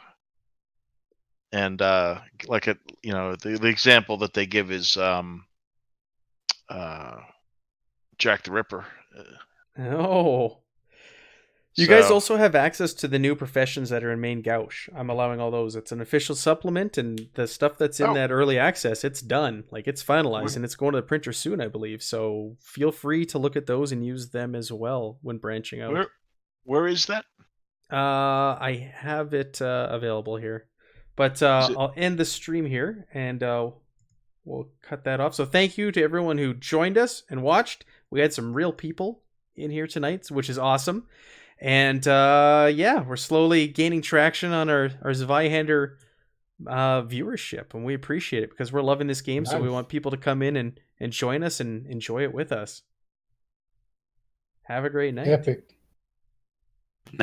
and like the example that they give is Jack the Ripper. Oh. You guys also have access to the new professions that are in Main Gauche. I'm allowing all those. It's an official supplement, and the stuff that's in that early access, it's done. Like, it's finalized, and it's going to the printer soon, I believe. So feel free to look at those and use them as well when branching out. Where is that? I have it available here. But I'll end the stream here, and we'll cut that off. So thank you to everyone who joined us and watched. We had some real people in here tonight, which is awesome. And we're slowly gaining traction on our Zweihander viewership, and we appreciate it because we're loving this game. Nice. So we want people to come in and join us and enjoy it with us. Have a great night. Epic. Night.